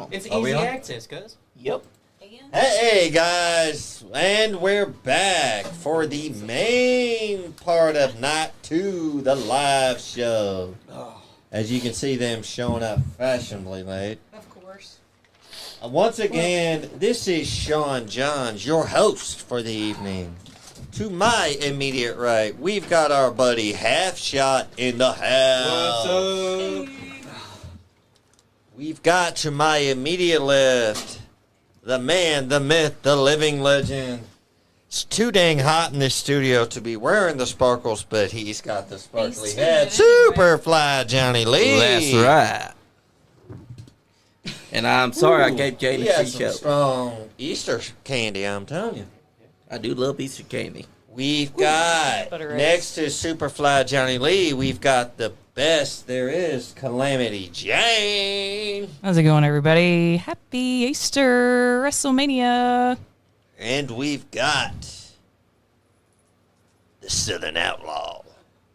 now. It's Are we easy on? access, cuz. Yep. Hey guys, and we're back for the main part of Night 2, the live show. As you can see them showing up fashionably late. Of course. Once again, this is Sean Johns, your host for the evening. To my immediate right, we've got our buddy Half Shot in the house. What's up? We've got to my immediate left, the man, the myth, the living legend. It's too dang hot in this studio to be wearing the sparkles, but he's got the sparkly head. Superfly Johnny Lee. That's right. And I'm sorry I gave Jay He the has free some show. strong Easter candy, I'm telling you. I do love Easter candy. We've got, Butter next to Superfly Johnny Lee, we've got the best there is, Calamity Jane. How's it going, everybody? Happy Easter, WrestleMania. And we've got the Southern Outlaw.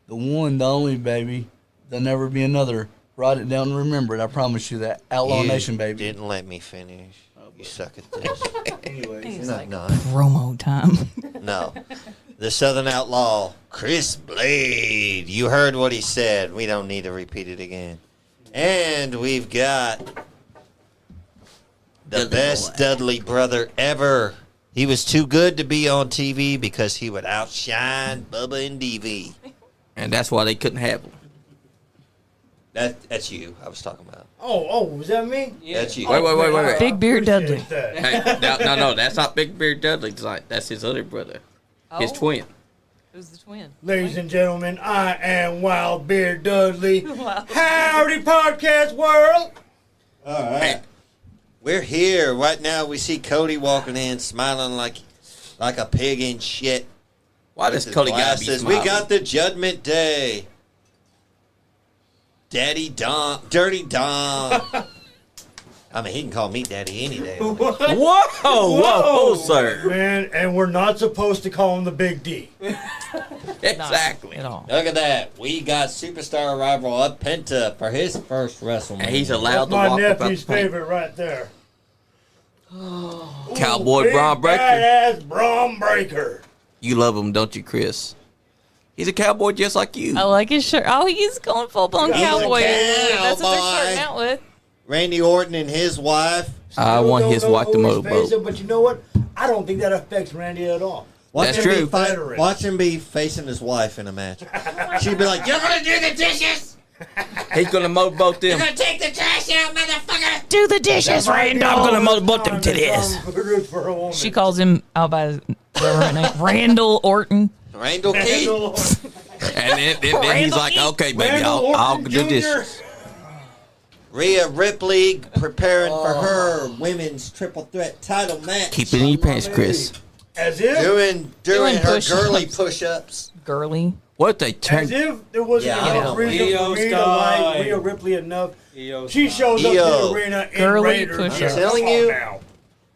The one, the only, baby. There'll never be another. Write it down and remember it. I promise you that. Outlaw You Nation, baby. didn't let me finish. You suck at this. Anyways. He's No, like, no. promo time. No. The Southern Outlaw, Chris Blade. You heard what he said. We don't need to repeat it again. And we've got the Dudley best boy. Dudley brother ever. He was too good to be on TV because he would outshine Bubba and DV. And that's why they couldn't have them. That's you I was talking about. Oh, was that me? That's you. Wait. Big Beard Dudley. Appreciate that. Hey, no, that's not Big Beard Dudley. That's his other brother. His Oh. twin. Who's the twin? Ladies and gentlemen, I am Wild Beard Dudley. Wow. Howdy, podcast world. All right. We're here. Right now we see Cody walking in smiling like a pig in shit. Why does His Cody gotta be glasses. smiling? We got the Judgment Day. Daddy Dom. Dirty Dom. I mean, he can call me Daddy any day. Whoa, sir. Man, and we're not supposed to call him the Big D. Exactly. At all. Look at that. We got superstar rival up Penta for his first WrestleMania. And he's allowed That's to my walk about the nephew's paint. favorite right there. Cowboy Big Bron Breaker. Badass Bron Breaker. You love him, don't you, Chris? He's a cowboy just like you. I like his shirt. Oh, he's going full blown He's a cowboy. That's what they're cowboy. starting out with. Randy Orton and his wife. I Still want don't his know wife to who he's motorboat. facing, but you know what? I don't think that affects Randy at all. That's him true. Be watch him be facing his wife in a match. She'd be like, "You're gonna do the dishes. He's gonna motorboat them. You're gonna take the trash out, motherfucker." Do the dishes, Randy. I'm gonna motorboat them to this. She calls him out by his government name, Randall Orton. Randall Keith. And then he's like, okay, baby, I'll do this. Rhea Ripley preparing for her women's triple threat title match. Keep it in your pants, Chris. As if, Doing her push-ups. girly push-ups. Girly. What they as turned? if there wasn't Yeah, enough reason Io for me to style. like Rhea Ripley enough. Io She style. shows up to Io. the arena in Girly Raiders. push-ups. I'm telling Come on you. now.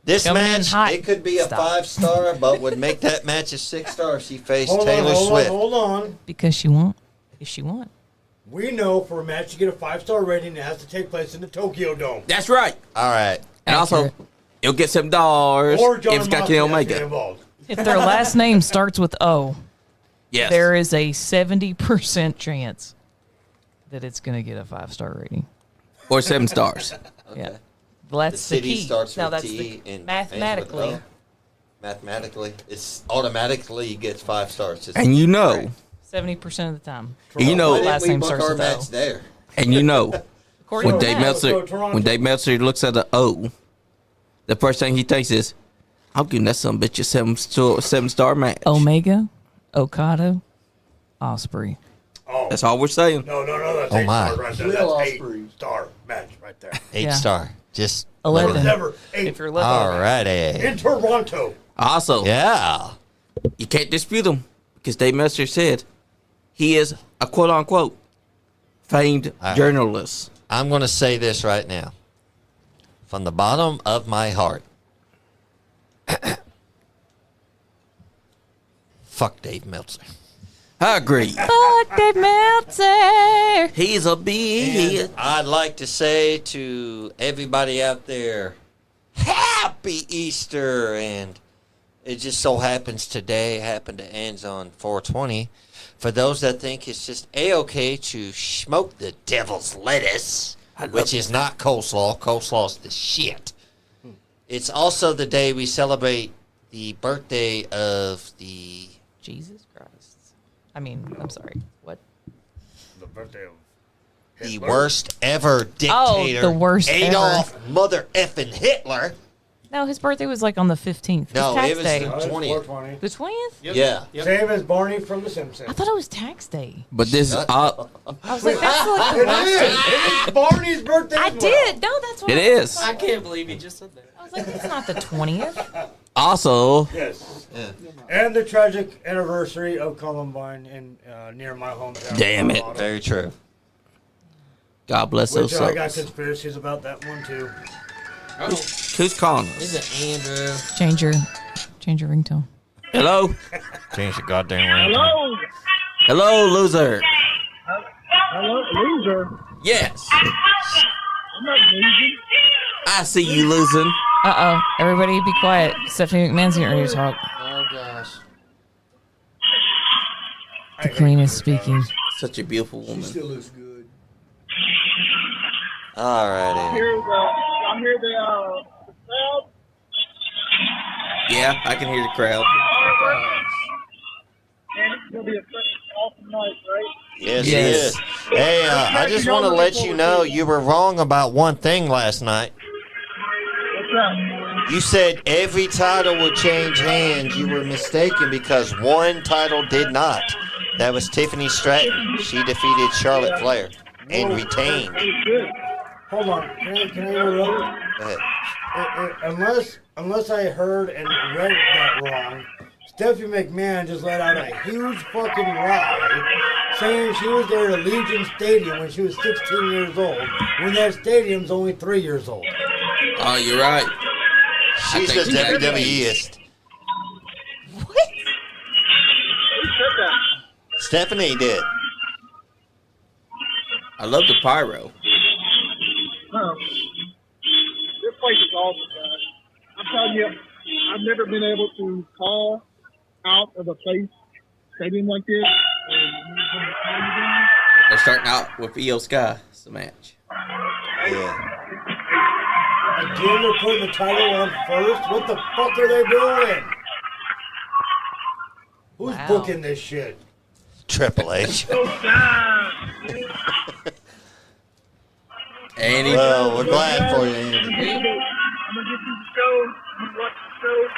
This Coming in match, hot. it could be a Stop. 5-star, but would make that match a 6-star if she faced Hold Taylor on, Swift. hold on. Because she won't. If she won't. We know for a match to get a 5-star rating, it has to take place in the Tokyo Dome. That's right. All right. And also, you'll get $7 Or John if it's got Moxley Kenny has to get Omega. involved. If their last name starts with O, Yes. there is a 70% chance that it's going to get a 5-star rating. Or 7 stars. Yeah. The Well, that's the, city key. starts Now with that's T the and ends with mathematically. O. Mathematically, it's automatically gets 5 stars. It's And you know, 70% of the time. and you know, why didn't last we name book starts our with O. match there? and you know, According when to Dave that, Meltzer, when Dave Meltzer looks at the O, the first thing he thinks is, "I'm giving that some bitch a 7-star match." Omega, Okada, Osprey. Oh, That's all we're saying. no, that's Oh, 8 my. stars right there. Will That's Ospreay. 8-star match right there. 8-star. Just 11. Never 8 If you're looking Alrighty. in Toronto. Also, Yeah. you can't dispute him because Dave Meltzer said he is a quote unquote famed right. journalist. I'm going to say this right now. From the bottom of my heart. Fuck Dave Meltzer. I agree. Fuck Dave Meltzer. He's a big. And I'd like to say to everybody out there, Happy Easter! And it just so happens today happened to end on 420. For those that think it's just A-okay to smoke the devil's lettuce, which is not coleslaw. Coleslaw's the shit. It's also the day we celebrate the birthday of the... Jesus Christ. I mean, I'm sorry. What? The birthday of The worst ever dictator. the worst Adolf mother effing Hitler. No, his birthday was like on the 15th. No, tax it was day. the- Oh, it's 20th. 420. The 20th? Yeah. Same as Barney from The Simpsons. I thought it was tax day. But this is all. I was like, that's like the It worst is. day. It is Barney's birthday. I as well. did. No, that's what It I is. thought. can't believe you just said that. I was like, it's not the 20th. Also, Yes. And the tragic anniversary of Columbine in near my hometown. Damn it. Colorado. Very true. God bless Which those I got souls. conspiracies about that one too. Oh, Who's calling us? is it Andrew? Change your ringtone. Hello? Change the goddamn ring. Hello, Hello, loser. hello, loser. Yes. I'm not losing. I see you losing. Uh-oh. Everybody be quiet. Stephanie McMahon's getting ready to talk. Oh gosh. The queen is speaking. Such a beautiful woman. Still looks good. Alrighty. I'm here the crowd. Yeah, I can hear the crowd. And it's gonna be a awesome night, right? Yes, Yes. it is. Hey, I just want to let you know you were wrong about one thing last night. What's that? You said every title would change hands. You were mistaken because one title did not. That was Tiffany Stratton. She defeated Charlotte Flair and retained. That was good. Hold on. Can I interrupt? Go ahead. Unless I heard and read that wrong, Stephanie McMahon just let out a huge fucking lie saying she was there at Legion Stadium when she was 16 years old, when that stadium's only 3 years old. Oh, you're right. She's think the she got WWEist. Who said that? Stephanie did. I love the pyro. Oh. This place is awesome, guys. I'm telling you, I've never been able to call out of a face stadium like this. They're starting out with Io Sky. It's the match. Yeah. Again, they're putting the title on first? What the fuck are they doing? Who's Wow. booking this shit? Triple H. Andy. Well, we're glad for you, Andy. I'm gonna get through the show. I'm gonna watch the show.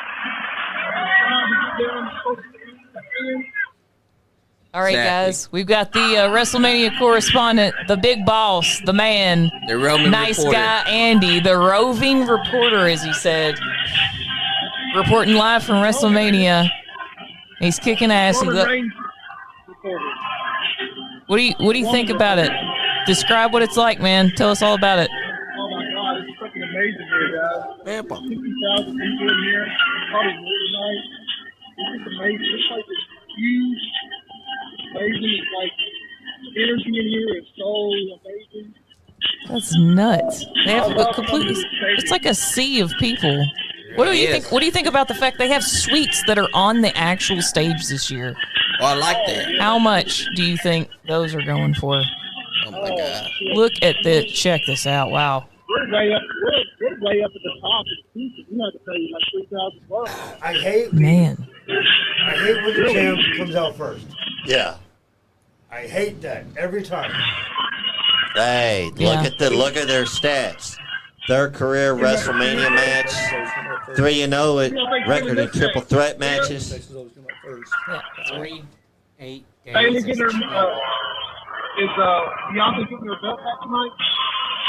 I'm gonna get down close to the end. All right, Exactly. guys. We've got the WrestleMania correspondent, the big boss, the man, The Roman nice reporter. guy Andy, the roving reporter, as he said, reporting live from WrestleMania. He's kicking ass. Roman Reigns reporter. What do you think about it? Describe what it's like, man. Tell us all about it. Oh my God, it's fucking amazing here, guys. Man, Pop. 60,000 people in here. Probably more tonight. It's just amazing. This place is huge. Amazing. It's like the energy in here is so amazing. That's nuts. They have a completely. It's like a sea of people. What do you Yes. think? What do you think about the fact they have suites that are on the actual stage this year? Oh, I like that. How much do you think those are going for? Oh, my God. Look at this. Check this out. Wow. We're way up. We're way up at the top. We have to pay like $3,000. I hate Man. I hate when the champ comes out first. Yeah. I hate that every time. Hey, Yeah. look at their stats. Third career WrestleMania match. 3-0 at record in triple threat matches. Texas always come up first. Yeah. 3, 8 Bailey days. getting her. Is Bianca getting her belt back tonight?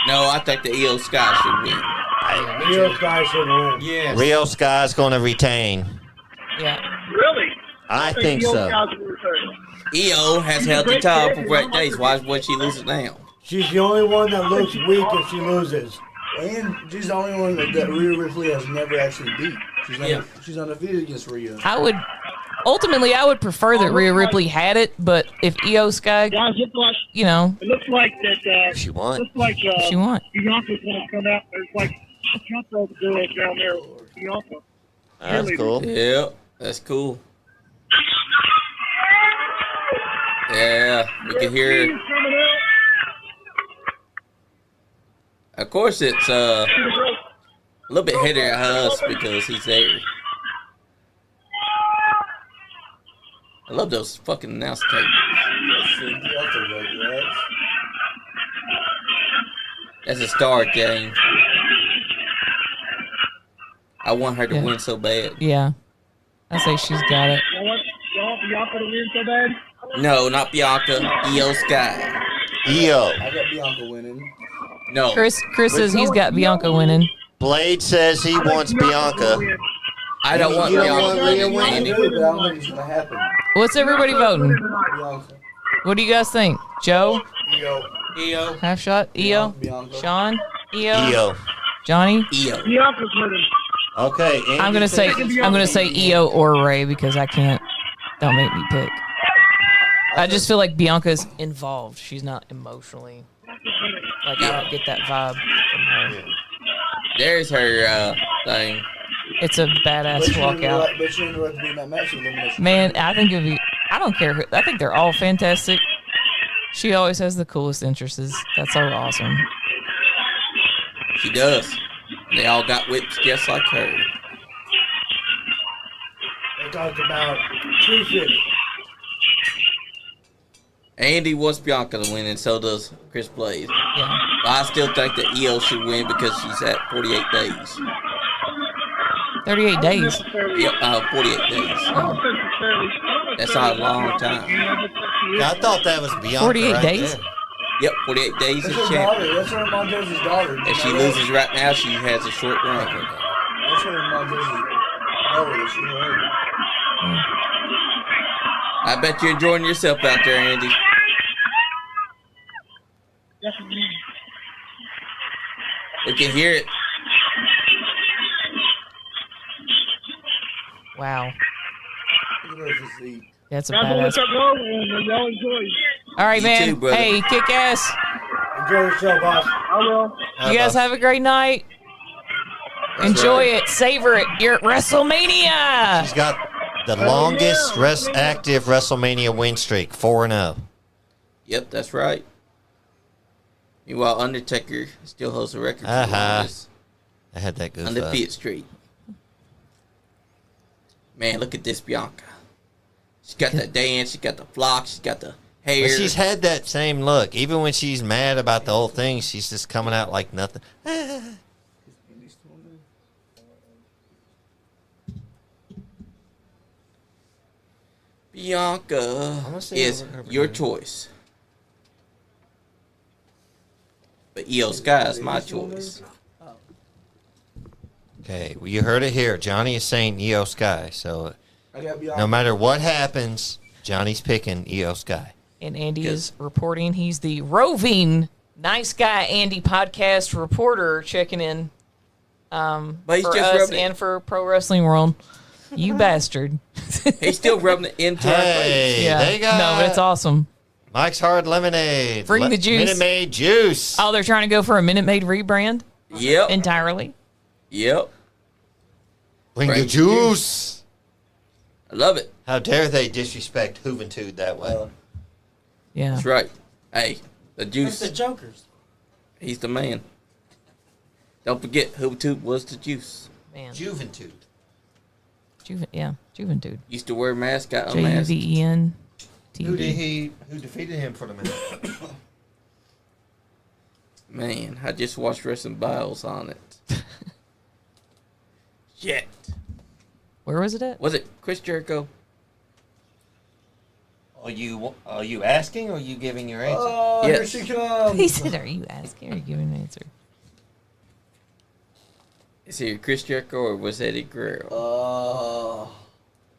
No, I think the Io Sky should win. Rio Sky should win. Yes. Rio Sky's going to retain. Yeah. Really? I think Io so. Sky's gonna return. Io has held the title for great days. Why would she lose it now? She's the only one that looks weak if she loses. And she's the only one that Rhea Ripley has never actually beat. Yeah. She's undefeated against Rhea. I would ultimately, I would prefer that Rhea Ripley had it, but if Io Sky, Guys, looks like you know, it looks like that. She won. Looks like she won. Bianca's gonna come out. There's like a couple of girls down there. Bianca. That's cool. Yep, that's cool. Yeah, we can hear. Coming out. Of course, it's a little bit heavier at us because he's there. I love those fucking announce tables. That's a star game. I want her to Yeah. win so bad. Yeah, I say she's got it. You want Bianca to win so bad? No, not Bianca. Io Sky. Io. I got Bianca winning. No. Chris says he's got Bianca winning. Blade says he wants Bianca. I don't want You don't Bianca want Rhea winning, winning? Andy. But I don't think it's gonna happen. What's everybody voting? Bianca. What do you guys think? Joe, Io. half shot. Io, Bianca. Sean, Io, Io. Johnny. Io. Bianca's winning. Okay. Andy I'm gonna say Io or Ray because I can't. Don't make me pick. I just feel like Bianca's involved. She's not emotionally. Like I don't get that vibe from her. There's her thing. It's a badass walkout. But she ended up being that match elimination. Man, I think it'd be. I don't care. I think they're all fantastic. She always has the coolest entrances. That's so awesome. She does. They all got whips just like her. They talked about 250. Andy wants Bianca to win, and so does Chris Blade. Yeah. But I still think that Io should win because she's at 48 days. 38 days. Yep, 48 days. That's not a long time. I thought that was Bianca. 48 right days? there. Yep, 48 days That's as her champion. daughter. That's her Montez's daughter. If she loses right now, she has a short run. That's her Montez's daughter. She heard. I bet you're enjoying yourself out there, Andy. We can hear it. Wow. Look at her physique. That's a Guys, I'll let badass. that go and y'all enjoy. All right, You man. too, brother. Hey, kick ass. Enjoy the show, boss. I will. You guys have a great night. Enjoy it. Savor it. You're at WrestleMania. She's got the longest active WrestleMania win streak, 4-0. Yep, that's right. Meanwhile, Undertaker still holds the record for the Uh-huh. longest I had that good undefeated streak. Man, look at this Bianca. She's got the dance, she's got the flock, she's got the hair. But she's had that same look. Even when she's mad about the whole thing, she's just coming out like nothing. Bianca gonna say is over her your again. choice. But Io Sky is my choice. Okay, well, you heard it here. Johnny is saying Io Sky. So I got Bianca. no matter what happens, Johnny's picking Io Sky. And Andy is reporting. He's the roving Nice Guy Andy podcast reporter checking in But he's for just us rubbing and for Pro Wrestling World. You bastard. He's still rubbing it into our face. Hey, Yeah. they got No, but it's awesome. Mike's Hard Lemonade. Bring the juice. Minute Maid juice. Oh, they're trying to go for a Minute Maid rebrand Yep. entirely. Yep. Bring the Bring juice. I love it. How dare they disrespect Juventud that way? Yeah. That's right. Hey, the That's juice. the Jokers. He's the man. Don't forget who was the juice. Man. Juventud. Juventud. Used to wear mask, got unmasked. JUVEN. Who defeated him for the minute? Man, I just watched Wrestling Biles on it. Shit. Where was it at? Was it Chris Jericho? Are you asking or are you giving your answer? Oh, Yes. here she comes. He said, "Are you asking or giving an answer?" Is it Chris Jericho or was Eddie Guerrero?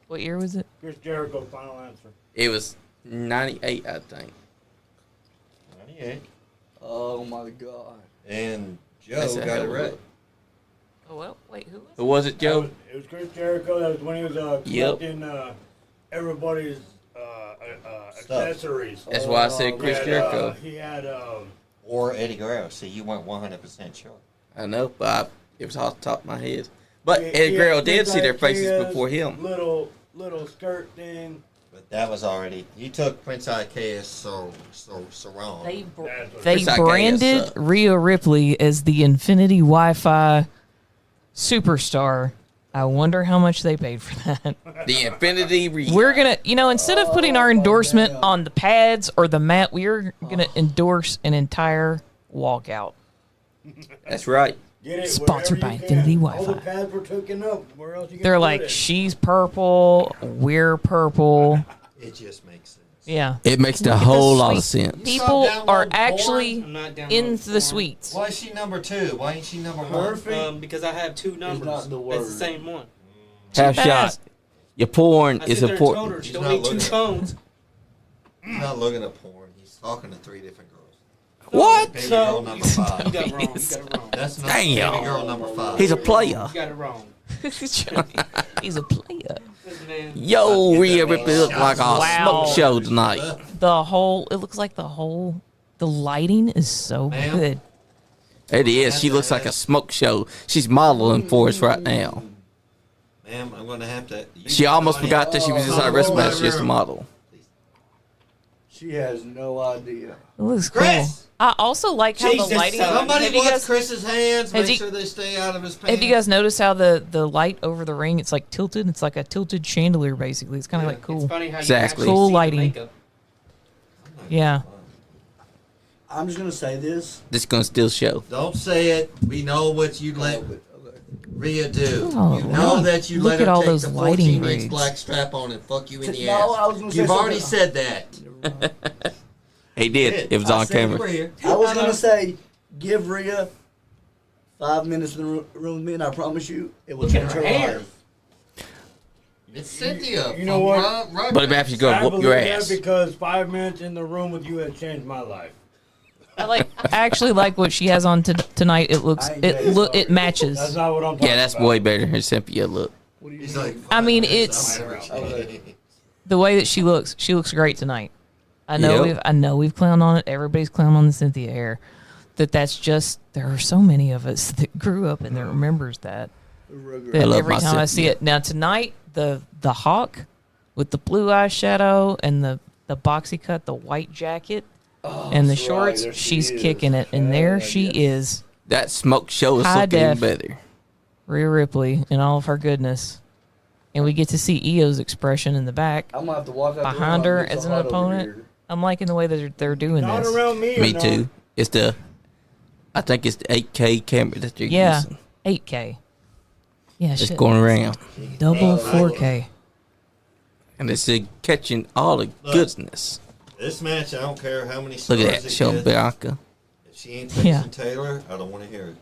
What year was it? Chris Jericho, final answer. It was 98, I think. 98. Oh my God. And That's Joe a got hell it of a right. look. Oh well, wait, who was Who was it, Joe? It was Chris Jericho. That was when he was Yep. collecting everybody's accessories. That's why I said Chris Jericho. He had Or Eddie Guerrero. See, you weren't 100% sure. I know, but it was off the top of my head. But he Eddie Guerrero had did things see their like faces Kia's before him. Little skirt thing. But that was already. You took Prince Ikea's so wrong. They That's what- they Chris branded Ikea's, Rhea Ripley as the Infinity Wi-Fi superstar. I wonder how much they paid for that. The Infinity Rhea. We're gonna, instead of putting our endorsement on the pads or the mat, we're gonna endorse an entire walkout. That's right. Get it Sponsored wherever by you can. Infinity All the Wi-Fi. pads were taken up. Where else you gonna They're put like, it? she's purple, we're purple. It just makes sense. Yeah. It makes a Look at whole the lot of suite. sense. People download are porn? actually I'm not down in the suites. Why is she number 2? Why ain't she number 1? Perfect. Because I have two numbers. not the That's word. the same one. Half Badass. shot. Your porn I is sit there and told her important. she He's don't not need two looking. phones. He's not looking at porn. He's talking to 3 different girls. What? Baby girl So number you 5. got it wrong. You got it wrong. That's not Damn. baby girl number 5. He's a player. You got it wrong. He's a player. Listen, man. Yo, Rhea Ripley look like a Wow. smoke show tonight. It looks like the lighting is so Ma'am? good. It is. She looks like a smoke show. She's modeling for us right now. Ma'am, I'm going to have to. She almost forgot that she was inside WrestleMania. She's just a model. She has no idea. It looks cool. Chris! I also like how Jesus, the lighting. son. Somebody Have you watch guys, Chris's hands. has Make he- sure they stay out of his pants. have you guys noticed how the light over the ring? It's like tilted. It's like a tilted chandelier, basically. It's kind of like cool. It's funny how Exactly. you actually Cool see the lighting. makeup. Yeah. I'm just gonna say this. This gonna still show. Don't say it. We know what you let Rhea do. Oh, you know wow. that you Look let at her all take those the lighting 14-inch rigs. black strap on and fuck you in the No, ass. I was gonna say You've already something. said that. He did. It was I on said you camera. were here. I was gonna say, give Rhea 5 minutes in the room with me, and I promise you, it will Look at change her her hair. life. It's Cynthia. You know from what? Rugby. But if you go I whoop believe your that ass. because 5 minutes in the room with you has changed my life. I actually like what she has on tonight. It looks I ain't it gay, look sorry. it matches. That's not what I'm talking Yeah, that's about. way better than her Cynthia look. What do you He's mean? like, I mean, 5 minutes, it's- I'll never change. The way that she looks great tonight. I know Yep. we've clowned on it. Everybody's clowned on the Cynthia hair. That's just there are so many of us that grew up and that remembers that. That I love every my time I see Cynthia. it. Now tonight the hawk with the blue eyeshadow and the boxy cut, the white jacket and the that's right, shorts, there she she's is. kicking it. And there Yeah, she yes. is, That smoke show is High looking even def. better. Rhea Ripley in all of her goodness. And we get to see Io's expression in the back. I'm gonna have to walk out the Behind room. her It's so as an hot over opponent. here. I'm liking the way that they're doing Not this. around me. Me or too. not. It's I think it's the 8K camera that they're Yeah, using. 8K. Yeah, It's shit. going around. Double 4K. And it's catching all the goodness. This match, I don't care how many Look stars at that. it Show gets. Bianca. If she ain't fixing Yeah. Taylor, I don't want to hear it.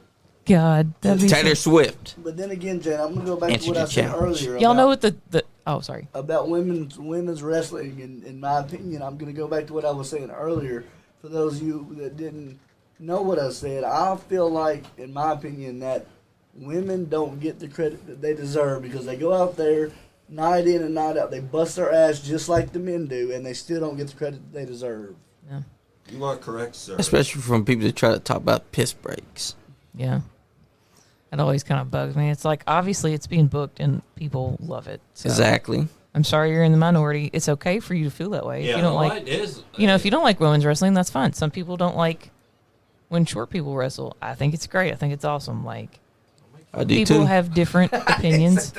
God, that'd be Taylor Swift. But then again, Jen, I'm gonna go back to Answer what I the said challenge. earlier. y'all about, know what the oh sorry. about women's wrestling. In my opinion, I'm gonna go back to what I was saying earlier. For those of you that didn't know what I said, I feel like, in my opinion, that women don't get the credit that they deserve because they go out there night in and night out. They bust their ass just like the men do, and they still don't get the credit that they deserve. You are correct, sir. Especially from people that try to talk about piss breaks. Yeah. It always kind of bugs me. It's like obviously it's being booked and people love it. So Exactly. I'm sorry you're in the minority. It's okay for you to feel that way. Yeah, if you don't well, like it is. if you don't like women's wrestling, that's fine. Some people don't like when short people wrestle. I think it's great. I think it's awesome. Like I do people too. have different opinions.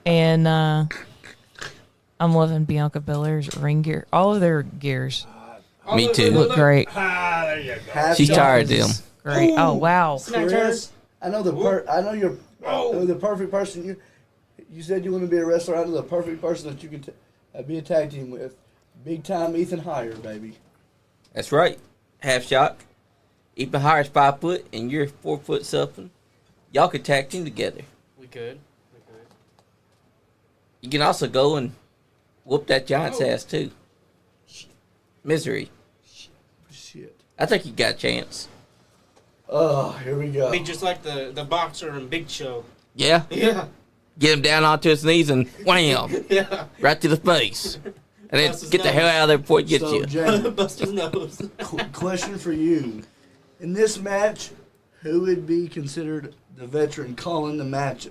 And I'm loving Bianca Belair's ring gear. All of their gears Oh, Me too. look great. Ah, there you go. Half She's shot tired of is- them. Great. Oh wow. Chris, I know I know you're the perfect person. You said you want to be a wrestler. I know the perfect person that you can be a tag team with. Big time Ethan Hire, baby. That's right. Half shot. Ethan Hires 5 foot and you're 4 foot something. Y'all could tag team together. We could. You can also go and whoop that Giants ass too. Misery. Shit. I think you got a chance. Oh, here we go. Be just like the boxer and Big Show. Yeah. Yeah. Get him down onto his knees and wham, Yeah. right to the face. And then Bust his get the hell nose. out of there before he gets So, you. Jay, Bust his nose. question for you. In this match, who would be considered the veteran calling the match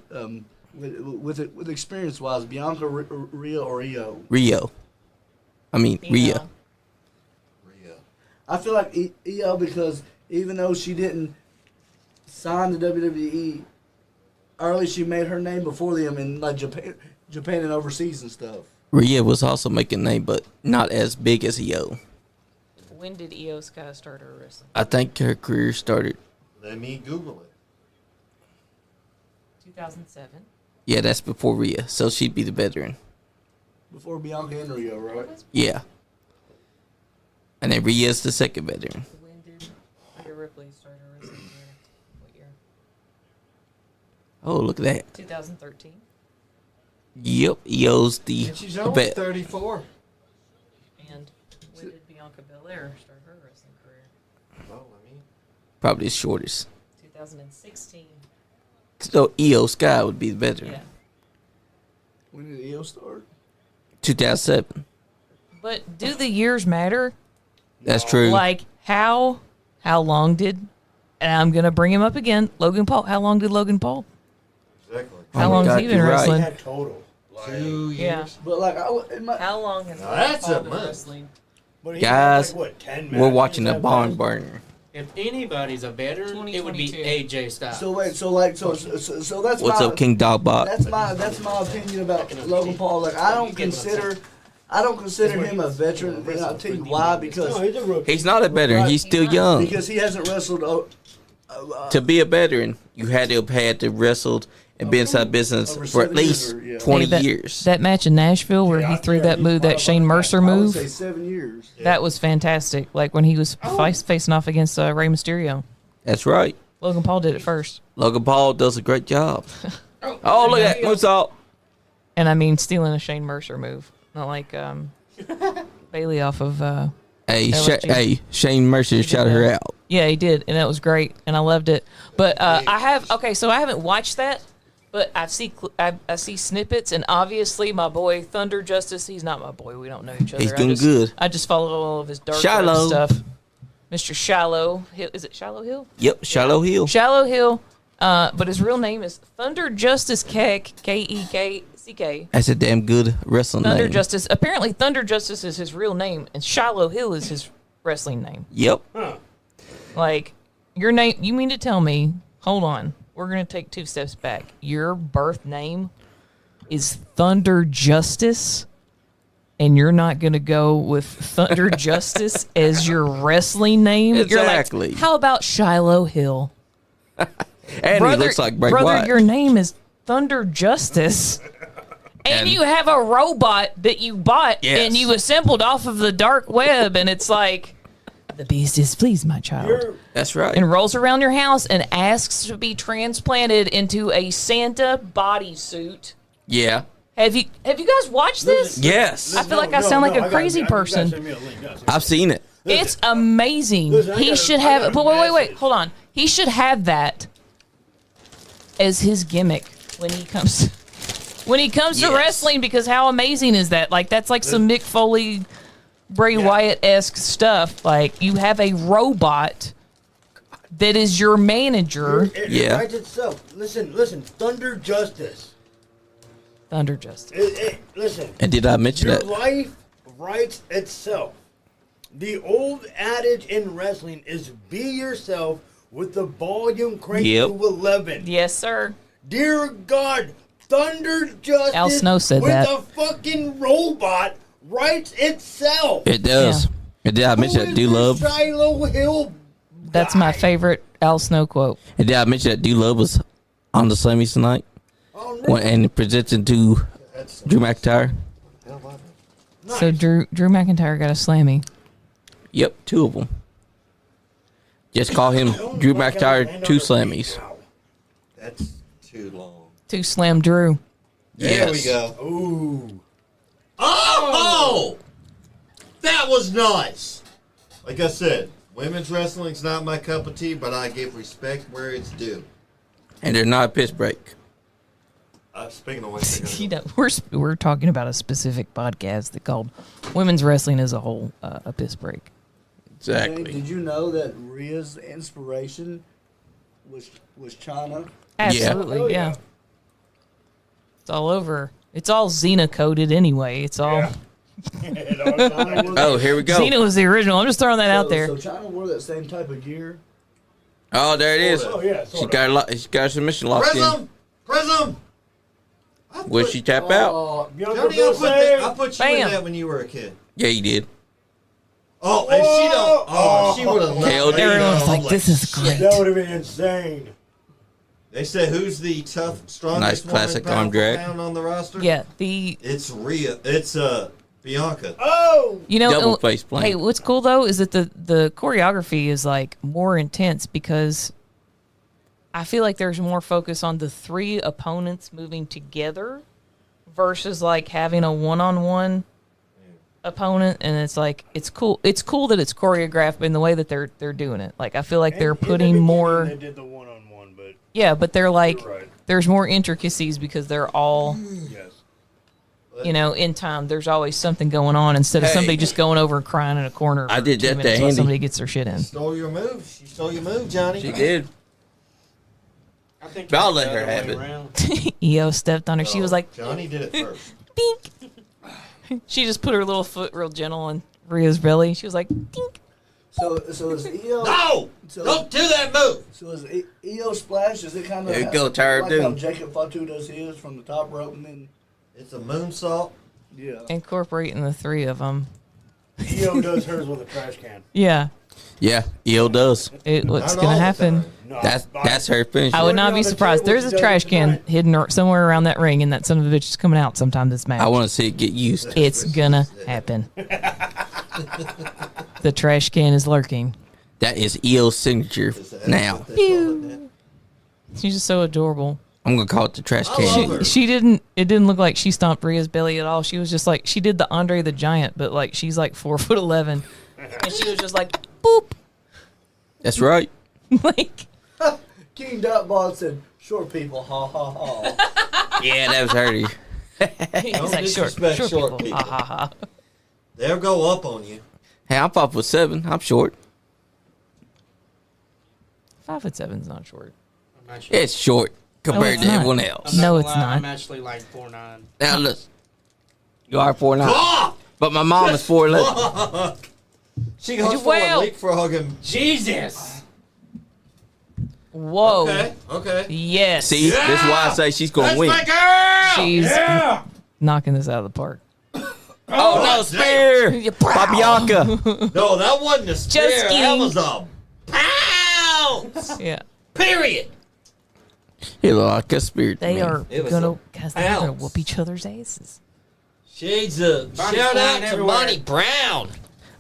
with experience-wise, Bianca, Rhea, or Io? Rhea. Rhea. I feel like Io, because even though she didn't sign the WWE early, she made her name before them in like Japan and overseas and stuff. Rhea was also making a name, but not as big as Io. When did Io Sky start her wrestling? I think her career started. Let me Google it. 2007. Yeah, that's before Rhea, so she'd be the veteran. Before Bianca and Rio, right? Yeah. And then Rhea's the second veteran. When did Rhea Ripley start her wrestling career? What year? Oh, look at that. 2013. Yep, Io's the And she's only vet. 34. And when did Bianca Belair start her wrestling career? Well, I mean, Probably the shortest. 2016. So Io Sky would be the veteran. Yeah. When did Io start? 2007. But do the years matter? That's true. Like how long did, and I'm gonna bring him up again, Logan Paul. How long did Logan Paul? exactly. Oh How my long has God, he been you're right. wrestling? That total. 2 years. Yeah. But like, How long has Now Logan that's Paul a been month. wrestling? But he Guys, had, like, what, 10 We're matches watching a that barn fast? burner. If anybody's a veteran, it would be 2022. AJ Styles. so wait, so that's What's my, up, King Dogbot? That's my opinion about Logan Paul. Like, I don't consider him a veteran, and I'll tell you why. No, Because he's a rookie. He's not a veteran. He's still young. because he hasn't wrestled. To be a veteran, you had to have had to wrestled and been inside business Over for at 7 least years, or, yeah. 20 Hey, that, years. That match in Nashville where he threw that move, that Shane Mercer I would say move, 7 years. that was fantastic. Like when he was facing off against Rey Mysterio. That's right. Logan Paul did it first. Logan Paul does a great job. Oh, look at that. Moonsault. And I mean, stealing a Shane Mercer move. Not like Bailey off of. LSG. Shane Mercer shouted her out. Yeah, he did. And that was great. And I loved it. But I haven't watched that. But I see snippets. And obviously, my boy Thunder Justice, he's not my boy. We don't know each other. He's doing good. I just follow all of his dark Shiloh. stuff. Mr. Shallow Hill. Is it Shallow Hill? Yep, Shallow Hill. Shallow Hill. But his real name is Thunder Justice Keck, K-E-K-C-K. That's a damn good wrestling Thunder name. Justice. Apparently, Thunder Justice is his real name, and Shallow Hill is his wrestling name. Yep. Like, your name, you mean to tell me, hold on, we're going to take 2 steps back. Your birth name is Thunder Justice, and you're not going to go with Thunder Justice as your wrestling name? Exactly. You're like, how about Shiloh Hill? And he looks like Bray brother, Wyatt. your name is Thunder Justice. And you have a robot that you bought Yes. and you assembled off of the dark web, and it's like, the beast is pleased, my child. That's right. And rolls around your house and asks to be transplanted into a Santa bodysuit. Yeah. Have you guys watched this? Yes. I feel like I sound like a crazy person. I've seen it. It's amazing. Listen, I He got a- should I have got a but wait, message. hold on. He should have that as his gimmick when he comes to Yes. wrestling, because how amazing is that? Like, that's like some Mick Foley, Bray Wyatt-esque stuff. Like, you have a robot that is your manager. Yeah. It writes itself. Listen, Thunder Justice. Thunder Justice. Listen. And did I mention Your that? life writes itself. The old adage in wrestling is be yourself with the volume cranked Yep. to 11. Yes, sir. Dear God, Thunder Justice Al Snow said with that. a fucking robot writes itself. It does. Yeah. And did I mention that Do Love? Shiloh Hill That's my favorite Al Snow quote. And did I mention that Do Love was on the Slammies tonight? And presented to Drew McIntyre? So Drew McIntyre got a slammy. Yep, 2 of them. Just call him Drew McIntyre 2 Slammies. That's too long. To slam Drew. There we Yes. go. Ooh. Oh! That was nice. Like I said, women's wrestling's not my cup of tea, but I give respect where it's due. And they're not a piss break. Speaking of which, You know, we're talking about a specific podcast that called "Women's Wrestling as a Whole," a piss break. Exactly. Did you know that Rhea's inspiration was China? Absolutely, yeah. It's all over. It's all Xena coded anyway. It's all. Oh, here we go. Xena was the original. I'm just throwing that out there. So China wore that same type of gear. Oh, there it is. Oh, yeah. She got a submission locked in. Prism. Would she tap out? Johnny, I put you in Bam. that when you were a kid. Yeah, you did. Oh, and she don't. Oh, she would have KO'd. knocked me Everyone's down. like, "This is great." That would have been insane. They said, "Who's the tough, strongest Nice classic woman arm pound for drag. pound on the roster?" Yeah, It's Rhea. It's Bianca. Oh! you know, Double face plant. Hey, what's cool though is that the choreography is like more intense because I feel like there's more focus on the three opponents moving together versus like having a one-on-one opponent, and it's like it's cool. It's cool that it's choreographed in the way that they're doing it. Like I feel like they're In the putting beginning, more. They did the one-on-one, but Yeah, but they're like you're right. there's more intricacies because they're all Yes. in time. There's always something going on instead of Hey. somebody just going over and crying in a corner. I for did 2 that to minutes while Andy. somebody gets their shit in. Stole your move. She stole your move, Johnny. She did. I think I'll it's let the her other have way it. around. EO stepped on her. She was like, Johnny did it first. "Dink." She just put her little foot real gentle on Rhea's belly. She was like, "Dink." So is EO? No! So, Don't do that move. So is EO splash? Is it kind of There you go, tired like dude. how Jacob Fatu does his from the top rope and then It's a moonsault. yeah. Incorporating the three of them. EO does hers with a trash can. Yeah, Yeah, EO does. what's Not gonna all the happen? time. No, That's her finish. I would not be on the surprised. table, There's she a does trash it can tonight. hidden somewhere around that ring, and that son of a bitch is coming out sometime this match. I want to see it get used. It's gonna happen. The trash can is lurking. That is EO's signature now. She's just so adorable. I'm gonna call it the trash I can. love her. She didn't. It didn't look like she stomped Rhea's belly at all. She was just like she did the Andre the Giant, but like she's like 4'11", and she was just like boop, That's right. like King Dotbot said, "Short people, ha ha ha." Yeah, that was her. he's Don't like short disrespect short people. people. Ha ha ha. They'll go up on you. Hey, I'm 5'7". I'm short. 5'7"'s not short. I'm actually, It's short compared it's to not. everyone I'm else. not No, gonna it's lie, not. I'm actually like 4'9". Now look, you are 4'9", Ah! but my mom is 4'11". She goes for Well- a leapfrog and Jesus! Whoa. okay. Yes. See, this is why I say she's gonna That's win. my girl. She's Yeah! knocking this out of the park. Oh no, spear You by proud. Bianca. No, that wasn't a spear. That kidding. was a pounce. Yeah. Period. He look like a spear. to They me. are It was gonna, a guys, they're gonna pounce. whoop each other's asses. Shades of Bonnie's shout flying out to everywhere. Monty Brown.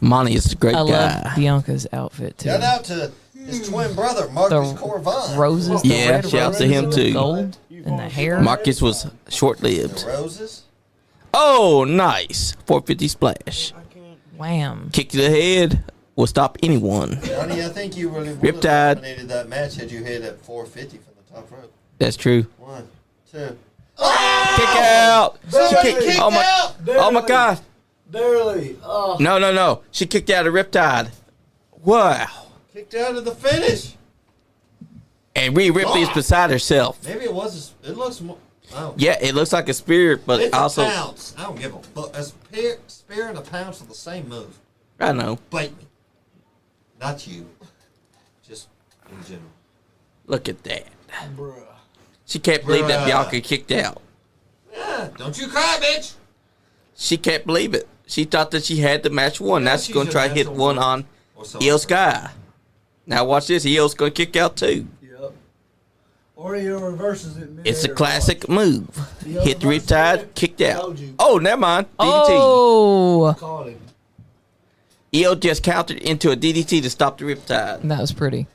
Monty is a great I guy. love Bianca's outfit too. Shout out to his twin brother Marcus Corvon. Roses, the Yeah, red shout out to roses him, and too. the gold and the hair. Marcus was short-lived. The roses. Oh, nice 450 splash. Wham. Kick to the head will stop anyone. Johnny, I think you really would have Riptide. dominated that match had you hit at 450 from the top rope. That's true. 1, 2. Kick out. She Somebody kicked. kicked Oh my. out. Oh my God. Barely. Oh, No. She kicked out of Riptide. Wow. Kicked out of the finish. And Rhea Ripley is beside herself. Maybe it was. It looks more. Oh. Yeah, it looks like a spear, but It's also a pounce. I don't give a fuck. A spear and a pounce are the same move. I know. Bite me. Not you. Just in general. Look at that. bruh. She can't believe that Bruh. Bianca kicked out. Yeah. Don't you cry, bitch. She can't believe it. She thought that she had the match won. Now she's she's gonna a try to hit natural one one. on Or something. Io Sky. Now watch this. Io's gonna kick out too. Yep. Oreo reverses it. It's a midair. classic move. Io Hit the reverses riptide, it. kicked out. Told you. Oh, never mind. DDT. Oh, Caught him. Io just countered into a DDT to stop the riptide. that was pretty.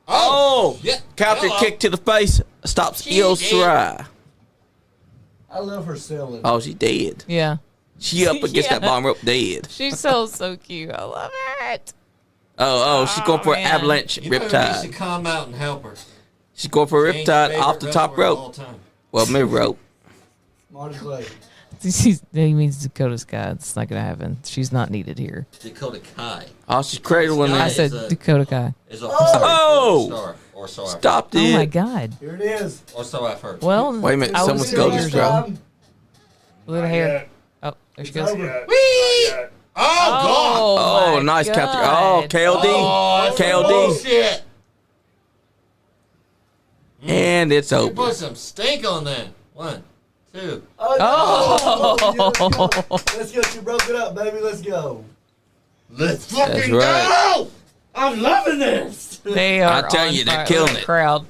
Oh! Yeah. Counter Hello. kick to the face stops She Io did. Shirai. I love her selling. Oh, she dead. Yeah. She up against that Yeah. bottom rope dead. She's so cute. I love it. Oh, she's going for an man. avalanche You better needs to riptide. come out and help her. She's going for a Jane's riptide favorite off the top wrestler of all rope. time. Well, mid rope. Marty Clay. He means Dakota Kai. It's not gonna happen. She's not needed here. Dakota Kai Oh, she's cradling Nice. I it. said a- Dakota Kai. is a Oh! star, or so I've heard. Stopped it. Oh my God. Here it is. Or so I've heard. Well, Wait a minute, I was someone's 2 going years this route. old. Look at her hair. Oh, there she goes. Whee! Oh, nice God. counter. Oh, KLD. KLD. Bullshit. And it's You over. put some stink on that. 1, 2. Oh. Let's go. She broke it up, baby. Let's go. Let's That's fucking right. go! I'm loving this. They are. I tell on you, they're fire. killing Look at it. the crowd.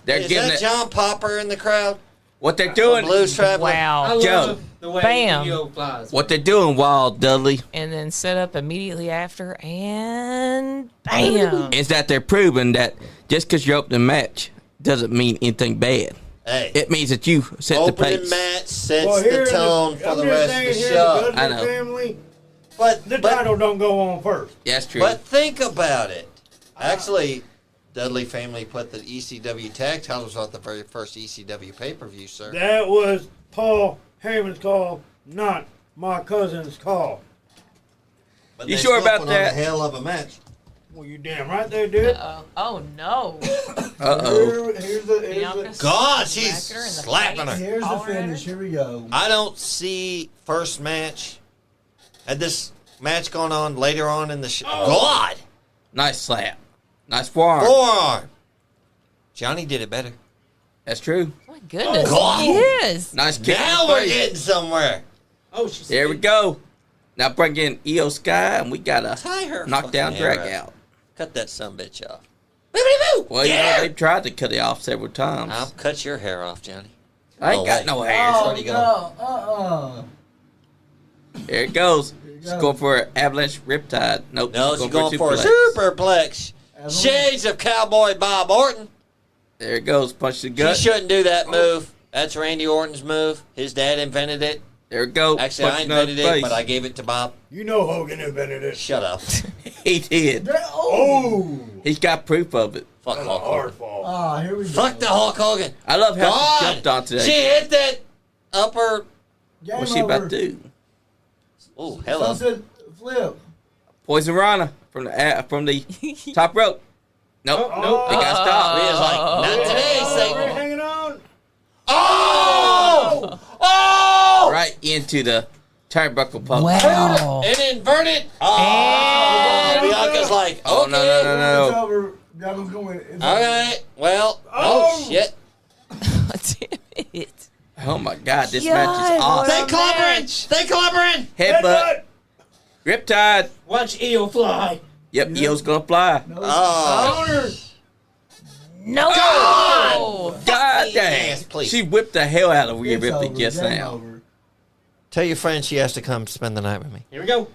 They're Is getting that it. John Popper in the crowd? What they're doing. Blues Traveler? I Wow. Joe. love the way Bam. Io flies. What they're doing, Wild Dudley, And then set up immediately after, and bam. is that they're proving that just because you're opening a match doesn't mean anything bad. Hey, It means that you set the opening pace. match sets Well, here the tone for I'm the just rest saying of the here, show. the I Dudley know. family, But, the but, title don't go on first. That's true. but think about it. Actually, Dudley family put the ECW tag titles on the very first ECW pay-per-view, sir. That was Paul Heyman's call, not my cousin's call. But You they sure still about put on that? a hell of a match. Well, you damn right they did. Oh no. Uh-oh. Here's the Bianca God, smacked she's her in the slapping face. her. here's the PaulRandy. finish. Here we go. I don't see first match. Had this match gone on later on in the show? God! Nice slap. Nice forearm. Forearm! Johnny did it better. That's true. My goodness. God. Yes. Nice kick. Now in the we're face. getting somewhere. Oh, she's There we go. Now bring in Io Sky, and we got a Tie her knockdown fucking hair drag out. out. Cut that sumbitch off. Well, you know, they've tried to cut it off several times. I'll cut your hair off, Johnny. I ain't Oh, got wait. no hair. Oh, Where'd he go? no. There it goes. you She's go. going for an avalanche riptide. Nope. No, she's going for a suplex. superplex. As Shades of Cowboy Bob Orton. There it goes. Punch the She gut. shouldn't do that move. That's Randy Orton's move. His dad invented it. There it goes. Actually, I Punch another invented it, face. but I gave it to Bob. You know Hogan invented it. Shut up. He did. Oh, He's got proof of it. Fuck that's a Hulk hard Hogan. fall. Ah, here we go. Fuck the Hulk Hogan. I love how God. she jumped onto that. She hit that upper. Game What's she about over. to do? Oh, hello. Sunset flip. Poison Rana from the top rope. Nope. Oh. They got stopped. Rhea's like, not today, We're Satan. hanging on. Oh! Oh! Right into the turnbuckle post. Wow. And inverted. Oh! And- Bianca's like, okay. Oh, no, no, no, It's no. over. Diamond's going. It's All over. right. Well, oh, shit. Damn it. Oh, my God. This God, match is awesome. They clobbering. They clobbering. Headbutt. Riptide. Watch Io fly. Yep, Io's going to fly. No, Oh. No. God dang. Yes, please. She whipped the hell out of Rhea it's Ripley over. just Game now. over. Tell your friend she has to come spend the night with me. Here we go.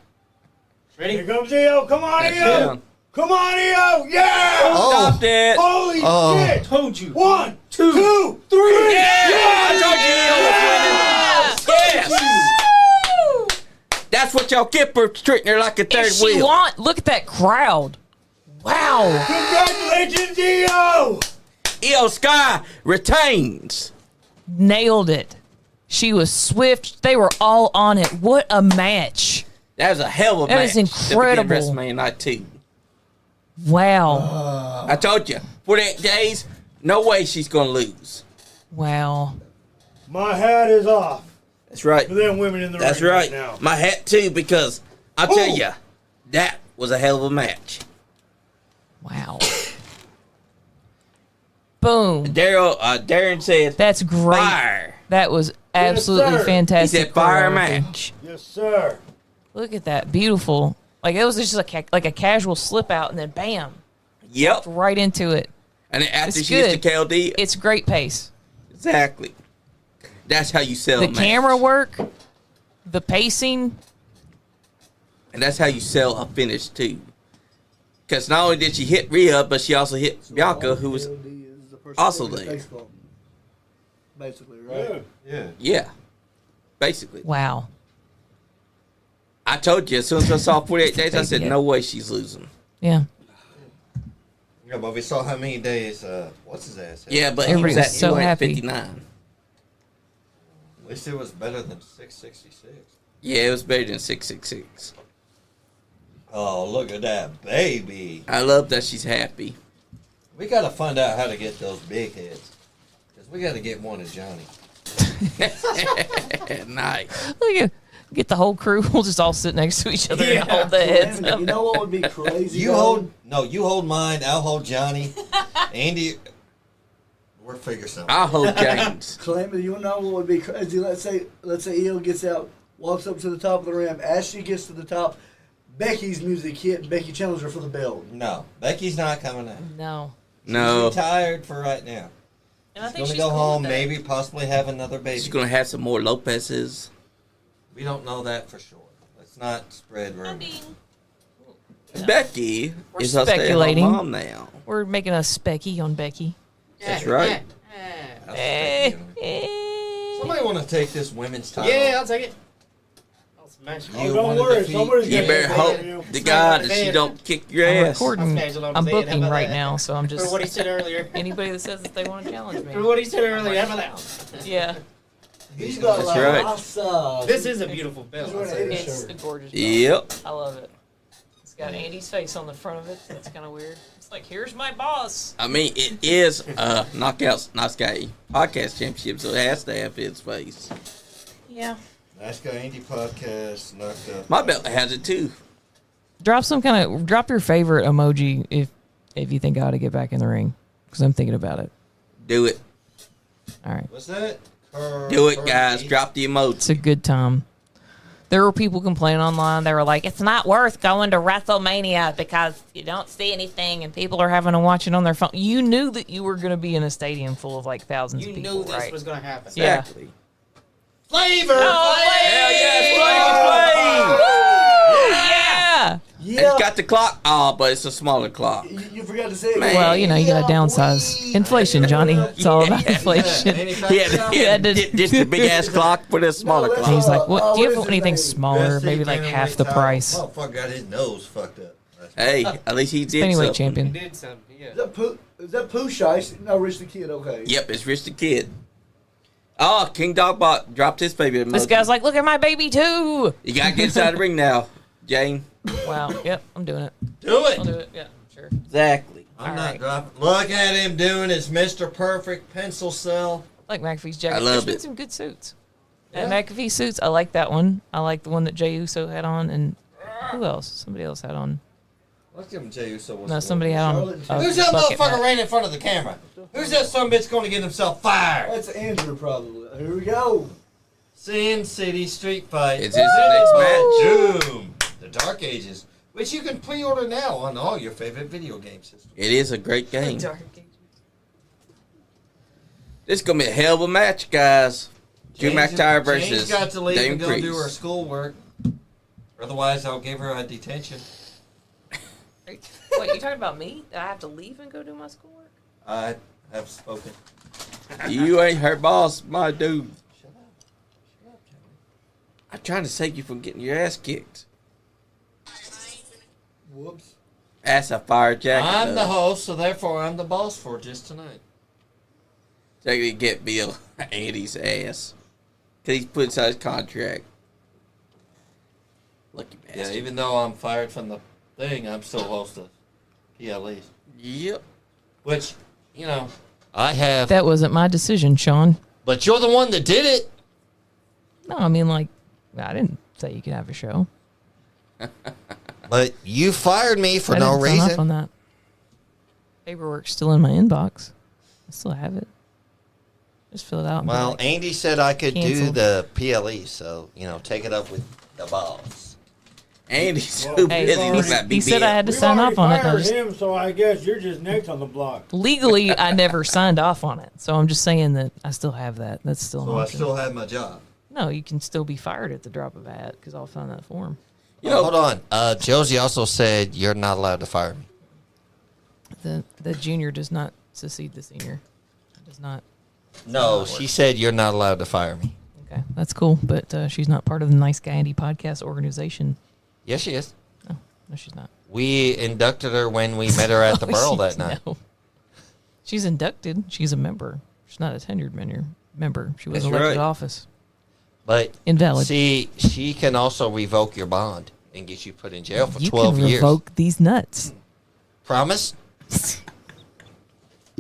Ready? Here comes Io. Come on, That's Io. down. Come on, Io. Yeah. Oh. Stopped it. Holy Oh. shit. Told you. 1, 2, 3. Yeah! I told you Io was winning. Yes! That's what y'all get for treating her like a third If she wheel. want, look at that crowd. Wow. Congratulations, Io. Io Sky retains. Nailed it. She was swift. They were all on it. What a match. That was a hell of a That match. is incredible. To begin WrestleMania Night 2. Wow. I told you. 48 days, no way she's going to lose. Wow. My hat is off That's right. for them women in the That's ring right. now. My hat too, because I'll tell Ooh. you, that was a hell of a match. Wow. Boom. Darren said, That's great. fire. That was absolutely sir. He fantastic. said, fire choreography. match. Yes, sir. Look at that. Beautiful. Like, it was just like a casual slip out and then bam. Yep. Right into it. And then after It's she gets to good. KLD, It's great pace. exactly. That's how you sell The a match. camera work, the pacing. And that's how you sell a finish too. Because not only did she hit Rhea, but she also hit Bianca, who was KLD is the person also taking the there. face bump. Basically, right? yeah, basically. Wow. I told you as soon as I saw 48 days, I said Yeah. no way she's losing. Yeah. Yeah, but we saw how many days, what's his ass had. Yeah, but Everybody he was was at so happy. 59. At least it was better than 666. Yeah, it was better than 666. Oh, look at that baby. I love that she's happy. We got to find out how to get those big heads. Because we got to get one of Johnny. Nice. Look at get the whole crew. We'll just all sit next to each other and hold the heads up. You know what would be crazy? You hold mine. I'll hold Johnny. Andy, we'll figure something. I'll hold Jahns. Calamity, you know what would be crazy? Let's say Io gets out, walks up to the top of the ramp. As she gets to the top, Becky's music hit, and Becky challenges her for the belt. No, Becky's not coming out. No. No. She's retired for right now. And I She's think going to she's go cool home, with that. maybe, possibly have another baby. She's going to have some more Lopez's. We don't know that for sure. Let's not spread I rumors. mean, Becky We're is a stay-at-home speculating. mom now. we're making a specky on Becky. That's right. I'll Eh, take it. eh. Somebody want to take this women's title? Yeah, I'll take it. I'll smash it. You don't wanna worry, defeat- somebody's You Yeah, better yeah, hope yeah. to God that she don't kick your I'm ass. recording. I'll smash it on I'm his head. How booking about right that? now, so I'm For just what he said earlier. anybody that says that they want to challenge me. For what he said earlier. How about that? Yeah, He's got That's like right. awesome. This is a beautiful belt. He's I'll wearing say an that. 80 it's shirt. a gorgeous. belt. Yep. I love it. It's got Andy's face on the front of it. So that's kind of weird. It's like, here's my boss. I mean, it is Knockouts Nice Guy podcast championship, so it has to have his face. Yeah. NiceGuyAndy podcast, knocked up. My belt has it too. Drop your favorite emoji if you think I ought to get back in the ring, because I'm thinking about it. Do it. All right. What's that? Do it, guys. Drop the emoji. It's a good time. There were people complaining online. They were like, it's not worth going to WrestleMania because you don't see anything and people are having to watch it on their phone. You knew that you were going to be in a stadium full of like thousands You of people, knew this right? was going to happen. Yeah. Exactly. Flavor! Hell yes, Flavor Yeah. Yeah. It's got the clock. Oh, but it's a smaller clock. You forgot to say it. Man. Well, you know, you got to downsize. Boy. Inflation, Johnny. It's all about Yeah. inflation. He had just a big ass clock with a smaller No, And clock. he's like, what? Do you what have is anything his name? smaller? Maybe like half the price. Motherfucker got his nose fucked up. Hey, at least he did Anyway, something. champion. Did something, yeah. Is that Pooh Shice? No, Rich the Kid, okay. Yep, it's Rich the Kid. Oh, King Dogbot dropped his baby emoji. This guy's like, look at my baby too. You gotta get inside the ring now, Jane. Wow. Yep, I'm doing it. Do it. I'll do it. Yeah, sure. Exactly. I'm All not right. dropping. Look at him doing his Mr. Perfect pencil cell. Like McAfee's jacket. I love There's been it. some good suits. And McAfee suits, I like that one. I like the one that Jey Uso had on, and who else? Somebody else had on. Let's give him Jey Uso. No, somebody had on. Who's that bucket motherfucker hat. right in front of the camera? Who's that son bitch going to get himself fired? That's Andrew, probably. Here we go. Sin City Street Fight. Is this the next match? Doom. The Dark Ages, which you can pre-order now on all your favorite video game systems. It is a great game. This is gonna be a hell of a match, guys. Drew McIntyre versus Jane's got to leave Dame and go do her Priest. schoolwork. Otherwise, I'll give her a detention. Wait, you talking about me? That I have to leave and go do my schoolwork? I have spoken. You ain't her boss, my dude. Shut up. Shut up, Johnny. I'm trying to save you from getting your ass kicked. Whoops. Ass a fire jacket. I'm the host, so therefore I'm the boss for just tonight. They're gonna get Bill Andy's ass. Cause he's put inside his contract. Lucky bastard. Yeah, even though I'm fired from the thing, I'm still host of PLEs. Yep. Which, you know, I have. That wasn't my decision, Sean. But you're the one that did it. No, I mean, like, I didn't say you could have a show. But you fired me for I no didn't sign off on reason. that. Paperwork's still in my inbox. I still have it. Just fill it out. And be Well, like, Andy said I could do Cancel. the PLE, so, you know, take it up with the boss. Andy's so Hey, busy he, looking at he said I had to We've sign already off on it. and I fired just- him, so I guess you're just next on the block. legally, I never signed off on it. So I'm just saying that I still have that. That's still an So I option. still have my job. No, you can still be fired at the drop of a hat because I'll find that form. You know, hold on. Josie also said you're not allowed to fire me. The junior does not succeed the senior. It does not. No, she said you're not allowed to fire me. Okay, that's cool. But she's not part of the Nice Guy Andy podcast organization. Yes, she is. No, no, she's not. We inducted her when we met her at the Burl that night. No. She's inducted. She's a member. She's not a tenured member. She was That's elected right. to office. But Invalid. see, she can also revoke your bond and get you put in jail for You 12 can years. revoke these nuts. Promise?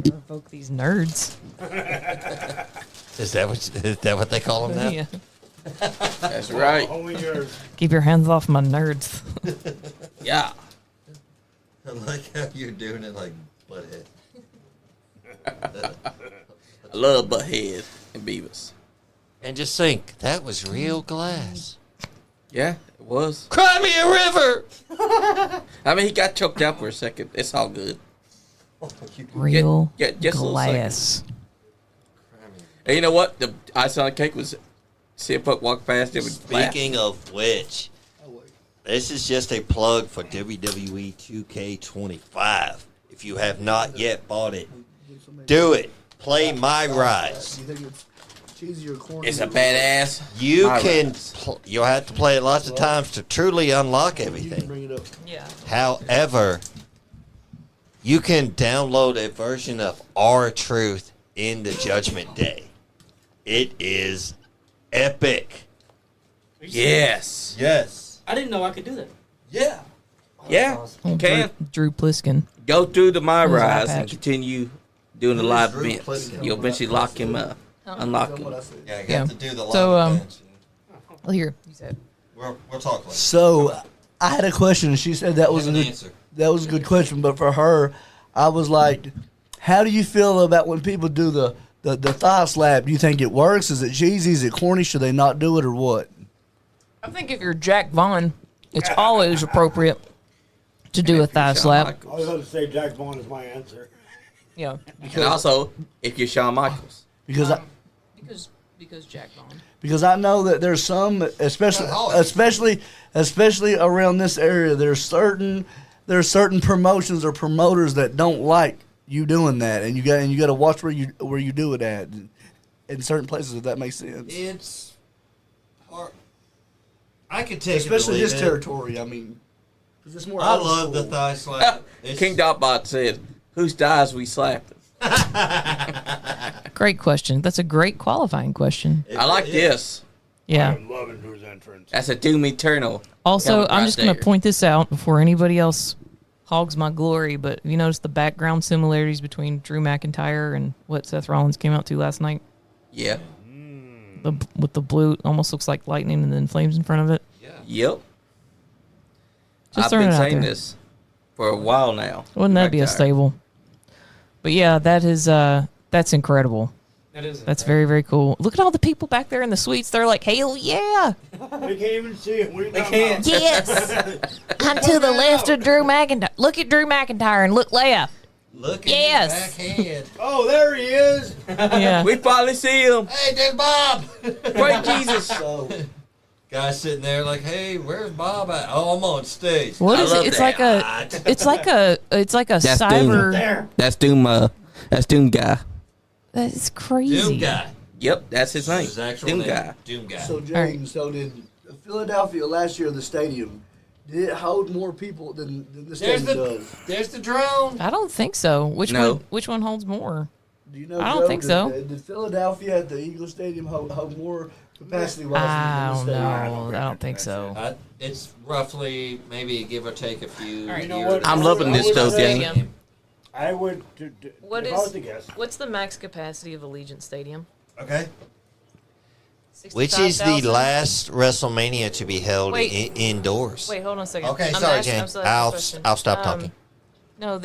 Revoke these nerds. Is that what they call them now? Yeah. That's right. Only yours. Keep your hands off my nerds. Yeah. I like how you're doing it like butthead. I love Butthead and Beavis. And just think, that was real glass. Yeah, it was. Cry me a river! I mean, he got choked out for a second. It's all good. Real just a little glass. And you know what? The icing on the cake was CM Punk walked past it. Speaking of which, this is just a plug for WWE 2K25. If you have not yet bought it, do it. Play My Rise. You think it's cheesy or corny? It's a badass. You My can. Rise. You'll have to play it lots of times to truly unlock You can everything. bring it up. Yeah. However, you can download a version of R-Truth in the Judgment Day. It is epic. Yes. Yes. I didn't know I could do that. Yeah. Yeah. Oh, Can Drew Pliskin. go through the My Who's that Rise and patch? continue doing the Who is live Drew events. Pliskin? You'll eventually lock him up. Unlock That's what I him. said. Yeah, you Yeah. have to do the live So, events. Well, here. You said. We'll talk later. So I had a question, and she said that was Have a an good, answer. that was a good question. But for her, I was like, "How do you feel about when people do the thigh slap? Do you think it works? Is it cheesy? Is it corny? Should they not do it or what?" I think if you're Jack Vaughn, it's always appropriate to do a thigh slap. I was going to say Jack Vaughn is my answer. Yeah. And also, if you're Shawn Michaels. Because Because Jack Vaughn. because I know that there's some, especially around this area, there's certain promotions or promoters that don't like you doing that, and you got to watch where you do it at, in certain places, if that makes sense. It's hard. I could take Especially it or this leave it. territory. I mean, 'cause it's more. I old love the school. thigh slap. It's- King Dotbot said, "Whose thighs we slapped?" Great question. That's a great qualifying question. I like this. Yeah. I'm loving Drew's entrance. That's a Doom Eternal. Also, Helmet I'm right just going to there. point this out before anybody else hogs my glory, but have you noticed the background similarities between Drew McIntyre and what Seth Rollins came out to last night? Yeah. With the blue, almost looks like lightning and then flames in front of it. Yep. Just I've throwing been it out saying there. this for a while now. Wouldn't that be a McIntyre. stable? But yeah, that's incredible. That is. That's very, very cool. Look at all the people back there in the suites. They're like, hell yeah. They can't even see it. What are you They talking can't. about? Yes. I'm to the left of Drew McIntyre. Look at Drew McIntyre and look left. Look at Yes. his backhand. Oh, there he is. Yeah. We finally see him. Hey, there's Bob. Praise Jesus. So Guy's sitting there like, hey, where's Bob at? Oh, I'm on stage. What I is it? love It's that. like a That's cyber. There. That's Doom. That's Doom guy. That's crazy. Doom guy. Yep, that's his name. His actual Doom name. guy. Doom guy. So James, so did Philadelphia last year, the stadium, did it hold more people than the there's stadium does? there's the drone. I don't think so. Which No. one holds more? Do you know? I don't Joe, think so. Did Philadelphia at the Eagle Stadium hold more capacity wise I than don't the know. stadium? I don't think so. It's roughly maybe give or take a few. All right. You know years. what? I'm loving this I would though, say- gang. I would. What if is- I was to guess. What's the max capacity of Allegiant Stadium? Okay. Which is the 65,000? last WrestleMania to be held Wait. Indoors? Wait, hold on a second. Okay, I'm sorry, asking- Jan. I'm still asking a question. I'll stop talking. No,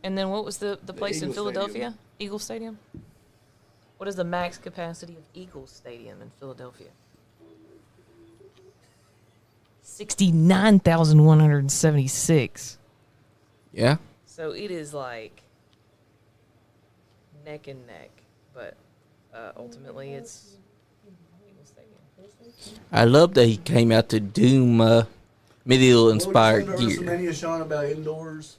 and then what was the place in Eagle Philadelphia? Stadium. Eagle Stadium. What is the max capacity of Eagle Stadium in Philadelphia? 69,176. Yeah. So it is like neck and neck, but ultimately it's Eagle Stadium. I love that he came out to Doom medieval What inspired would you say to gear. WrestleMania, Sean, about indoors?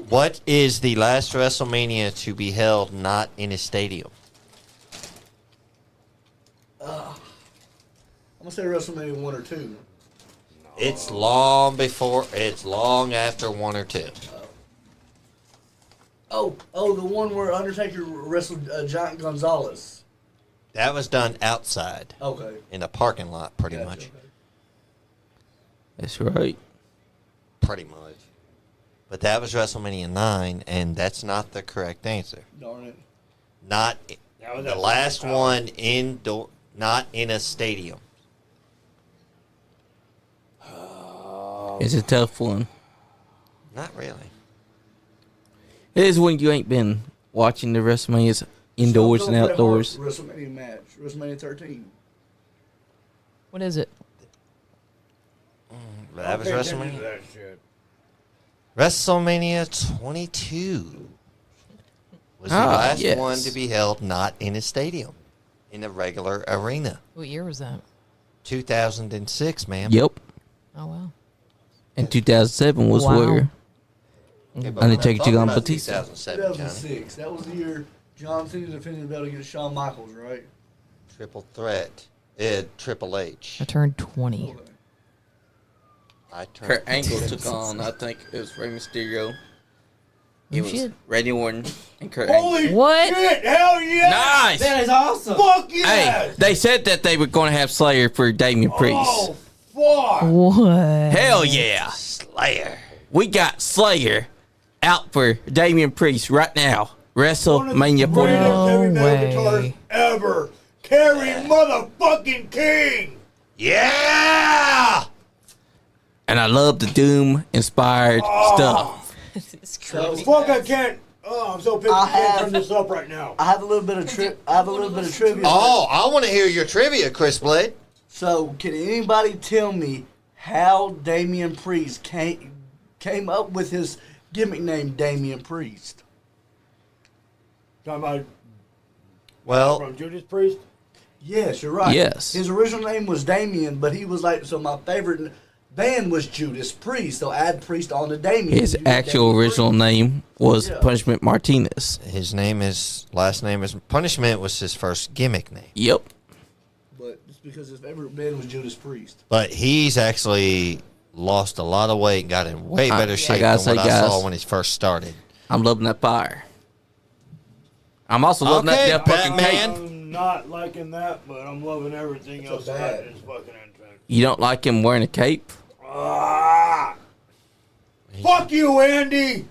What is the last WrestleMania to be held not in a stadium? I'm gonna say WrestleMania 1 or 2. It's long before. It's long after 1 or 2. The one where Undertaker wrestled Giant Gonzalez. That was done outside Okay. in a parking lot, pretty Gotcha, much. okay. That's right. Pretty much. But that was WrestleMania 9, and that's not the correct answer. Darn it. Not That was the that last one. one indoor, not in a stadium. It's a tough one. Not really. It is when you ain't been watching the WrestleManias indoors Stone and Cold Bret Hart outdoors. WrestleMania match. WrestleMania 13. What is it? That was Pay attention to WrestleMania. that shit. WrestleMania 22 was the last yes. one to be held not in a stadium, in a regular arena. What year was that? 2006, ma'am. Yep. Oh wow. And 2007 was Wow. where Okay, but Undertaker we're took talking on about Batista. 2007, Johnny. 2006. That was the year John Cena defended the belt against Shawn Michaels, right? Triple threat. Triple H. I turned 20. Okay. I turned. Kurt Angle took on, I think it was Rey Mysterio. It Oh, was shit. Randy Orton and Kurt Angle. Holy What? shit! Hell yeah! Nice! That is awesome. Fuck Hey, yes! they said that they were going to have Slayer for Damian Priest. Oh fuck! What? Hell yeah! Slayer. We got Slayer out for Damian Priest right now. WrestleMania 40. No Heavy metal way. guitarist ever. Carry motherfucking King. Yeah! And I love the Doom inspired stuff. It's So, crazy. Fuck! I can't. Oh, I'm so pissed. I I can't have- turn this up right now. I have a little bit of trivia. Oh, I want to hear your trivia, Chris Blade. So, can anybody tell me how Damian Priest came up with his gimmick name, Damian Priest? Talking about Well, from Judas Priest. Yes, you're right. Yes. His original name was Damian, but he was like, so my favorite band was Judas Priest, so add Priest on to Damian. His You get actual Damian original Priest. name was Yeah. Punishment Martinez. his last name is Punishment was his first gimmick name. Yep. But it's because his favorite band was Judas Priest. But he's actually lost a lot of weight and got in way I better shape gotta than what say, I saw guys, when he first started. I'm loving that fire. I'm also loving Okay, that fucking Batman. cape. I'm not liking that, but I'm loving everything else bad. about this fucking entrance. You don't like him wearing a cape? Ah! Fuck you, Andy!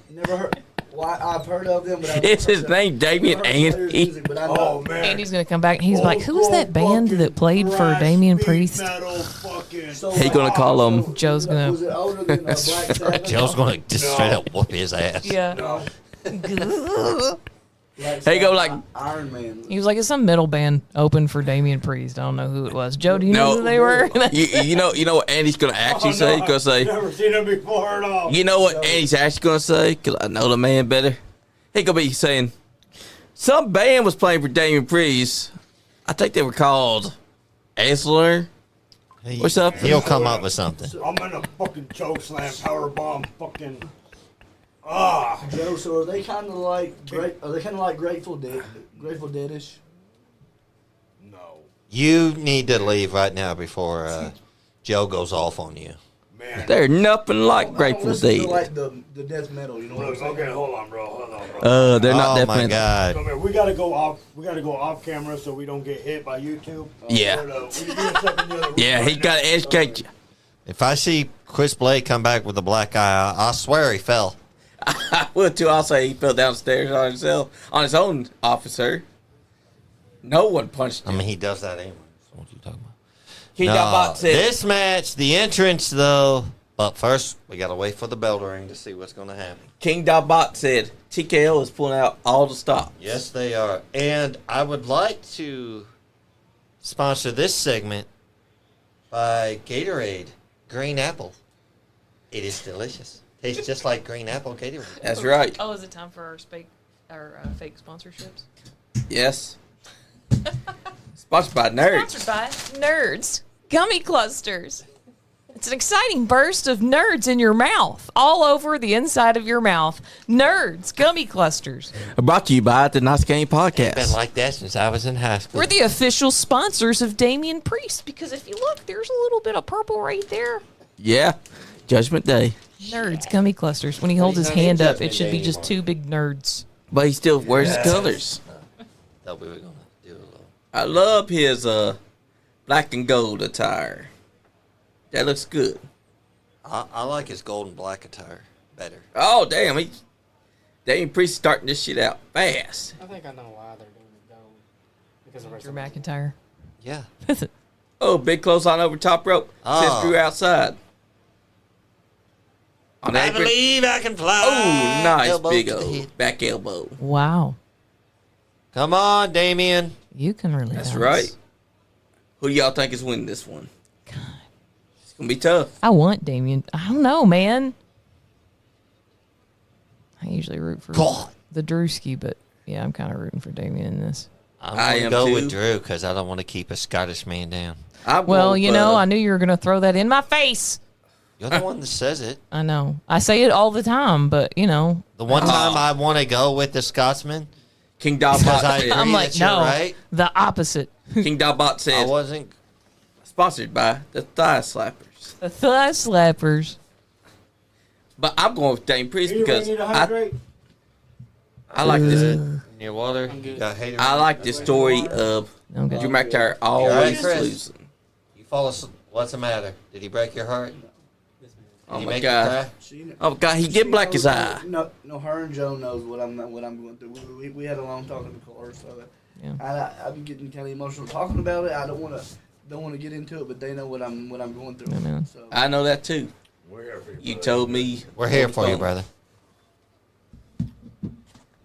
Never heard. Well, I've heard of them, but I've Is his never name Damian heard Slayer's Andy? music, but I know. Oh man. Andy's gonna come back and he's like, Old "Who's that school band fucking that played for thrash Damian speed Priest?" metal fucking- So, He gonna call him. so, Joe's gonna- Was it older than Black Sabbath? Joe's going to just straight up whoop his ass. Yeah. No. Black He go Sabbath, like- Iron Man. He was like, "It's some metal band open for Damian Priest." I don't know who it was. Joe, do you know No. who they were? you know what Andy's gonna actually Oh, say? no, Gonna say, I've never seen him before at all. you know what Andy's actually gonna say? Cause I know the man better. He gonna be saying, some band was playing for Damian Priest. I think they were called Asler. What's up? He'll come up with something. I'm in a fucking choke slam, power bomb, fucking. Ah. Joe, so are they kind of like Grateful Dead, Grateful Deadish? No. You need to leave right now before Joe goes off on you. Man. They're nothing like I don't Grateful listen to, Dead. like the death metal, you know what I'm saying? Okay, hold on, bro. Hold on, bro. They're not Oh that my metal. God. Come here. We gotta go off. We gotta go off camera so we don't get hit by YouTube. Yeah. Hold up. We can do this up in the other room Yeah, he right gotta now. educate you. If I see Chris Blade come back with a black eye, I swear he fell. I would too. I'll say he fell downstairs on himself, on his own officer. No one punched I him. mean, he does that anyway. What are you talking about? King No, Dot said, this match, the entrance though. But first, we gotta wait for the bell to ring to see what's gonna happen. King Dot said TKO is pulling out all the stops. Yes, they are. And I would like to sponsor this segment by Gatorade Green Apple. It is delicious. Tastes just like green apple Gatorade. That's right. Oh, is it time for our fake sponsorships? Yes. Sponsored by Nerds. Sponsored by Nerds Gummy Clusters. It's an exciting burst of nerds in your mouth, all over the inside of your mouth. Nerds, gummy clusters. Brought to you by the Nice Game Podcast. Been like that since I was in high school. We're the official sponsors of Damian Priest because if you look, there's a little bit of purple right there. Yeah, Judgment Day. Nerds, gummy clusters. When he holds his hand up, it should be just two big nerds. But he still wears his colors. Thought we were gonna do a little. I love his black and gold attire. That looks good. I like his gold and black attire better. Oh, damn. Damian Priest starting this shit out fast. I think I know why they're doing it gold. Because of Drew WrestleMania. McIntyre. Yeah. Oh, big clothesline over top rope. Says Oh. Drew outside. On the I apron. believe I can fly. Oh, nice. Elbow Big to the old head. back elbow. Wow. Come on, Damian. You can really That's dance. right. Who do y'all think is winning this one? It's going to be tough. I want Damian. I don't know, man. I usually root for God. the Drewski, but yeah, I'm kind of rooting for Damian in this. I'm I going to am go too. with Drew because I don't want to keep a Scottish man down. Well, you know, I knew you were going to throw that in my face. You're the one that says it. I know. I say it all the time, but, you know. The one time I want to go with the Scotsman, King Dogbot because I said, agree I'm like, that you're no, right. the opposite. King Dogbot I says, wasn't. sponsored by the Thigh Slappers. The thigh slappers. But I'm going with Damian Priest because need to I hydrate? like this. Near water. I'm good. Got hater. I like this story of I'm good. Drew McIntyre always right, Chris? losing. You fall asleep. What's the matter? Did he break your heart? Oh Did he my make God! you cry? She, Oh God! He did black his eye. No, her and Joe knows what I'm going through. We had a long talk in the car, so Yeah. I'm getting kind of emotional talking about it. I don't want to get into it, but they know what I'm going through. Yeah, man. So I know that too. You told me. We're here for you, brother.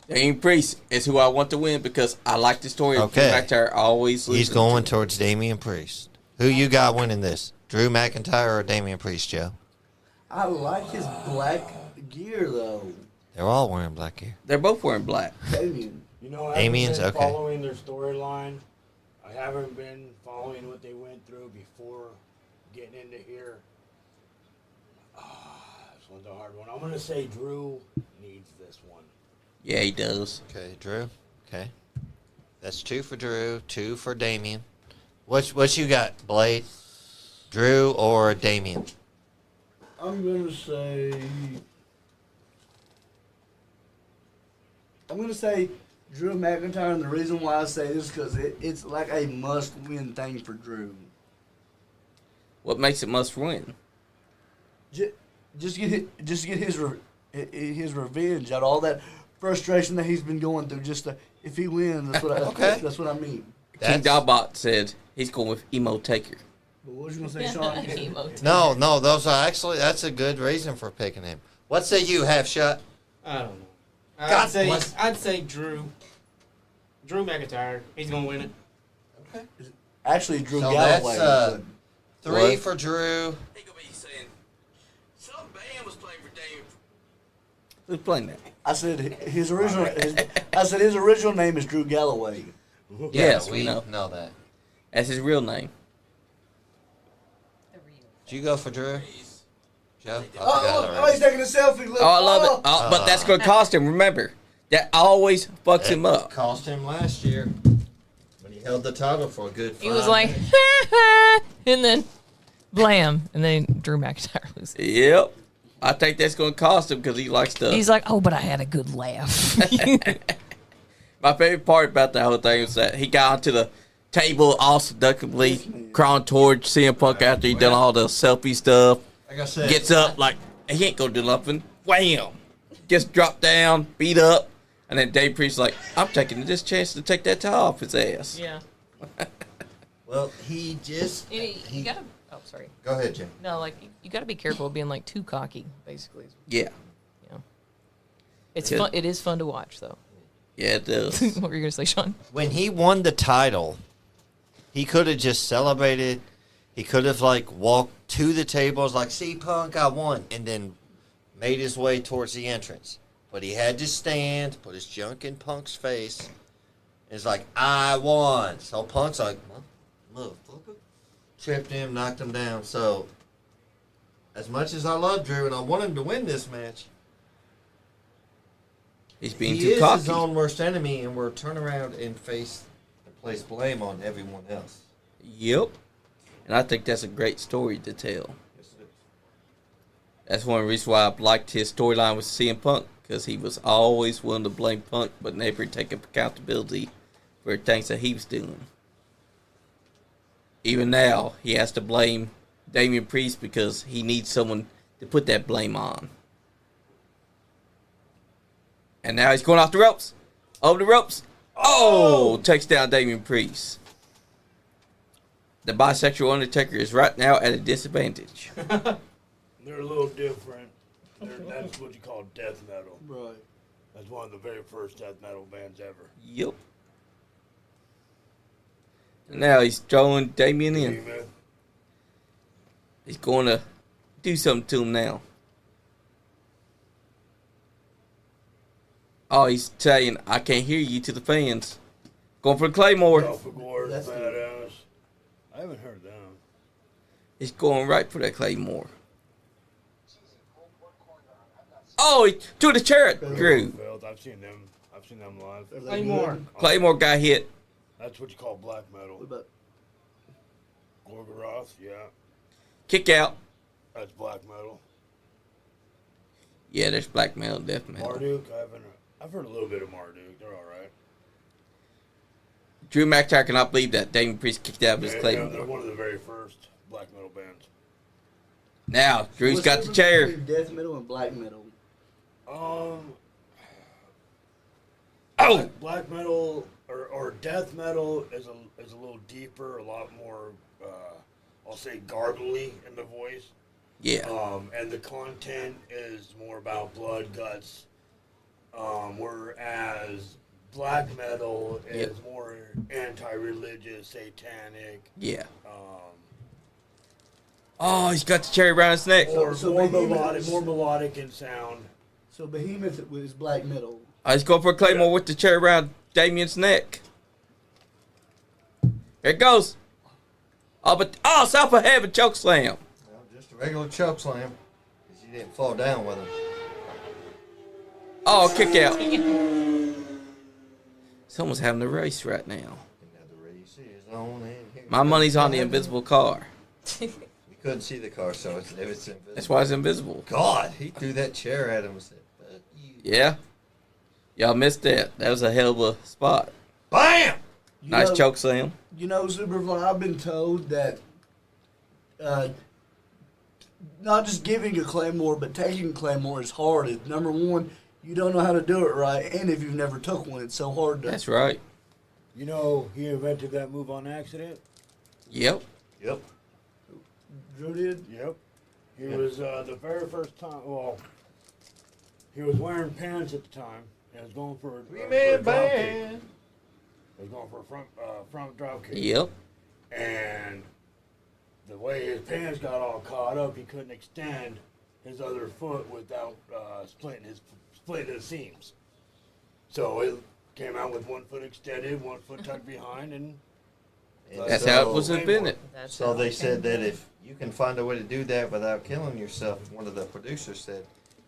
Damian Priest is who I want to win because I like the story of Okay. Drew McIntyre always losing. He's going towards Damian Priest. Who you got winning this? Drew McIntyre or Damian Priest, Joe? I like his black gear though. They're all wearing black gear. They're both wearing black. Damien. You know, I Damien's haven't been okay. following their storyline. I haven't been following what they went through before getting into here. This one's a hard one. I'm going to say Drew needs this one. Yeah, he does. Okay, Drew. Okay. That's 2 for Drew, 2 for Damian. What you got, Blade? Drew or Damian? I'm gonna say Drew McIntyre, and the reason why I say this is because it's like a must-win thing for Drew. What makes it must win? Just get his revenge out, all that frustration that he's been going through. If he wins, Okay. that's what I mean. King Dogbot said he's going with Emo Taker. But what was you gonna say, Sean? No, those are actually, that's a good reason for picking him. What say you, Half Shot? I don't know. God bless. I'd say Drew. Drew McIntyre. He's gonna win it. Actually, Drew So Galloway. that's 3 What? for Drew. He gonna be saying some band was playing for Damian. Who's playing that? I said his original name is Drew Galloway. Yes, we we know. know that. That's his real name. Did you go for Drew? Joe? I forgot Oh, already. he's taking a selfie. Look. Oh, I love it. Oh, but that's going to cost him. Remember, that always fucks him up. Cost him last year when he held the title for a good 5 He was like, minutes. and then blam, and then Drew McIntyre loses. Yep. I think that's going to cost him because he likes to. He's like, oh, but I had a good laugh. My favorite part about the whole thing was that he got onto the table all seductively, crawling towards CM Punk after he done all the selfie stuff. Like I said, Gets up like he ain't gonna do nothing. Wham! Just dropped down, beat up, and then Dave Priest's like, "I'm taking this chance to take that tie off his ass." yeah. well, he just. You gotta. Oh, sorry. Go ahead, Jim. No, like you gotta be careful of being like too cocky. Basically, Yeah, it's Good. fun. It is fun to watch, though. yeah, it does. What were you gonna say, Sean? When he won the title, he could have just celebrated. He could have like walked to the tables like, "See, Punk, I won," and then made his way towards the entrance. But he had to stand, put his junk in Punk's face. It's like, "I won." So Punk's like, "Motherfucker," tripped him, knocked him down. So as much as I love Drew and I want him to win this match, He's being he too is cocky. his own worst enemy, and we're turn around and place blame on everyone else. Yep. And I think that's a great story to tell. Yes, it is. That's one reason why I liked his storyline with CM Punk, because he was always willing to blame Punk, but never take accountability for things that he was doing. Even now, he has to blame Damian Priest because he needs someone to put that blame on. And now he's going off the ropes. Over the ropes. Oh! Takes down Damian Priest. The bisexual Undertaker is right now at a disadvantage. They're a little different. That's what you call death metal. Right. That's one of the very first death metal bands ever. Yep. And now he's throwing Damian in. Amen. He's going to do something to him now. Oh, he's saying, I can't hear you to the fans. Going for the Claymore. Gore, That's badass. I haven't heard that. He's going right for that Claymore. Oh, he threw the chair at Drew. I've seen them. I've seen them live. Are they Claymore. good? Claymore got hit. That's what you call black metal. What about Gorgoroth, yeah. Kick out. That's black metal. Yeah, there's black metal, death metal. Marduk, I've heard a little bit of Marduk. They're all right. Drew McIntyre cannot believe that Damian Priest kicked out of his They're Claymore. one of the very first black metal bands. Now, Drew's what's got the difference chair. between death metal and black metal? Oh! Black metal or death metal is a little deeper, a lot more. I'll say garbly in the voice. Yeah. And the content is more about blood, guts. Whereas black metal is more anti-religious, satanic. Yeah. Oh, he's got the cherry around his neck. Or So more Behemoth- melodic in sound. So Behemoth is black metal. Oh, he's going for a Claymore with the cherry around Damian's neck. Here it goes. Oh, south of heaven choke slam. Well, just a regular choke slam, because you didn't fall down with him. Oh, kick out. Someone's having a race right now. And now the race is on in here. My money's on the invisible car. You couldn't see the car, so it's invisible. That's why it's invisible. God, he threw that chair at him and said, "Fuck you." Yeah. Y'all missed that. That was a hell of a spot. Bam! You Nice know, choke slam. You know, Superfly, I've been told that not just giving a Claymore, but taking a Claymore is hard. It's, number one, you don't know how to do it right, and if you've never took one, it's so hard to... That's right. You know, he invented that move on accident. Yep. Yep. Drew did? Yep. He was the very first time. Well, he was wearing pants at the time. And was going for a Three-man drop kick. band. He was going for a front drop kick. Yep. And the way his pants got all caught up, he couldn't extend his other foot without splitting his seams. So it came out with one foot extended, one foot tucked behind, and That's how it was invented. So they said that if you can find a way to do that without killing yourself, one of the producers said,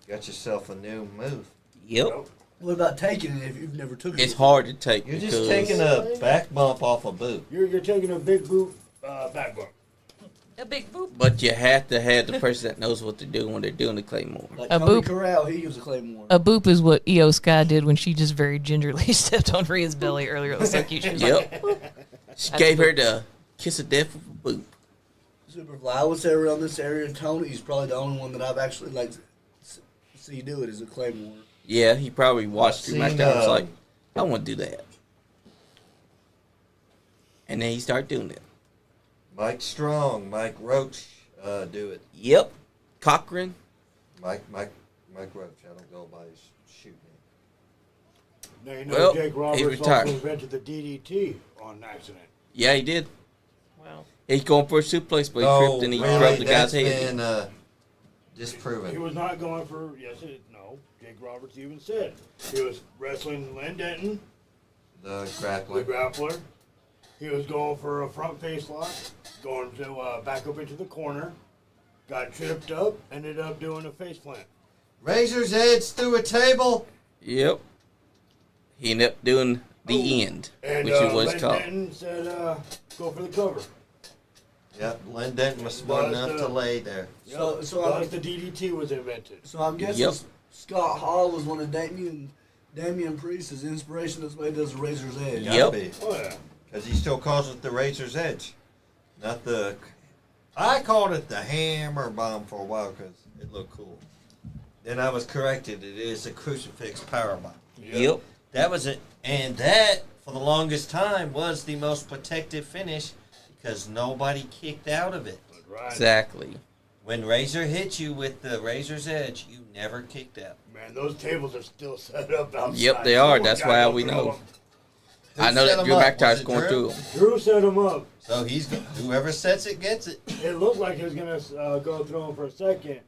you got yourself a new move. Yep. What about taking it if you've never took it? It's hard to take You're because just taking a back bump off a boot. you're taking a big boot back bump. A big boop. But you have to have the person that knows what they're doing when they're doing the Claymore. Like A Cody boop. Corral, he used a Claymore. A boop is what Io Sky did when she just very gingerly stepped on Rhea's belly earlier. It was so cute. She was like, Yep. She gave her the kiss of death with a boot. Superfly, I would say around this area, Tony's probably the only one that I've actually like see do it is a Claymore. Yeah, he probably watched Drew I've seen, McIntyre and was like, I want to do that. And then he started doing it. Mike Strong, Mike Roach, do it. Yep. Cochran. Mike Roach. I don't go by his shoot name. Now you know Well, Jake he's Roberts retired. also invented the DDT on accident. Yeah, he did. wow. He's going for a suplex, but he No, tripped and he really, rubbed the that's guy's head. been He disproven. was not going for no. Jake Roberts even said he was wrestling Len Denton, The the grappler. grappler. He was going for a front face lock, going to back up into the corner, got tripped up, ended up doing a faceplant. Razor's Edge through a table. Yep. He ended up doing the end, And which is what it's Len called. Denton said, go for the cover. Yep, Len Denton was smart enough to lay there. So I'm- the DDT was invented. So I'm guessing Yep. Scott Hall was one of Damian Priest's inspiration. That's why he does Razor's Edge. Yep. Gotta be. Oh, yeah. Because he still calls it the Razor's Edge. Not the... I called it the Hammer Bomb for a while because it looked cool. Then I was corrected. It is a Crucifix Power Bomb. Yep. That was it. And that, for the longest time, was the most protective finish because nobody kicked out of it. Right. Exactly. When Razor hit you with the Razor's Edge, you never kicked out. Man, those tables are still set up outside. Yep, they are. Someone That's gotta why go we through know. them. I know set that 'em Drew up? McIntyre's Was it going Drew? through them. Drew set him up. So whoever sets it gets it. It looked like he was going to go through him for a second.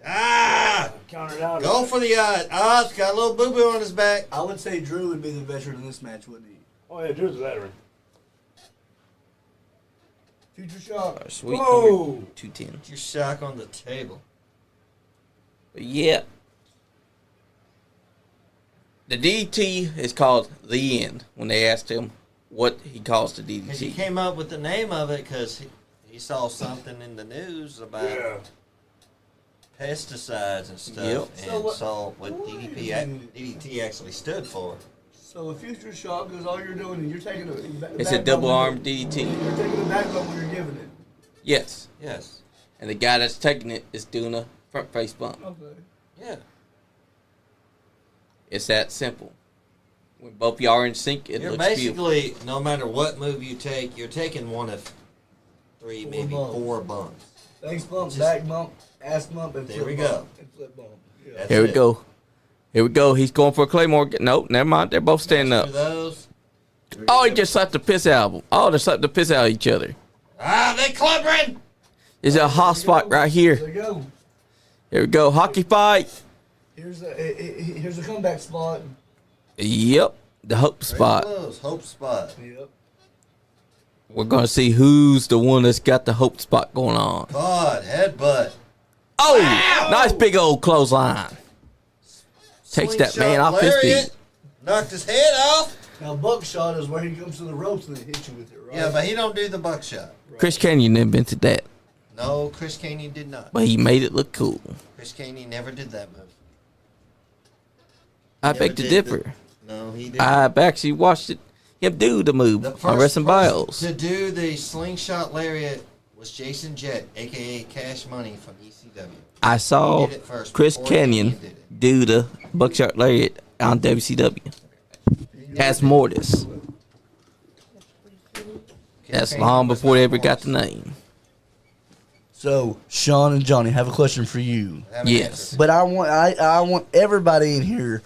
Ah! Countered out. Go for the Oz. Oz got a little boo-boo on his back. I would say Drew would be the veteran in this match, wouldn't he? Oh, yeah, Drew's a veteran. Future Shock. Sweet Whoa! number 210. Your shock on the table. But yeah. The DDT is called the end when they asked him what he calls the Because he DDT. came up with the name of it because he saw something in the news about Yeah. pesticides and stuff Yep. and So what- saw what DDT actually stood for. So a Future Shock is all you're doing, and you're taking It's a double arm DDT. You're taking the backbone when you're giving it. Yes. Yes. And the guy that's taking it is doing a front face bump. Okay. Yeah. It's that simple. When both y'all are in sync, it You're looks beautiful. basically, no matter what move you take, you're taking one of three, Four maybe bumps. 4 bumps. Face bump, Just- back bump, ass bump, and There flip we bump. go. And flip bump. Yeah. That's Here we it. go. Here we go. He's going for a Claymore. Nope, never mind. They're both standing After up. those. Oh, he just slapped the piss out of them. Oh, they slapped the piss out of each other. Ah, they clubbering! There's a hot spot right There here. you go. Here we go. Hockey fight. Here's a comeback spot. Yep. The hope spot. Close. Hope spot. Yep. We're going to see who's the one that's got the hope spot going on. God, headbutt. Oh, nice big old clothesline. Takes that man Slingshot off his lariat. feet. Knocked his head off. Now buckshot is where he comes to the ropes and they hit you with it, right? Yeah, but he don't do the buckshot. Chris Canyon invented that, No, Chris Caney did not. but he made it look cool. Chris Caney never did that move. I Never beg to did differ. No, he didn't. I've actually watched him do the move The on first Wrestling person Bios. to do the slingshot lariat was Jason Jett, a.k.a. Cash Money from ECW. I saw He did it first Chris before Canyon Damian did it. do the buckshot lariat on WCW. As Mortis. That's Canyon long was before they not ever got the Morris. name. So Sean and Johnny have a question for you, I haven't Yes. answered. but I want everybody in here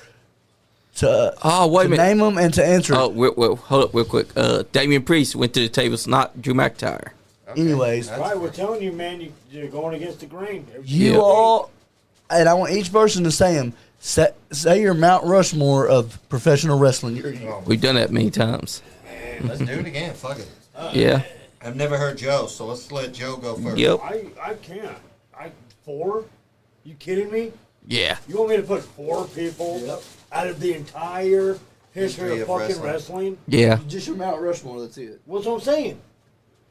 to Oh, wait a to minute. name them and to answer. Oh, hold up real quick. Damian Priest went to the tables, not Drew McIntyre. Okay. Anyways. That's Right, we're fair. telling you, man, you're going against the grain. You Yeah. all, and I want each person to say them. Say your Mount Rushmore of professional wrestling. Oh, We've done that many times. let's do it again. Fuck it. Yeah. I've never heard Joe, so let's let Joe go first. Yep. I can't. 4? You kidding me? Yeah. You want me to put 4 people Yep. out of the entire history History of of fucking wrestling. wrestling? Yeah. Just your Mount Rushmore. That's it. What's what I'm saying?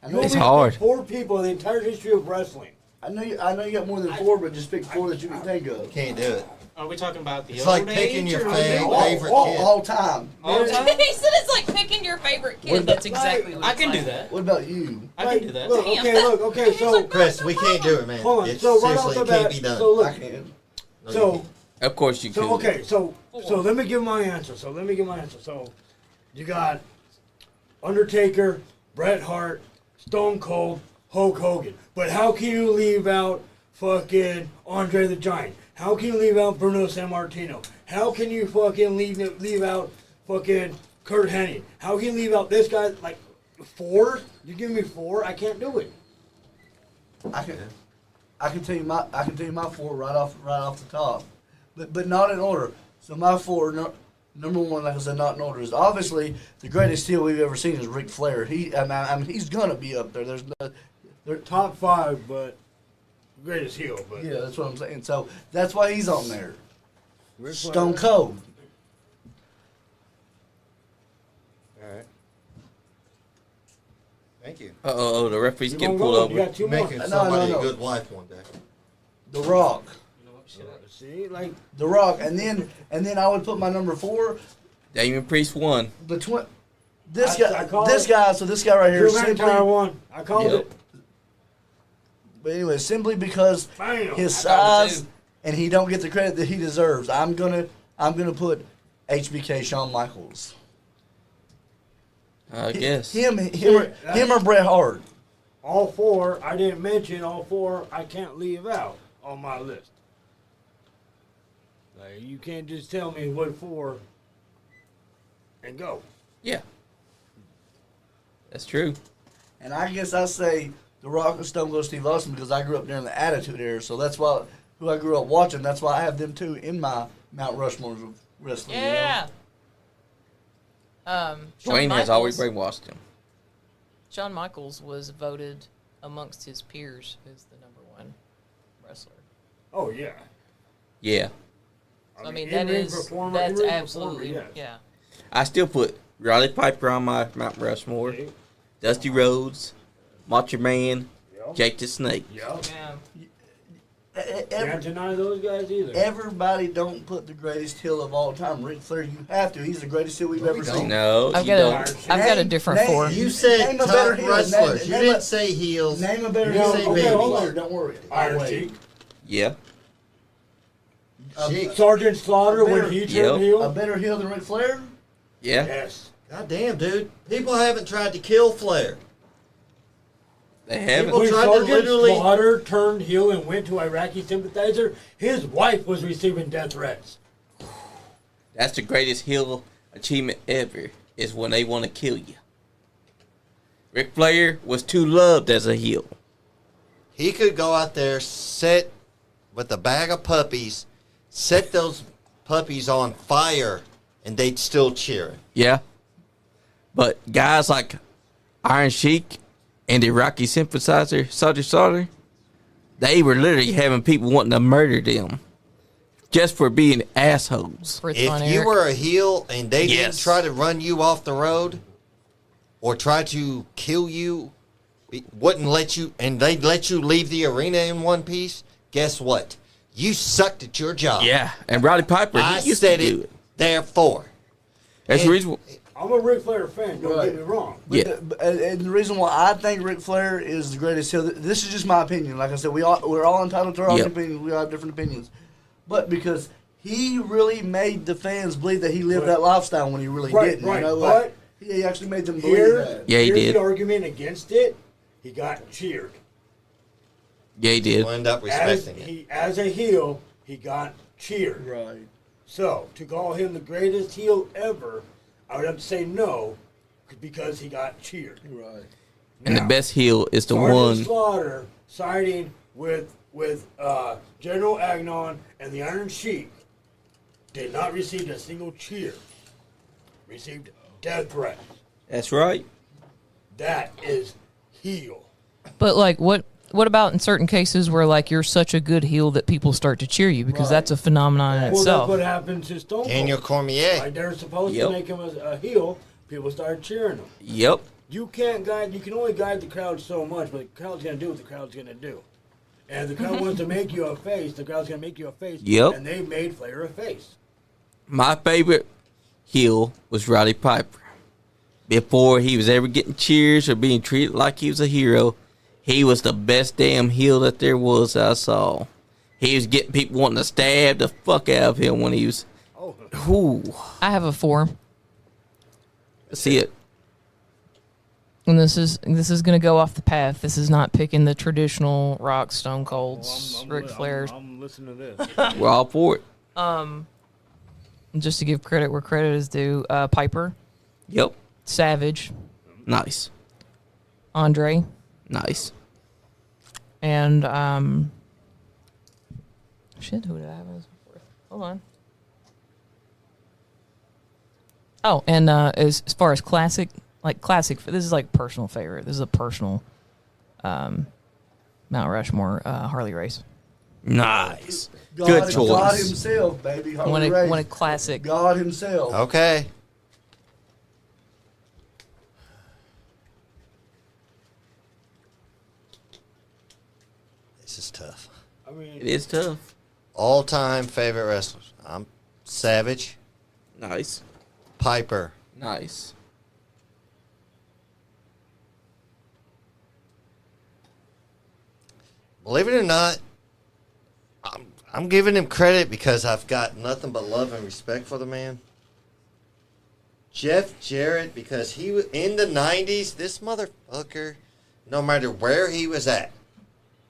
I You know, want It's me to hard. pick 4 people in the entire history of wrestling. I know you got more than 4, but just pick 4 that you can think of. Can't do it. Are we talking about the It's old like picking age your or favorite all, kid. all time. all time? he said it's like picking your favorite kid. That's exactly what I it's can like. do that. What about you? I can do that. Look, okay, so Chris, we can't do it, man. hold on. It So right off seriously the can't bat, be done. so I look, can. No, so you Of course you could. so okay, so let me give my answer. So you got Undertaker, Bret Hart, Stone Cold, Hulk Hogan. But how can you leave out fucking Andre the Giant? How can you leave out Bruno Sammartino? How can you fucking leave out fucking Kurt Hennig? How can you leave out this guy? Like 4? You give me 4? I can't do it. I can tell you my 4 right off the top, but not in order. So my 4, number 1, like I said, not in order, is obviously the greatest heel we've ever seen is Ric Flair. I mean, he's gonna be up there. There's no, They're top 5, but greatest heel, but Yeah, that's what I'm saying. So that's why he's on there. Ric Stone Flair. Cold. All right. Thank you. Uh-oh, the referee's You getting gonna pulled go? You over. got two more. Making somebody a good wife one day. The Rock. See, like The Rock. And then I would put my number 4 Damian Priest won. between this I guy. call This it- guy. So this guy right here. Drew Simply, McIntyre won. I called Yep. it. but anyway, simply because Bam. his I called it size too. and he don't get the credit that he deserves. I'm gonna put HBK Shawn Michaels. I guess. Him or Bret Hart. All 4, I didn't mention all 4. I can't leave out on my list. Like, you can't just tell me what 4 and go. Yeah. That's true. And I guess I say The Rock and Stone Cold Steve Austin because I grew up during the Attitude Era. So that's why who I grew up watching. That's why I have them two in my Mount Rushmores of wrestling. you know? Yeah. Shawn Dwayne has always Michaels- brainwashed him. Shawn Michaels was voted amongst his peers as the number 1 wrestler. Oh, yeah. Yeah. I mean, in-ring that's performer, in-ring absolutely, performer, yeah. I still put Roddy Piper on my Mount Rushmore. Okay. Dusty Rhodes, Macho Man, Yep. Jake the Snake. Yep. Yeah. Can't deny those guys either. Everybody don't put the greatest heel of all time. Ric Flair, you have to. He's the greatest heel we've ever seen. No, I've you got don't. I've got a different 4. You said Name a better top heel. wrestlers. You Name didn't a- say heels. Name a better You heel. say Okay, babies. hold on. Don't worry. Iron Wait. Sheik. Yeah. Sheik. Sergeant Slaughter Better- when he turned Yep. A heel. better heel than Ric Flair? Yeah. Yes. God damn, dude. People haven't tried to kill Flair. They haven't. People When tried to Sergeant literally- Slaughter turned heel and went to Iraqi sympathizer, his wife was receiving death threats. That's the greatest heel achievement ever, is when they want to kill you. Ric Flair was too loved as a heel. He could go out there, sit with a bag of puppies, set those puppies on fire, and they'd still cheer him. Yeah. But guys like Iron Sheik and the Iraqi sympathizer, Sergeant Slaughter, they were literally having people wanting to murder them just for being assholes. Fritz If Von you Erich. were a heel and they didn't Yes. try to run you off the road or try to kill you, wouldn't let you, and they'd let you leave the arena in one piece, guess what? You sucked at your job. Yeah. And Roddy Piper, I he used to said do it, it. therefore. That's the And- reason. I'm a Ric Flair fan, don't Right. get me wrong. Yeah. And the reason why I think Ric Flair is the greatest heel, this is just my opinion. Like I said, we're all entitled to our own Yep. opinions. We all have different opinions. But because he really made the fans believe that he lived Right. that lifestyle when he really Right, didn't. right. You know, But like, he actually made them believe Here, that. Yeah, he here's did. the argument against it. He got cheered. Yeah, he did. We'll end up respecting it. As a heel, he got cheered. Right. So, to call him the greatest heel ever, I would have to say no, because he got cheered. Right. And the Now, best heel is the Sergeant one. Slaughter siding with General Agnon and the Iron Sheik did not receive a single cheer. Received death threats. That's right. That is heel. But like, what about in certain cases where like you're such a good heel that people start to cheer you because Right. that's a phenomenon in Well, that's itself. what happened to Stone Cold. Daniel Cormier. Like they're supposed Yep. to make him a heel. People started cheering him. Yep. You can't guide. You can only guide the crowd so much, but the crowd's gonna do what the crowd's gonna do. And if the crowd wants to make you a face, the crowd's gonna make you a face. Yep. And they made Flair a face. My favorite heel was Roddy Piper. Before he was ever getting cheers or being treated like he was a hero, he was the best damn heel that there was I saw. He was getting people wanting to stab the fuck out of him when he was. Oh, Ooh. I have a 4, See it. and this is going to go off the path. This is not picking the traditional Rock, Stone Oh, Colds, Ric Flairs. I'm listening to this. We're all for it. Just to give credit where credit is due, Piper, Yep. Savage, Nice. Andre, Nice. and shit. Who did I have as 4th? Hold on. Oh, and as far as classic, this is like personal favorite. This is a personal Mount Rushmore Harley race. Nice. God, Good choice. God himself, baby. I want a classic. God himself. Okay. This is tough. I mean, It is tough. All-time favorite wrestlers. I'm Savage, Nice. Piper, Nice. believe it or not, I'm giving him credit because I've got nothing but love and respect for the man. Jeff Jarrett, because he was in the 90s, this motherfucker, no matter where he was at,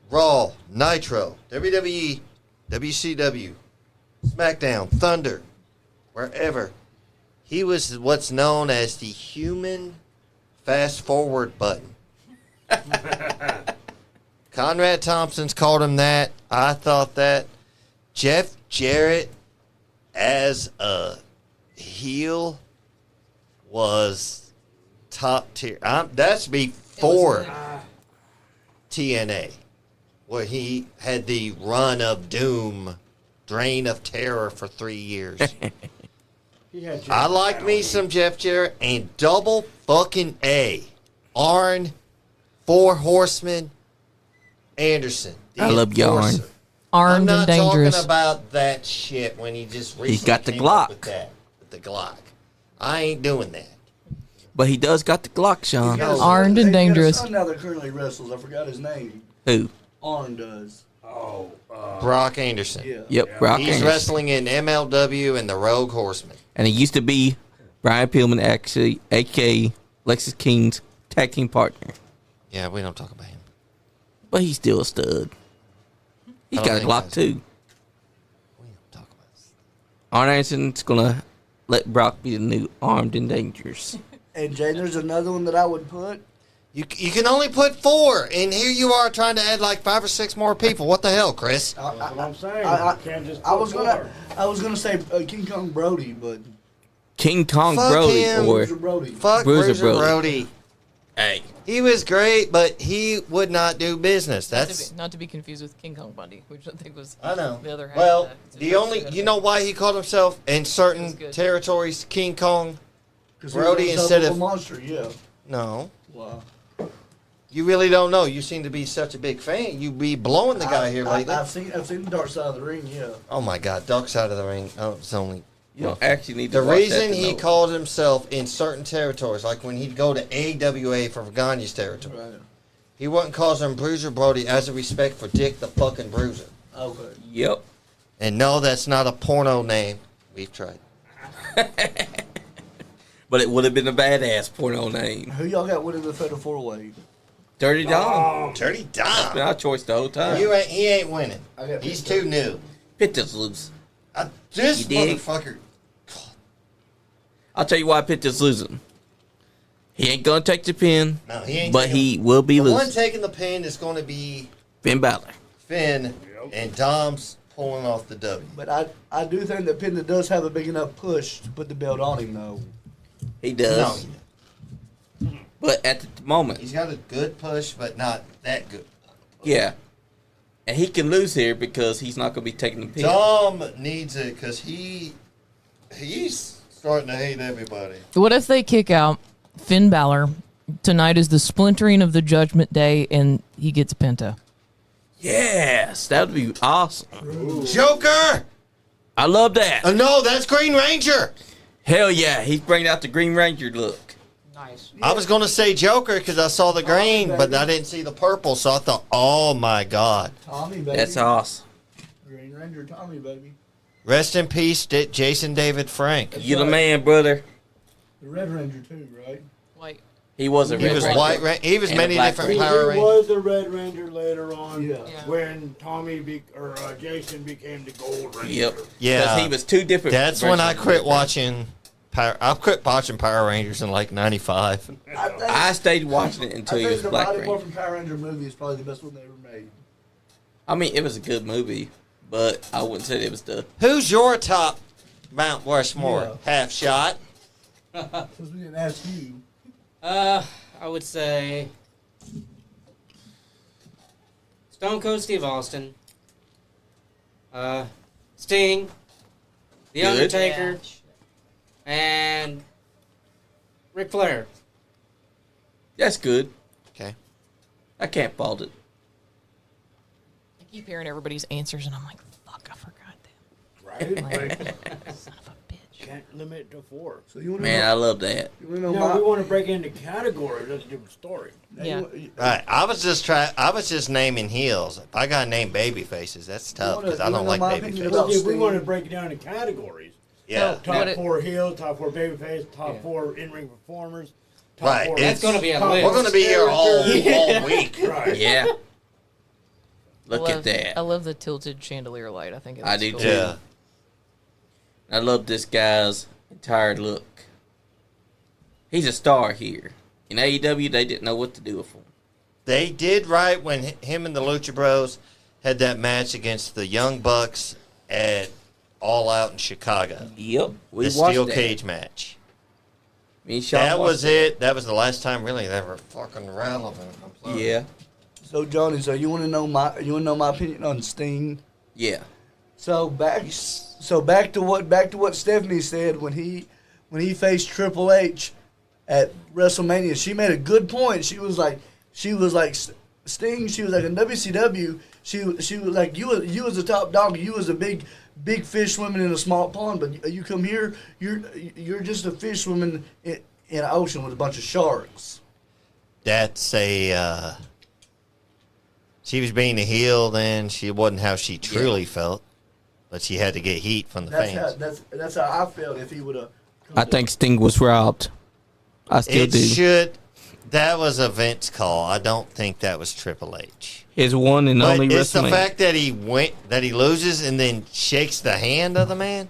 Raw, Nitro, WWE, WCW, SmackDown, Thunder, wherever, he was what's known as the human fast forward button. Conrad Thompson's called him that. I thought that. Jeff Jarrett as a heel was top tier. That's before TNA, where he had the run of doom, reign of terror for 3 years. he had I like me some Jeff Jarrett and double fucking A. Arn, Four Horsemen, Anderson. The I love you, Arn. Enforcer. Armed I'm and not dangerous. talking about that shit when he just recently He's got the came up Glock. with that, with the Glock. I ain't doing that. But he does got the Glock, Sean. He's got a son- Armed and he's got a dangerous. son now that currently wrestles. I forgot his name. Who? Arn does. Oh, Brock Anderson. Yeah. Yep, Brock He's Anderson. wrestling in MLW and the Rogue Horsemen. And he used to be Brian Pillman, actually, a.k.a. Lexus King's tag team partner. Yeah, we don't talk about him. But he's still a stud. He's I don't got a think Glock, that's- too. We don't talk about this. Arn Anderson's going to let Brock be the new Armed and Dangerous. And Jay, there's another one that I would put. You can only put 4, and here you are trying to add like 5 or 6 more people. What the hell, Chris? that's what I'm saying. I- you can't just I was put gonna say King Kong Brody, but King Kong Fuck Brody him. or Bruiser Brody. Fuck Bruiser Bruiser Brody. Brody. hey, He was great, but he would not do business. That's Not to be confused with King Kong Bundy, which I think was I know. the other half. Well, of that. the only you know why he called himself in certain That's good. territories King Kong? 'Cause Brody he was instead a of- monster. Yeah. No. Wow. You really don't know. You seem to be such a big fan. You be blowing the guy here lately. I've seen the Dark Side of the Ring. Yeah. Oh my God, Dark Side of the Ring. Oh, it's only you don't actually need to the watch reason that to he know. called himself in certain territories, like when he'd go to AWA for Gagney's territory. Right. He wouldn't call him Bruiser Brody as a respect for Dick the fucking Bruiser. Okay. Yep. And no, that's not a porno name. We've tried. But it would have been a badass porno name. Who y'all got winning the Fatal 4-Way? Dirty Dom. Dirty That's been Dom. our choice the whole time. He ain't winning. I got He's Penta. too new. Penta's loose. This You dig? motherfucker. I'll tell you why Penta's losing. He ain't going to take the pin, No, he ain't. but taking- he will be the one losing. taking the pin is going to be Finn Balor. Finn, and Dom's pulling off the W. But I do think that Penta does have a big enough push to put the belt on him, though. He No, does. But at the moment, he's got a good push, but not that good. yeah. And he can lose here because he's not going to be taking the pin. Dom needs it because he's starting to hate everybody. What if they kick out Finn Balor? Tonight is the splintering of the Judgment Day, and he gets Penta. Yes, that would be awesome. Joker! I love that. No, that's Green Ranger. Hell yeah, he's bringing out the Green Ranger look. Nice. I was going to say Joker because I saw the green, but baby. I didn't see the purple, so I thought, oh my God. Tommy, baby. That's awesome. Green Ranger Tommy, baby. Rest in peace, Jason David Frank. You the man, brother. The Red Ranger, too, right? Like, He was a He Red was Ranger. white. He was And a many Black different He Ranger. Power Rangers. was the Red Ranger later on. Yeah. When Jason became the Gold Ranger. Yep. Yeah. Because he was two different. That's when I versions of quit Red watching. I quit watching Power Rangers in like '95. I stayed watching it until I he think was the Black Mighty Ranger. Morphin Power Ranger movie is probably the best one they ever made. I mean, it was a good movie, but I wouldn't say it was the. Who's your top Mount Rushmore? Yeah. Half shot. Since we didn't ask you. I would say it's Stone Cold Steve Austin, Sting, The Good. Undertaker, and Ric Flair. That's good. Okay. I can't fault it. I keep hearing everybody's answers, and I'm like, fuck, I forgot Right? Like, that. Son of a bitch. can't limit it to 4. So you want to Man, I know? love that. You want to know No, my? we want to break it into categories. That's a different story. Yeah. Right. I was just naming heels. If I got to name baby faces, that's tough because I you don't wanna like know my baby opinion faces. about Look, if we Sting? want to break it down into categories, Yeah. So- top What it- 4 heel, top 4 babyface, top Yeah. 4 in-ring performers, top Right, 4 it's- That's going to be a top list. We're going to be here all characters. week. Right. Yeah. Look I love, at that. I love the tilted chandelier light. I think it's I do cool. too. Yeah. I love this guy's entire look. He's a star here. In AEW, they didn't know what to do with him. They did right when him and the Lucha Bros had that match against the Young Bucks at All Out in Chicago. Yep. We The watched steel that. cage match. Me and Sean That watched was it. That was the last time really they were fucking relevant. I'm sorry. Yeah. So Johnny, so you want to know my opinion on Sting? Yeah. So back to what Stephanie said when he faced Triple H at WrestleMania. She made a good point. She was like Sting. She was like in WCW. She was like you was a top dog. You was a big fish swimming in a small pond. But you come here, you're just a fish swimming in an ocean with a bunch of sharks. That's a. She was being a heel then. She wasn't how she truly felt, but she had to get heat from the fans. That's how I felt if he would have. I think Sting was robbed. I still It do. should. That was a Vince call. I don't think that was Triple H. His one and But only it's the WrestleMania. fact that he loses and then shakes the hand of the man.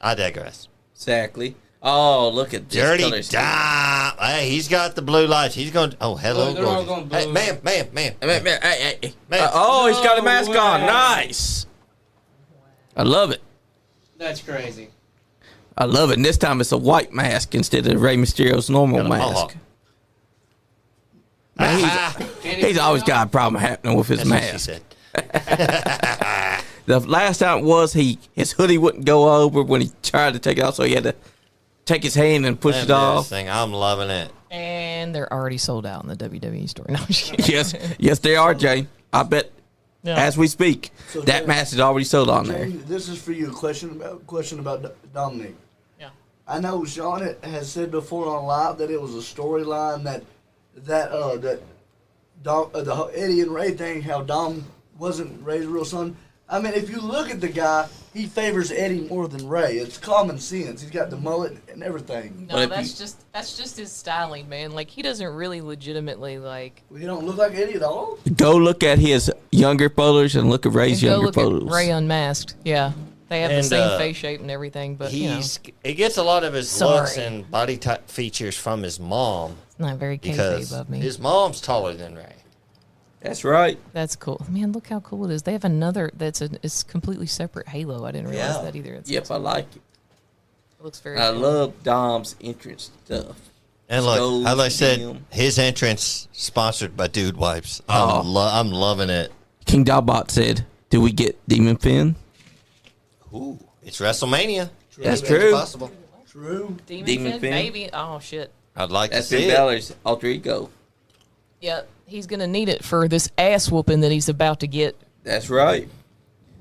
I digress. Exactly. Oh, look at this Dirty color scheme. Dom. Hey, he's got the blue lights. He's going. Oh, hello, They're all gorgeous. going blue. Hey, ma'am. Hey. Man. Oh, he's got a mask No on. way. Nice. I love it. That's crazy. I love it. And this time it's a white mask instead of Rey Mysterio's normal Got a mask. mohawk. Man, Ah, he's always got a problem happening with his that's what she mask. said. The last time it was his hoodie wouldn't go over when he tried to take it off, so he had to take his hand and push Look it at off. this thing. I'm loving it. And they're already sold out in the WWE store. No, I'm just kidding. Yes, they are, Jay. I bet Yeah. as we speak, So that Jay- mask is already sold on there. James, this is for you. A question about Dominik. Yeah. I know Sean has said before on live that it was a storyline that the Eddie and Ray thing, how Dom wasn't Ray's real son. I mean, if you look at the guy, he favors Eddie more than Ray. It's common sense. He's got the mullet and everything. No, But if that's just his styling, man. Like he doesn't really legitimately like. He don't look like Eddie at all. Go look at his younger photos and look at Ray's And go younger look photos. at Ray unmasked. Yeah, they have And, the same face shape and everything, but you know, He gets a lot of his Sorry. looks and body type features from his mom it's not very because kayfabe of me. his mom's taller than Ray. That's right. That's cool, man. Look how cool it is. They have another it's completely separate Halo. I didn't realize that either. Yep, I like it. It looks very. I cool. love Dom's entrance stuff. And look, Skulls, as I said, damn. his entrance sponsored by Dude Wipes. Oh. I'm loving it. King Dogbot said, "Do we get Demon Finn?" Ooh, it's WrestleMania. That's Anything's true. possible. True. Demon Finn? Maybe. Oh shit. I'd like That's to see Finn it. Balor's alter ego. Yep. He's gonna need it for this ass whooping that he's about to get. That's right.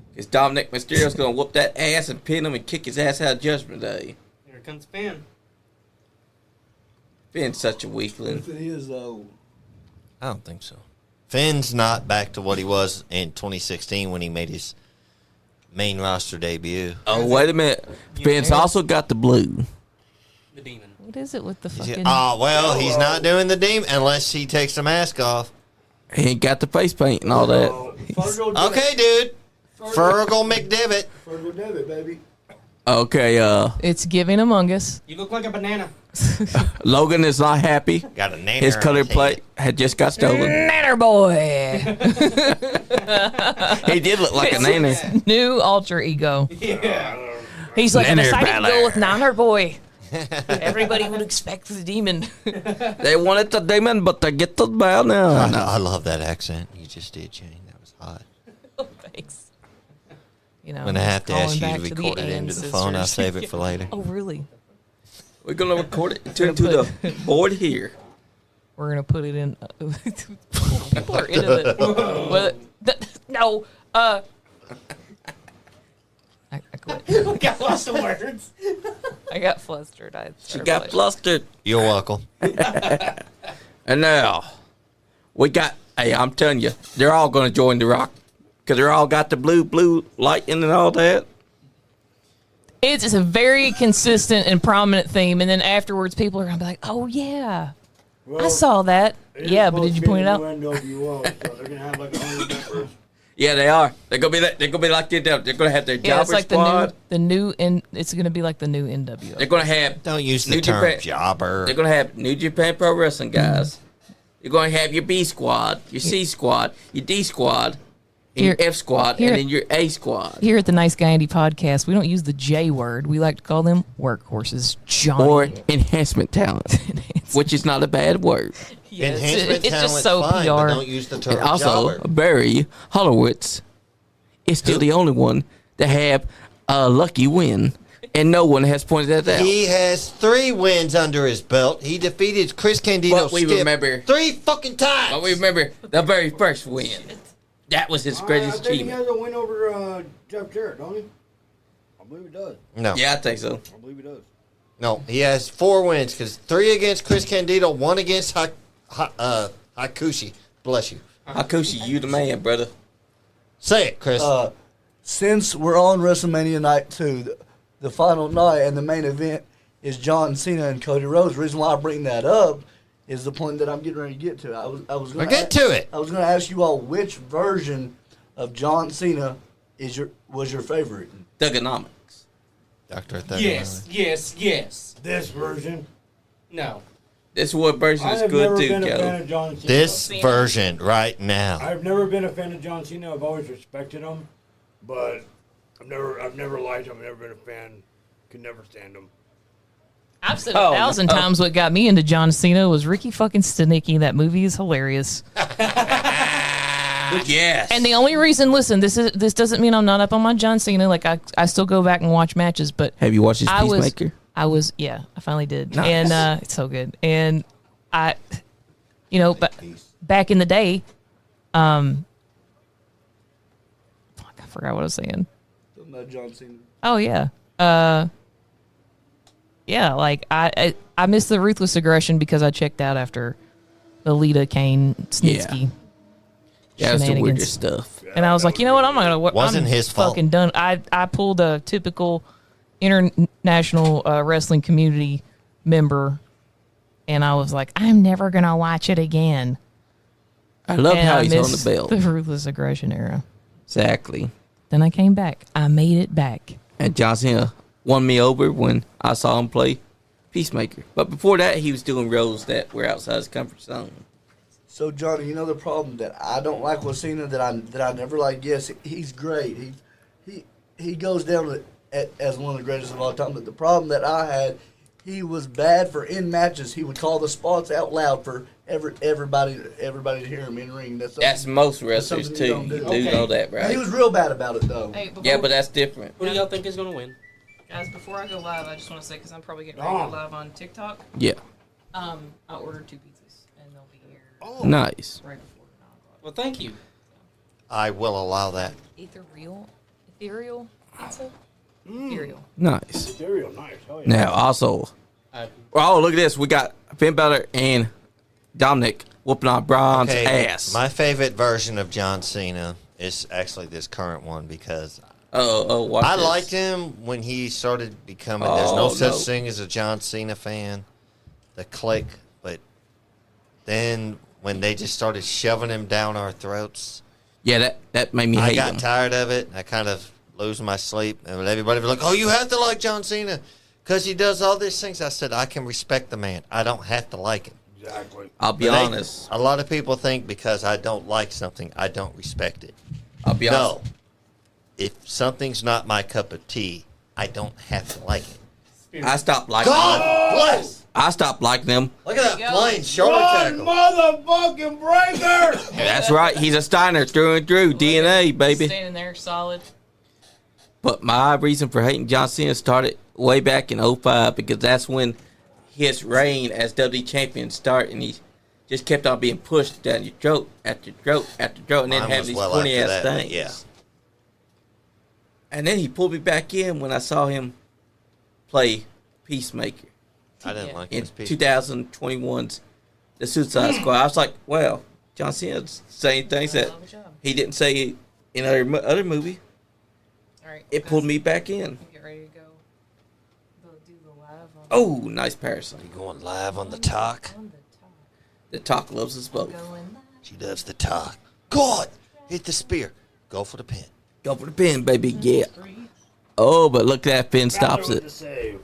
Because Dominik Mysterio's going to whoop that ass and pin him and kick his ass out of Judgment Day. Here comes Finn. Finn's such a If weakling. it is though, I don't think so. Finn's not back to what he was in 2016 when he made his main roster debut. Oh, wait a minute. Finn's also got the blue. The demon. What is it with the fucking? He's not doing the demon unless he takes the mask off. He ain't got the face paint and all that. Fergal Okay, dude. Fergal McDivitt. Fergal David, baby. Okay, It's giving Among Us. You look like a banana. Logan is not happy. Got a name. His color plate had just got stolen. Nanner boy. He did look like a nanny. New alter ego. Yeah. He's like, I Nanner decided to Balor. go with Nanner boy. Everybody would expect the demon. They wanted the demon, but they get the bell now. I love that accent you just did, Jane. That was hot. Oh, thanks. You know, When I have to ask you calling to back the record it into the ancestors. phone, I'll save it for later. Oh, really? We're gonna record it to the board here. We're gonna put it in. People are into the. No. I quit. Got lost in words. I got flustered. She got flustered. You're welcome. And now, we got, hey, I'm telling you, they're all going to join the Rock. Because they're all got the blue lightning and all that. It's a very consistent and prominent theme. And then afterwards, people are going to be like, oh, yeah. I saw that. Yeah, but did you point it out? NWO, so they're gonna have like 100 members. Yeah, they are. They're going to be they're going to be like, they're going to have their Yeah, jobber it's like squad. it's going to be like the new NWO. They're going to have Don't use the New term Japan- jobber. They're going to have New Japan Pro Wrestling guys. You're going to have your B squad, your C squad, your D squad, and your Here- F squad, here- and then your A squad. Here at the Nice Guy Andy podcast, we don't use the J word. We like to call them workhorses. Johnny. Or enhancement talent, which is not a bad word. Yeah, Enhancement it's talent's just so fine, PR. but don't use the term And also, jobber. Barry Hollowitz is still the only one to have a lucky win, and no one has pointed that out. He has 3 wins under his belt. He defeated Chris Candido But we Skip remember- 3 fucking times. But we remember the very first win. That was his I greatest think he achievement. has a win over Jeff Jarrett, don't he? I believe he does. No, Yeah, I think so. I believe he does. no, he has 4 wins because 3 against Chris Candido, 1 against Hakushi. Bless you. Hakushi, you the man, brother. Say it, Chris. Since we're on WrestleMania night 2, the final night and the main event is John Cena and Cody Rhodes. The reason why I bring that up is the point that I'm getting ready to get to. I was going Get to it. I was going to ask you all which version of John Cena was your favorite. Thugonomics. Dr. Thunder. Yes. This version. No. This is what version I is have good never too, been a fan Kelly. of John Cena. This version right now. I've never been a fan of John Cena. I've always respected him, but I've never liked him. I've never been a fan. Could never stand him. I've said 1,000 times what got me into John Cena was Ricky fucking Stenicki. That movie is hilarious. Yes. And the only reason, listen, this doesn't mean I'm not up on my John Cena. Like I still go back and watch matches, but Have you watched his I Peacemaker? yeah, I finally did. Nice. And it's so good. And but back in the day, fuck, I forgot what I was saying. Something about John Cena. Oh yeah. Yeah, like I missed the ruthless aggression because I checked out after the Lita Kane Snitsky. Yeah, that's the shenanigans. weirdest stuff. And I was like, you know what? I'm not gonna. Wasn't I'm his fault. fucking done. I pulled a typical international wrestling community member, and I was like, I'm never gonna watch it again. I love And how I he's on the missed belt. The ruthless aggression era. Exactly. Then I came back. I made it back. And John Cena won me over when I saw him play Peacemaker. But before that, he was doing roles that were outside his comfort zone. So Johnny, you know the problem that I don't like with Cena that I never liked. Yes, he's great. He goes down as one of the greatest of all time. But the problem that I had, he was bad for in matches. He would call the spots out loud for everybody to hear him in the ring. That's most wrestlers, something too. you You don't do do. know that, He right? was real bad about it though. Hey, Yeah, but that's different. Who do y'all think is going to win? guys, before I go live, I just want to say because I'm probably getting ready to go live on TikTok. Yeah. I ordered 2 pizzas and they'll be here Nice. right before 9 o'clock. Well, thank you. I will allow that. Ethereal pizza. Ethereal. Nice. Stereo, nice. Oh, yeah. Now, also, oh, look at this. We got Finn Balor and Dominik whooping on Bron's ass. My favorite version of John Cena is actually this current one because watch I this. liked him when he started becoming. There's no Oh, such no. thing as a John Cena fan. The click, but then when they just started shoving him down our throats, Yeah, that made me I hate got him. tired of it. I kind of lose my sleep, and everybody was like, "Oh, you have to like John Cena because he does all these things." I said, "I can respect the man. I don't have to like him." Exactly. I'll be But honest. a lot of people think because I don't like something, I don't respect it. I'll be honest. No. If something's not my cup of tea, I don't have to like it. I stopped liking them. God bless. I stopped liking them. Look at that There you go. flying shoulder tackle. Motherfucking breaker! That's right. He's a Steiner through and through. DNA, baby. Standing there solid. But my reason for hating John Cena started way back in 05 because that's when his reign as WWE champion started, and he just kept on being pushed down your throat after throat after throat, and then Mine having was these well corny after ass that, things. yeah. And then he pulled me back in when I saw him play Peacemaker I didn't like in his piece. 2021's The Suicide Squad. I was like, well, John Cena's saying things that Love a job. he didn't say in other movie. All right. It pulled me back in. Get ready to go. We'll do the live on, Oh, nice parasite. You going live on the talk? on the top. The talk loves us both. Going live. She does the talk. God, hit the spear. Go for the pin. Go for the pin, baby. Yeah. Oh, but look at that Finn stops it.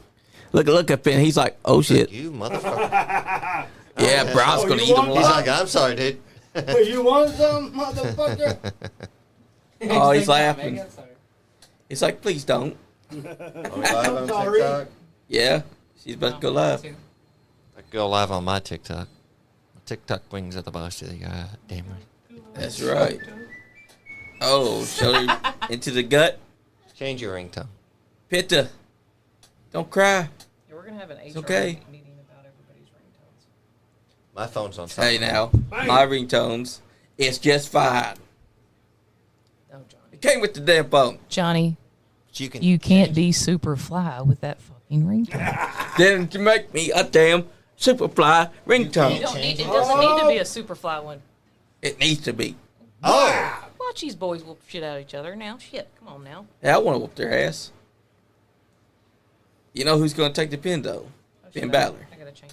Look at Finn. He's like, oh shit. You motherfucker. Yeah, Bron's gonna you eat him want He's alive. like, I'm sorry, dude. But you want some, motherfucker? Oh, he's laughing. He's like, please don't. Are we live on Sorry. TikTok? Yeah, she's about to go live. I could go live on my TikTok. My TikTok wings at the boss of the guy. Damn right. That's right. Oh, shoulder into the gut. Change your ringtone. Penta, don't cry. Yeah, we're gonna have an HR okay. meeting about everybody's ringtones. My phone's on silent. Hey now, my ringtones, it's just fine. Oh, Johnny. It came with the damn phone. Johnny, You can. you can't be super fly with that fucking ringtone. Then to make me a damn Superfly ringtone. It doesn't need to be a super fly one. It needs to be. Oh! Watch these boys whoop shit out of each other now. Shit, come on now. Yeah, I want to whoop their ass. You know who's going to take the pin, though? Oh, Finn shit, Balor. I gotta change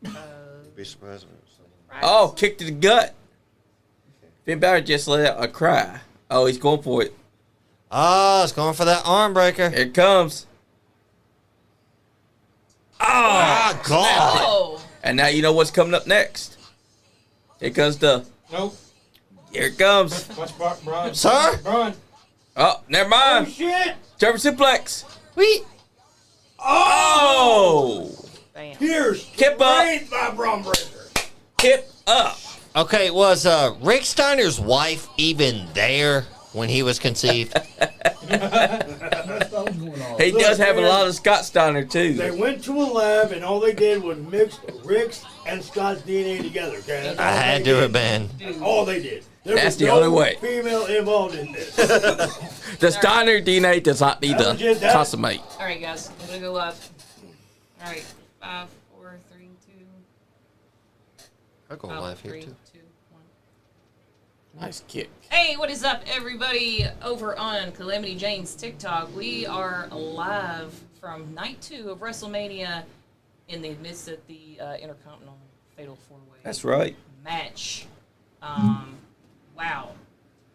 all this. Be surprised when it's Right. Oh, kick to the gut. Finn Balor just let out a cry. Oh, he's going for it. Oh, it's going for that arm breaker. Here it comes. Oh, God. Oh! And now you know what's coming up next. Here comes the... Nope. Here it comes. Watch Bron. Sir? Bron. Oh, never mind. Shit! German suplex. Wait. Oh! Bam. Here's Kip up. straight my Bron breaker. Hip up. Okay, was Rick Steiner's wife even there when he was conceived? That's what was going on. He Look, does have a man. lot of Scott Steiner, They too. went to a lab and all they did was mix Rick's and Scott's DNA together. Okay, that's I all had they to did. have been. All they did. There That's was the no only way. Female involved in this. The Steiner DNA does not need That was to just that. consummate. All right, guys, I'm gonna go live. All right, 5, 4, 3, 2, I'll go 5, live here, 3, too. 2, 1. Nice kick. Hey, what is up, everybody? Over on Calamity Jane's TikTok, we are live from night 2 of WrestleMania in the midst of the Intercontinental Fatal 4-Way That's right. match. Wow.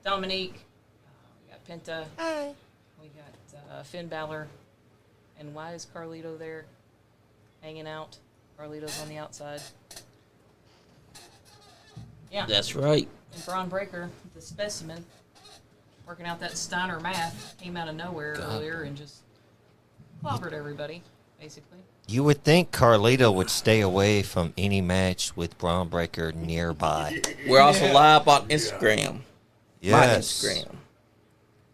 Dominik, we got Penta. Hi. We got Finn Balor. And why is Carlito there hanging out? Carlito's on the outside. Yeah. That's right. And Bron Breakker, the specimen, working out that Steiner math, came out of nowhere earlier and just clobbered everybody, basically. You would think Carlito would stay away from any match with Braun Breaker nearby. We're also live on Instagram. My Yes. Instagram.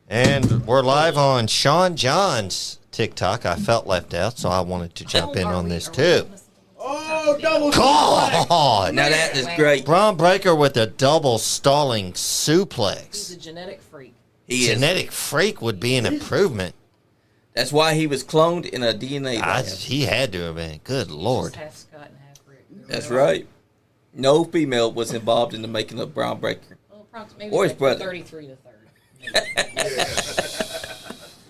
And we're live on Sean John's TikTok. I felt left out, so I wanted to jump in on this too. Oh, double God! Now that is great. Braun Breaker with a double stalling He's suplex. a genetic freak. He is. Genetic freak would be an improvement. That's why he was cloned in a DNA lab. He had to have been. Good Lord. He's half Scott and half Rick. That's right. No female was involved in the making of Braun Breaker. Well, approximately Or his like brother. 33 to 30.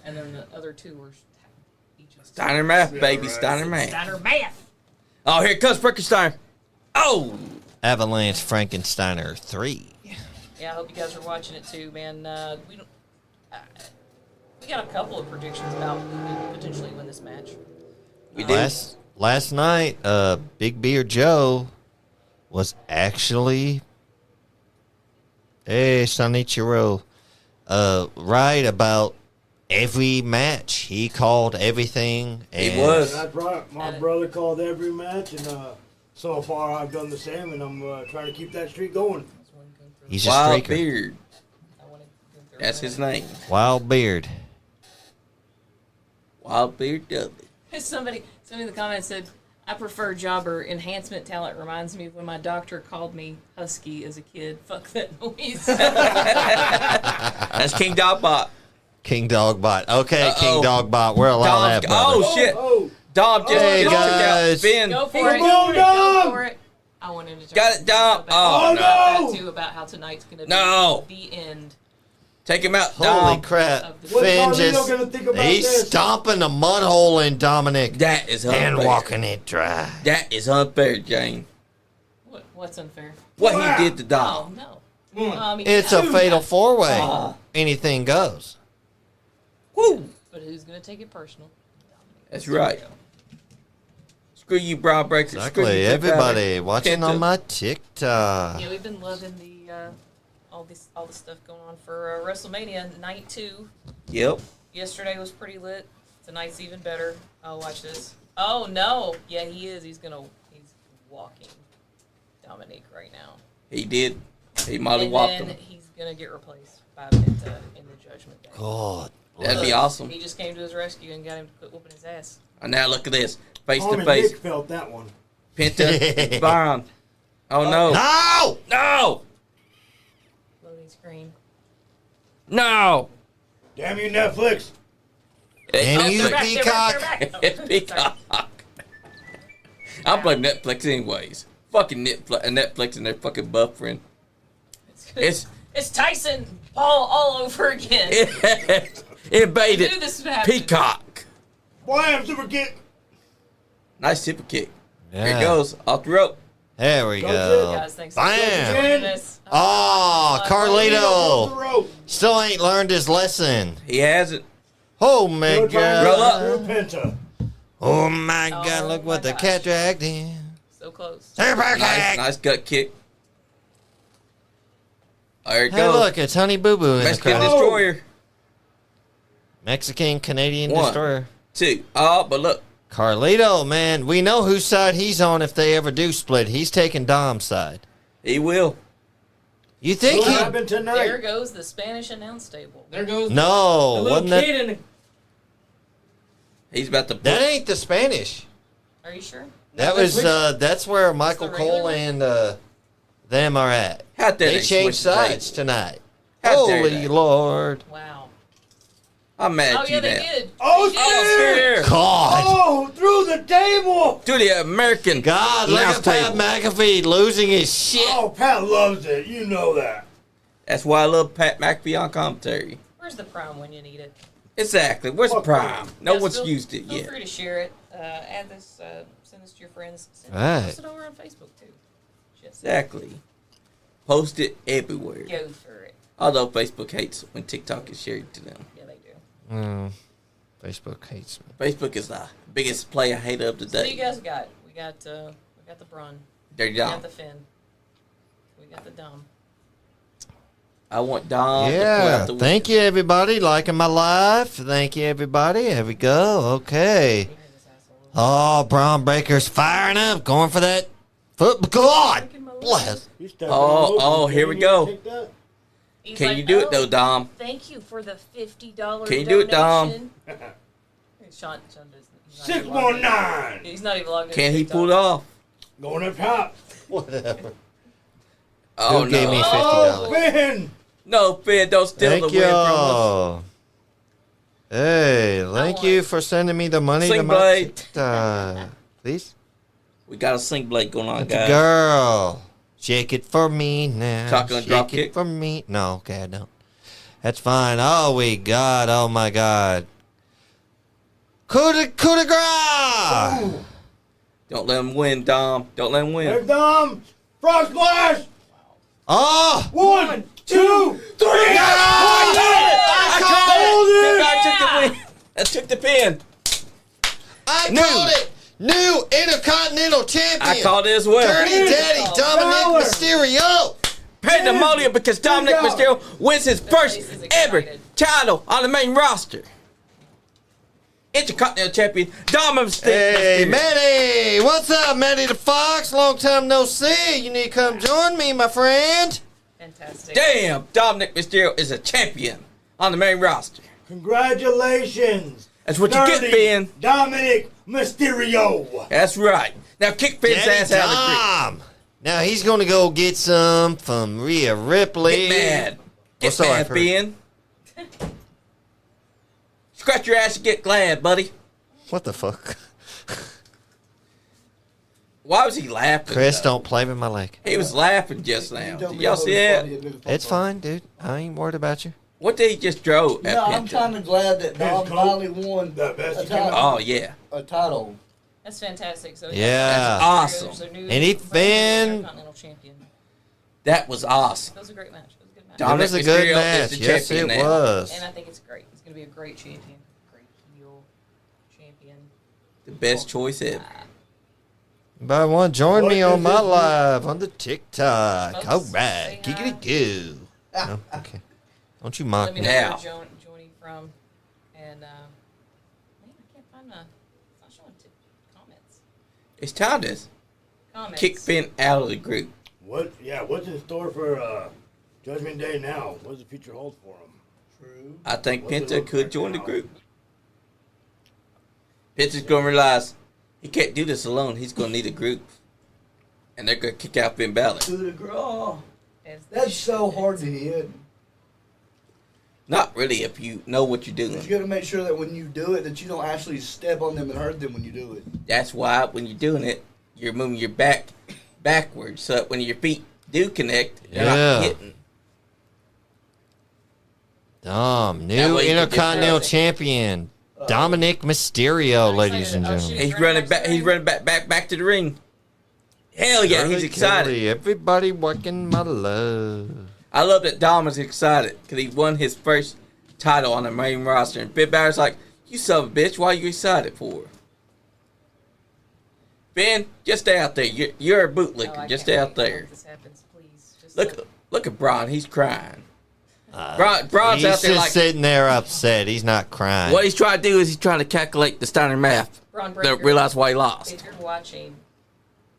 And then the other two were each of Steiner math, baby. Steiner math. Steiner math. Oh, here comes Frankenstein. Oh! Avalanche Frankensteiner 3. Yeah, I hope you guys are watching it too, man. We don't. We got a couple of predictions about who could potentially win this match. We did. Last night, Big Beard Joe was actually Sonichiro right about every match. He called everything. He and was. That's right. My brother called every match, and so far I've done the same, and I'm trying to keep that streak going. He's a Wild streaker. Beard. That's his name. Wild Beard. Wild Beard Dudley. Somebody in the comments said, I prefer jobber. Enhancement talent reminds me of when my doctor called me husky as a kid. Fuck that noise. That's King Dogbot. King Dogbot. Okay, King Dogbot. We're allowed that, brother. Oh, shit. Oh, Dom just Hey, took out guys. Finn. Go for it. Come on, Go Dom. for it. I wanted to Got it, Dom. Oh, no. That too about how tonight's going to be No. the end. Take him out, Holy Dom. crap. What's Finn Carlito just, gonna think about he's this? stomping a mud hole in Dominik That is unfair. and walking it dry. That is unfair, Jane. What's unfair? What he did to Oh, Dom. no. It's a fatal four-way. Ah. Anything goes. Woo. But who's going to take it personal? That's right. Screw you, Brown Breaker. Screw Exactly. you, Everybody watching Penta. on my TikTok. Yeah, we've been loving the all this stuff going on for WrestleMania night 2. Yep. Yesterday was pretty lit. Tonight's even better. Oh, watch this. Oh no! Yeah, he is. He's walking Dominik right now. He did. He molly And whopped then him. he's gonna get replaced by Penta in the Judgment Day. God. That'd be awesome. He just came to his rescue and got him to quit whooping his ass. And now look at this. Face Tom to and face. Nick felt that one. Penta. Bron. Oh no. No! No. Loading screen. No. Damn you, Netflix. Damn you, They're back, they're back, Peacock. they're back. It's Peacock. I blame Netflix anyways. Fucking Netflix and their fucking buffering. It's Tyson Paul all over again. It baited I knew this would happen. Peacock. Wham, super kick. Nice super kick. There Yeah. it goes. Off the rope. There we Go, go. Guys, thanks Bam. for joining us. Oh, The Carlito. rope. Still ain't learned his lesson. He hasn't. Oh my Roll God. Through Penta. Oh my God, Oh look my what the gosh. cat dragged in. So close. Super Nice, kick. nice gut kick. There it Hey, goes. look, it's Honey Boo Boo in the Mexican crowd. Destroyer. Mexican Canadian 1, Destroyer. 2. Oh, but look. Carlito, man, we know whose side he's on if they ever do split. He's taking Dom's side. He will. You think What he? happened There tonight? goes the Spanish announce table. There goes No, the little wasn't that? kid in the... He's about to That ain't the Spanish. Are you sure? That was that's where Michael the regular Cole one? and them are at. How dare They they changed switch the sides tonight. How dare Holy they? Lord! Wow. I'm mad Oh at yeah, you they now. did. Oh, They did. Oh, shit! here. God, Oh, through the table! To the American God, look announce at Pat table. McAfee losing his shit. Oh, Pat loves it. You know that. That's why I love Pat McAfee on commentary. Where's the prime when you need it? Exactly. Where's Fuck Prime? No Yes, one's feel- used it Feel yet. free to share it. Add this. Send this to your friends. Right. Post it over on Facebook too. Just Exactly. Post it everywhere. go for it. Although Facebook hates when TikTok is shared to them. Yeah, they do. Facebook hates me. Facebook is the biggest player hater of the So what do you day. guys got? We got the Bron. Dirty We got Dom. the Finn. We got the Dom. I want Dom to pull Yeah, out the thank you everybody liking my live. Thank you everybody. Here we go. Okay. We hear this asshole. Oh, Braun Breaker's firing up, going for that foot. God bless. You stepping Oh, all over oh, me. here we You go. take that? He's Can like, you do it "Oh, though, Dom? Thank you for the $50 Can you do it, Dom? donation." Sean doesn't. He's not even logged in. 619. He's not even logged in. Can he pull it off? Going up top. Whatever. Oh, Who gave me no. Oh, $50? Finn. No, Finn, don't steal Thank the win from us. y'all. Hey, thank you for sending me the money to Sing my Blade. TikTok. Please. We got a sing blade going on, That's a guys. girl. Shake it for me now. Shotgun drop Shake it kick. for me. No, okay, I don't. That's fine. Oh, we got. Oh, my God. Coup de grace. Don't let him win, Dom. Don't let him win. There's Dom. Frog splash. Oh. 1, 2, 3. I took the win. I took the pin. I New. called it. New Intercontinental Champion. I called it as well. Dirty Daddy Dominik Power. Mysterio. Pandemonium because Dominik Good job. Mysterio wins his place first is ever excited. title on the main roster. Intercontinental Champion, Dominik. Hey, Manny! What's up, Manny the Fox? Long time no see. You need to come join me, my friend. Fantastic. Damn, Dominik Mysterio is a champion on the main roster. Congratulations. That's what you get, Dirty Ben. Dominik Mysterio. That's right. Now kick Ben's Daddy ass out of the Dom. Now he's going to go get some from Rhea Ripley. group. Get mad. Get What's up, mad, Kurt? Ben. Scratch your ass and get glad, buddy. What the fuck? Why was he laughing? Chris, though? don't play with my leg. He was laughing just now. You told Did me y'all that see was that? funny, it was It's funny. fine, dude. I ain't worried about you. What did he just throw at No, I'm Penta? kind of glad that Dom Colt. finally won The best a you can title. Oh, yeah. A title. That's fantastic. So Yeah. That's awesome. There's a new And he been- Intercontinental champion. That was awesome. That was a great match. It was a good match. Dominik It was a good Mysterio is match. the Yes, it champion now. was. And I think it's great. He's going to be a great champion. Great heel champion. The best choice ever. Anybody want to join me What on is my it? live on the TikTok? Folks, All say right. hi. Giggity goo. No? Okay. Don't you mock Let me me. know Now. where you're joining from. And, man, I can't find it's not showing comments. It's time to Comments. kick Ben out of the group. What's in store for Judgment Day now? What does the future hold for him? True. I think What's it Penta look could like join the now? group. Penta's going to realize he can't do this alone. He's going to need a group. And they're going to kick out Ben Balor. To the girl. As the That's so hard to hit. Not really if you know what you're You doing. got to make sure that when you do it, that you don't actually step on them and hurt them when you do it. That's why when you're doing it, you're moving your back backwards. So that when your feet do connect, you're Yeah. not hitting. Dom, That new way you can Intercontinental just- champion, Dominik Mysterio, ladies and Oh, gentlemen. shit. He's running back. He's running back to the ring. Hell yeah, he's excited. Kelly, everybody working my love. I love that Dom is excited because he won his first title on the main roster. And Ben Balor's like, you son of a bitch, why are you excited for? Ben, just stay out there. You're a bootlicker. Oh, I Just can't stay out wait. there. Hope this happens, please. Just Look at Bron. He's crying. Bron's He's out there just like, sitting there upset. He's not crying. what he's trying to do is he's trying to calculate the Steiner math. Bron To Breakker, realize why he lost. if you're watching,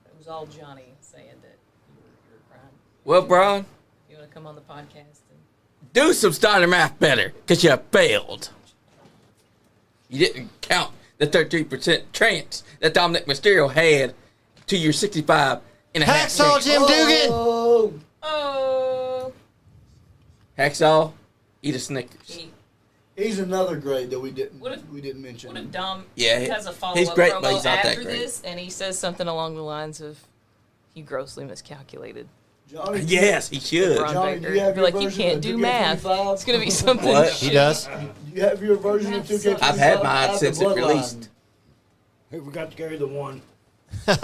it was all Johnny saying that you were crying. Well, Bron, You want to come on the podcast? And do some Steiner math better because you failed. You didn't count the 13% chance that Dominik Mysterio had to your 65 and a half Hacksaw chance. Jim Dugan. Oh, oh, Hacksaw, eat a Snickers. he's another grade that we didn't What if- mention. what if Dom Yeah, has a follow-up he's great, but promo he's not that after great. this, and he says something along the lines of, "He grossly miscalculated." Johnny, Yes, he should. Bron Johnny, do Breakker. you have Be your like, you version can't of do 2K25? math. It's gonna be something. What? He does. Do you have your version of 2K25? I've had mine after since it Bloodline? released. Who forgot to carry the one? He Oh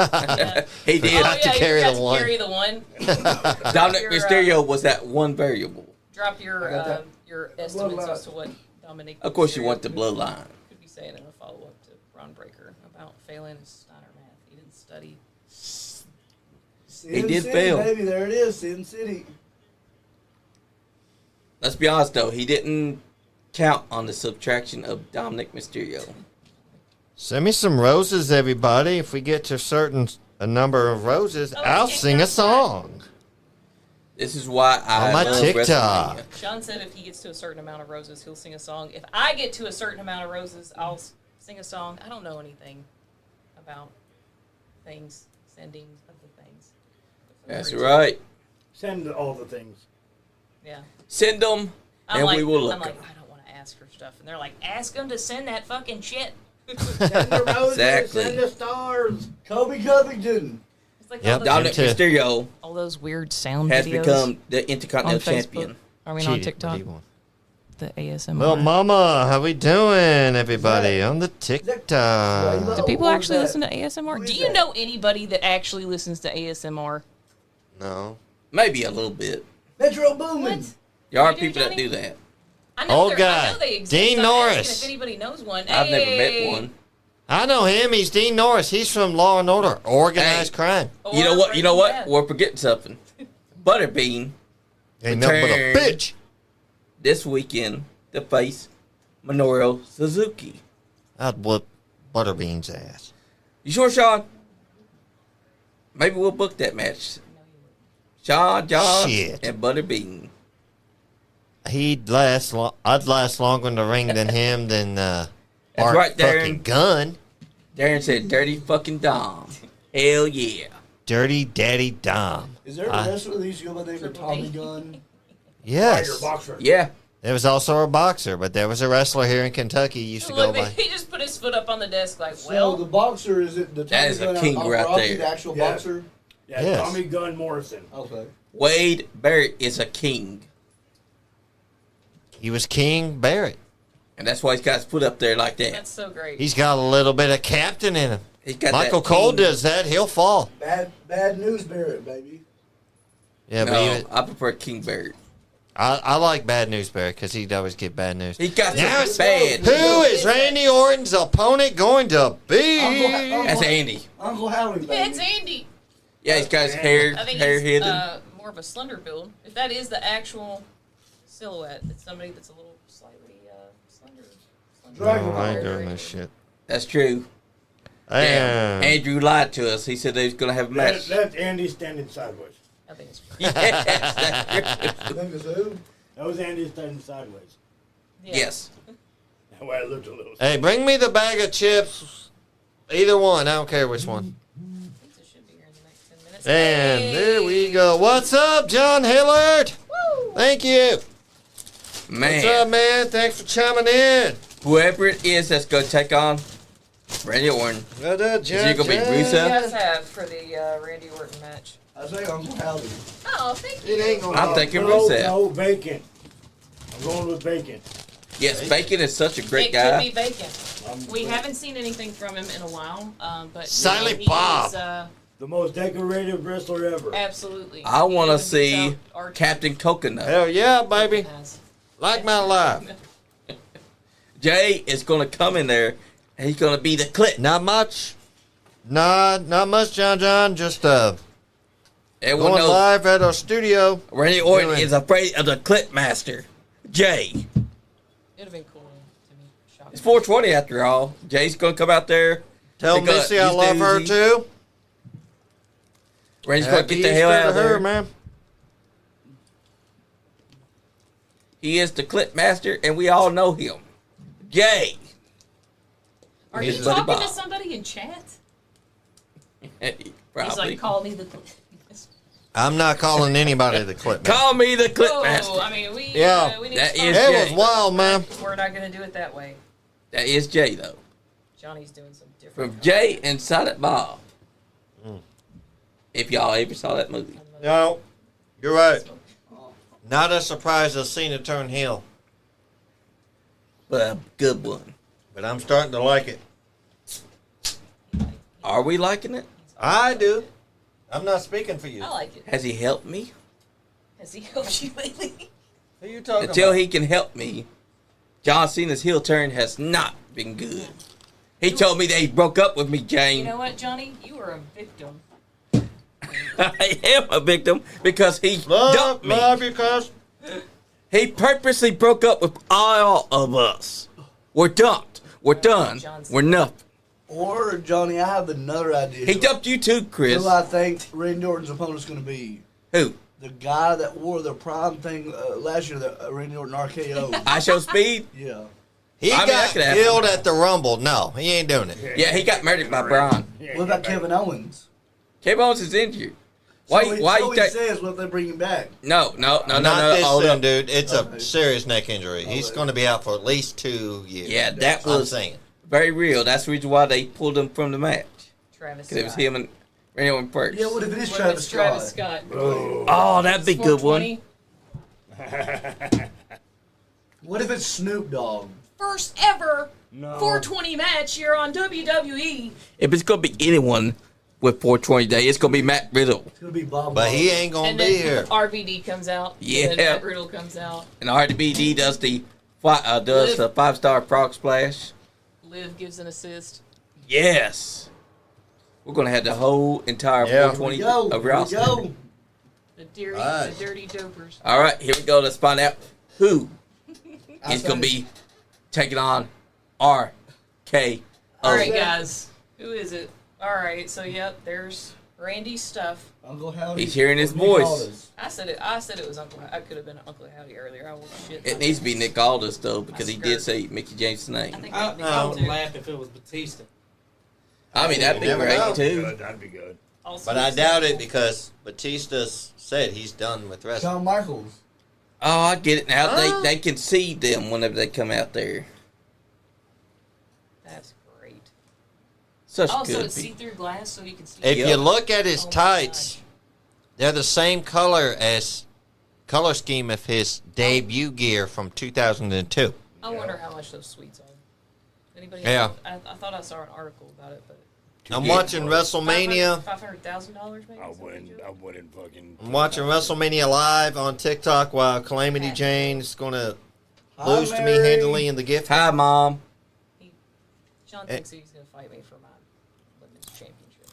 did. yeah, to you carry forgot the to one. carry the one. Dominic Your, Mysterio was that one variable. Drop I got that. your estimates Bloodline. as to what Dominic. Of course, you Mysterio want the could- bloodline. Could be saying in a follow up to Bron Breakker about failing his Steiner math. He didn't study. Sin did City, fail. Baby, there it is, Sin City. Let's be honest, though. He didn't count on the subtraction of Dominic Mysterio. Send me some roses, everybody. If we get to a number of roses, Oh, I'll yeah, sing yeah. a song. This is why I On my love TikTok. WrestleMania. Sean said if he gets to a certain amount of roses, he'll sing a song. If I get to a certain amount of roses, I'll sing a song. I don't know anything about things, sending of the things. That's right. Send all the things. Yeah. Send them, I'm and like, we will look I'm like, 'em. I don't want to ask for stuff. And they're like, ask them to send that fucking shit. Send the roses. Exactly. Send the stars. Kobe Covington. It's like Yep. all, Dominic Him too. Mysterio all those weird sound has videos become the on Intercontinental Facebook. Champion. I mean, on Cheated, TikTok. but he won. The ASMR. Well, Mama, how we doing, everybody? On the TikTok. Do people Or is actually that- listen to ASMR? who is Do you that? know anybody that actually listens to ASMR? No. Maybe a little bit. Metro Boomin. What? There are You do, people that Johnny? do that. I know Old I guy, know they exist. Dean I'm asking Norris. If anybody knows one. I've never Hey! met one. I know him. He's Dean Norris. He's from Law and Order, organized Hey. crime. Or You know what? You know Breaking what? Bad. We're forgetting something. Butterbean Ain't nothing but a Return. bitch. this weekend to face Minoru Suzuki. I'd whoop Butterbean's ass. You sure, Sean? Maybe we'll book that match. Sean, John, Shit. and Butterbean. I'd last longer in the ring than him than Art right, Darren. fucking Gunn. Darren said, "Dirty fucking Dom." Hell yeah. Dirty Daddy Dom. Is there a wrestler that used to go by the name of Tommy Gunn? Yes. Boxer. Yeah. There was also a boxer, but there was a wrestler here in Kentucky who used to go Look, by. he just put his foot up on the desk like, So well, the boxer, is it the Tommy That is a Gunn king of right Rocky, there. the actual Yeah. boxer? Yeah, Yes. Tommy Gunn Morrison. Okay. Wade Barrett is a king. He was King Barrett. And that's why he's got his foot up there like that. that's so great. He's got a little bit of captain in him. He's got Michael that Cole king- does that, he'll fall. Bad news, Barrett, baby. Yeah, No, but I prefer King Barrett. I like Bad News Barrett because he'd always get bad news. He got Now some it's bad. Who is Randy Orton's opponent going to be? That's Andy. Uncle Howie, baby. Yeah, it's Andy. Yeah, he's got his hair I think hair he's hidden. more of a slender build. If that is the actual silhouette, it's somebody that's a little slightly slender. Dragon Oh, I Ball. ain't doing this shit. That's true. Damn. Damn. Andrew lied to us. He said they was gonna have a match. That's Andy standing sideways. I think it's Yes, that's true. You think it's who? That was Andy standing sideways. yeah. Yes. That's why it looked a little. Hey, bring me the bag of chips. Either one. I don't care which one. Pizza should be here in the next 10 minutes. And Hey! there we go. What's up, John Hillard? Woo! Thank you. Man, What's up, man? Thanks for chiming in. whoever it is that's gonna take on Randy Orton. What up, John? he gonna be What do Rusev? you guys have for the Randy Orton match? I say Uncle Howie. Oh, thank you. It ain't gonna I'm happen. thinking No, Rusev. no, Bacon. I'm going with Bacon. Yes, Bacon is such a great It guy. could be Bacon. We haven't seen anything from him in a while, but Silent he Bob. is, The most decorated wrestler ever. absolutely. I want to He see beats out Archie. Captain Coconut. Hell yeah, baby. Has. Like my life. Jay is gonna come in there, and he's gonna be the clip. Not much. Not much, John. Just Everyone going knows live at our studio. Randy Orton Doing- is afraid of the clip master. Jay. It'd have been cool to me. Shocking. It's 420 after all. Jay's gonna come out there. Tell They got Missy I these love her doozy. too. Randy's gonna Happy get the hell Easter out of to her, there. man. He is the clip master, and we all know him. Jay. Are He's you Buddy talking to Bob. somebody in chat? He's Probably. like, call me the. I'm not calling anybody the clip. Man. Call me the clip Oh, master. I mean, we. Yeah, we need that to is start. It was Jay. wild, man. We're not gonna do it that way. That is Jay, though. Johnny's doing some different. From Jay and Silent Bob. If y'all ever saw that movie. No, you're right. Not a surprise to Cena turn heel, But a good one. but I'm starting to like it. Are we liking it? I do. I'm not speaking for you. I like it. Has he helped me? Has he helped you lately? Who you talking Until about? he can help me, John Cena's heel turn has not been good. He told me that he broke up with me, Jane. You know what, Johnny? You are a victim. I am a victim because he dumped me. Love you, cuz. He purposely broke up with all of us. We're dumped. We're done. We're nothing. Or, Johnny, I have another idea. He dumped you too, Chris. Who I think Randy Orton's opponent's going to be. Who? The guy that wore the prime thing last year, the Randy Orton RKO. I Show Speed? Yeah. He I mean, that got could happen. killed at the Rumble. No, he ain't doing it. Yeah, he got murdered by Bron. What about Kevin Owens? Kevin Owens is injured. Why So you he think? says, what if they bring him back? No. Not this Hold soon, up. dude. It's Okay. a serious neck injury. He's Okay. going to be out for at least 2 years. Yeah, that I'm was saying. very real. That's the reason why they pulled him from the match. Travis. Because it was Scott. him and Randy Orton first. Yeah, what if it is What if Travis it's Travis Scott? Scott? Oh, that'd be a good one. 420. What if it's Snoop Dogg? First ever No. 420 match here on WWE. If it's going to be anyone with 420 Day, it's going to be Matt Riddle. It's going to be Bob But he Marley. ain't going And to be then here. RVD comes out. Yeah. And then Matt Riddle comes out. And RDBD does the 5-star frog splash. Liv gives an assist. Yes. We're going to have the whole entire Yeah. 420 Here we go. of Here we Rouse. go. Right. The dirty dopers. All right, here we go. Let's find out who I is going to say- be taking on RK Okay. All right, guys. Who is it? All right. So yep, there's Randy's stuff. Uncle Howdy. He's hearing his or Nick voice. Aldis. I said it was Uncle. I could have been Uncle Howdy earlier. I will shit. It needs to be Nick Aldis, though, because he did scared. say Mickey James' I name. think I, Nick I would too. laugh if it was Batista. I mean, that'd be You never great, know. too. Good, that'd be good. Also, But I doubt it because Batista said he's done with wrestling. Shawn Michaels. Oh, I get it now. They can see them whenever they come out there. That's great. Such Also, good it's people. see-through glass, so you can see. If Yep. you look at his Oh my tights, gosh. they're the same color as color scheme of his debut gear from 2002. I wonder how much those sweets are. Anybody? Yeah. I thought I saw an article about it, but I'm watching WrestleMania. $500,000 maybe. I something like that? wouldn't fucking. I'm watching WrestleMania live on TikTok while Calamity Jane is going to lose to me Mary. handily in the gift. Hi, Mom. John thinks he's going to fight me for my women's championship.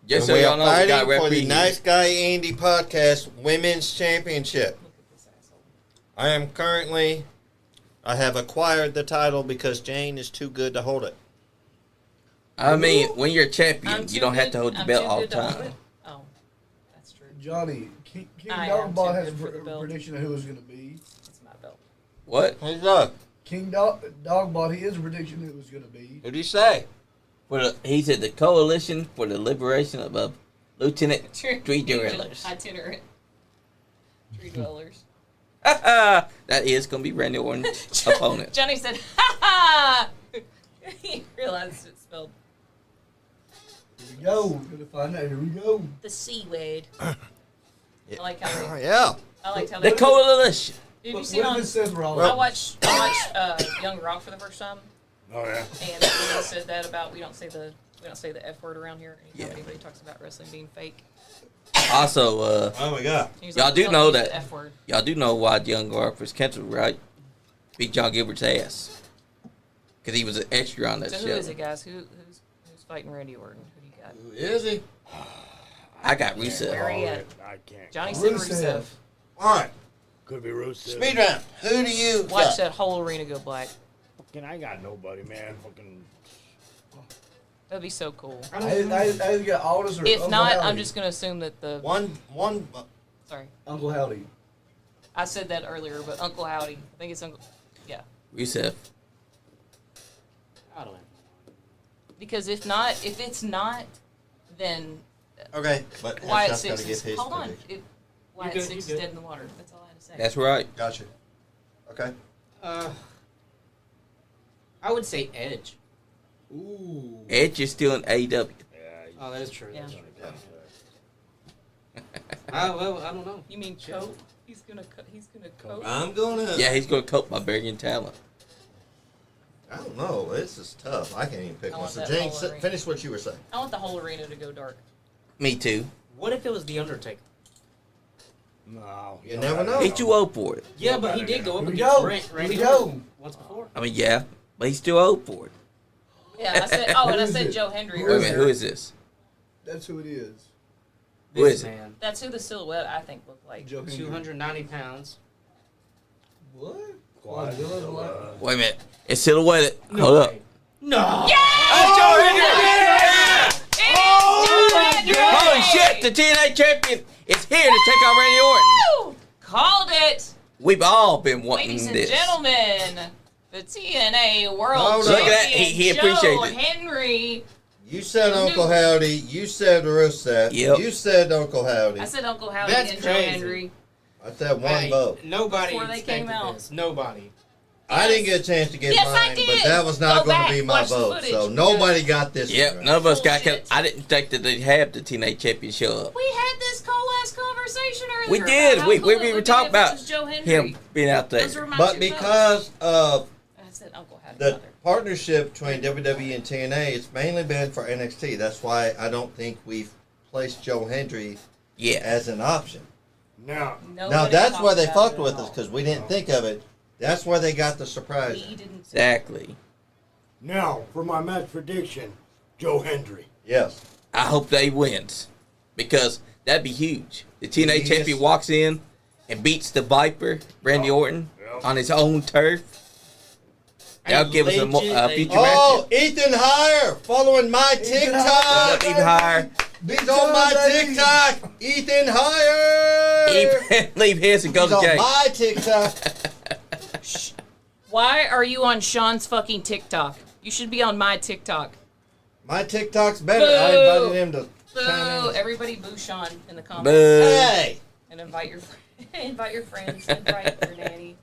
Just so And we y'all are know, we fighting got for the referee Nice here. Guy Andy podcast Women's Championship. Look at this asshole. I have acquired the title because Jane is too good to hold it. I mean, when you're a I'm champion, too you don't have good- to hold the I'm belt too all the good to hold time. it? Oh, that's true. Johnny. King I am Dogbot too has a good for the belt. prediction of who it's going to be. It's my belt. What? Who's up? King Dogbot, he has a prediction who it's going to be. Who'd he say? He said the Coalition for the Liberation of Lieutenant Tree Dwellers. Itinerant. Tree dwellers. that is going to be Randy Orton's opponent. Johnny said, "Ha ha!" He realized it's spelled Here we go. We're going to find out. Here we go. the C word. I like how they, Yeah. I liked how The they. Coalition. Did you What see if on? it says Rollins? I watched Young Rock for the first time, Oh yeah. and he said that about we don't say the F word around here anytime Yeah. anybody talks about wrestling being fake. Also, Oh my God. He was Y'all do "Don't know use that- the F word." y'all do know why Young Rock was canceled, right? Beat John Gilbert's ass. Because he was an extra on that So show. who is it, guys? Who's fighting Randy Orton? Who do you got? Who is he? I got Rusev. Where he at? I can't. Johnny said Rusev. Rusev. All right. Could be Rusev. Speed round. Who do you Watch got? that whole arena go black. Fucking, I got nobody, man. Fucking. That'd be so cool. I either got Aldis or If Uncle not, Howdy. I'm just gonna assume that the One. sorry, Uncle Howdy. I said that earlier, but Uncle Howdy. I think it's Uncle. Yeah, Rusev. I don't know. because if it's not, then Okay, but Wyatt Headshot's got Six to give is. his Hold on, prediction. Wyatt good, Six you is good. dead in the water. That's all I had to say. That's right. Gotcha. Okay. I would say Edge. Ooh. Edge is still in AEW. Yeah. Oh, that is true. Yeah. That's true. Well, I don't know. You mean coat? He's gonna coat. I'm gonna. Yeah, he's going to cope by burying talent. I don't know. This is tough. I can't even pick I one. want So that James, whole arena. finish what you were saying. I want the whole arena to go dark. Me too. What if it was The Undertaker? No. You never know. He's too old for it. Yeah, but he did go up Here we against go. Randy Here we go. Orton once before. I mean, yeah, but he's too old for it. Yeah, I said. Oh, and I Who is said it? Joe Hendry. Who Wait a is minute, it? who is this? That's who it is. Who This is it? man, That's who the silhouette I think looked like. Joe Hendry. 290 pounds. What? Quiet. Godzilla's alive. Wait a minute. It's silhouetted. No Hold up. way. No. Holy shit, the TNA champion is here to take on Randy Orton. Woo! Called it, We've all been wanting ladies and this. gentlemen. The TNA World Hold Champion on. Look at that. He Joe appreciates it. Henry. You said Uncle Howdy. You said Rusev. Yep. You said Uncle Howdy. I said Uncle Howdy That's and Joe crazy. Henry. I said one Hey, vote. Nobody Before they came expected out. this. Nobody. I didn't get a chance to get Yes, I mine, did. but that was not Go going back, to be my watch the vote. footage, So because- nobody got this. Yep, one none of us got. Bullshit. I didn't think that they'd have the TNA champion show up. We had this whole ass conversation earlier. We about did. how We cool it were would talking be if it about was Joe Henry. him being out there. Those were my But two because of votes. I said Uncle Howdy. the Mother. partnership between WWE and TNA, it's mainly been for NXT. That's why I don't think we've placed Joe Hendry Yeah. as an option. Now, Now Nobody that's talked where they about fucked it with at us all. because we didn't think of it. That's where they got the surprise. We didn't. Exactly. Now, for my match prediction, Joe Hendry. Yes. I hope they wins because that'd be huge. The TNA Yes. champion walks in and beats the Viper, Randy Orton, Yeah. on his own turf. That'll give us a future Oh, match. Ethan Higher, following my TikTok. Even higher. He's on my TikTok. Ethan Higher. Leave his and go He's to on Jay. my TikTok. Why are you on Sean's fucking TikTok? You should be on my TikTok. My TikTok's better. Boo. I invited him to Boo! chime in. Everybody boo Sean in the comments. Boo. Hey. And invite your invite your friends. Invite their nanny.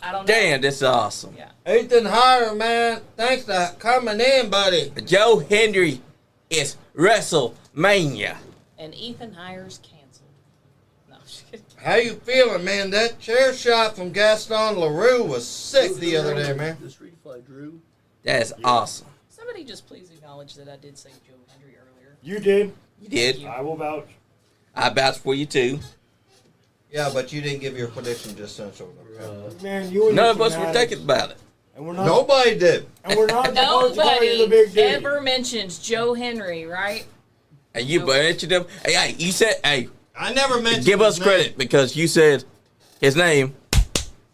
I don't know. Damn, this is awesome. Yeah. Ethan Higher, man. Thanks for coming in, buddy. Joe Hendry is WrestleMania. And Ethan Hires canceled. No, I'm just kidding. How you feeling, man? That chair shot from Gaston LaRue was sick the other day, man. The street fight, Drew. That is awesome. Somebody just please acknowledge that I did say Joe Hendry earlier. You did. You did. I will vouch. I vouch for you too. Yeah, but you didn't give your prediction just since. Man, you and None your of us were fanatics. thinking about it. And we're not. Nobody did. And we're not supposed to call you the Nobody big dude. ever mentions Joe Henry, right? And you mentioned him. Hey, you said, hey, I never mentioned. give us his name. credit because you said his name,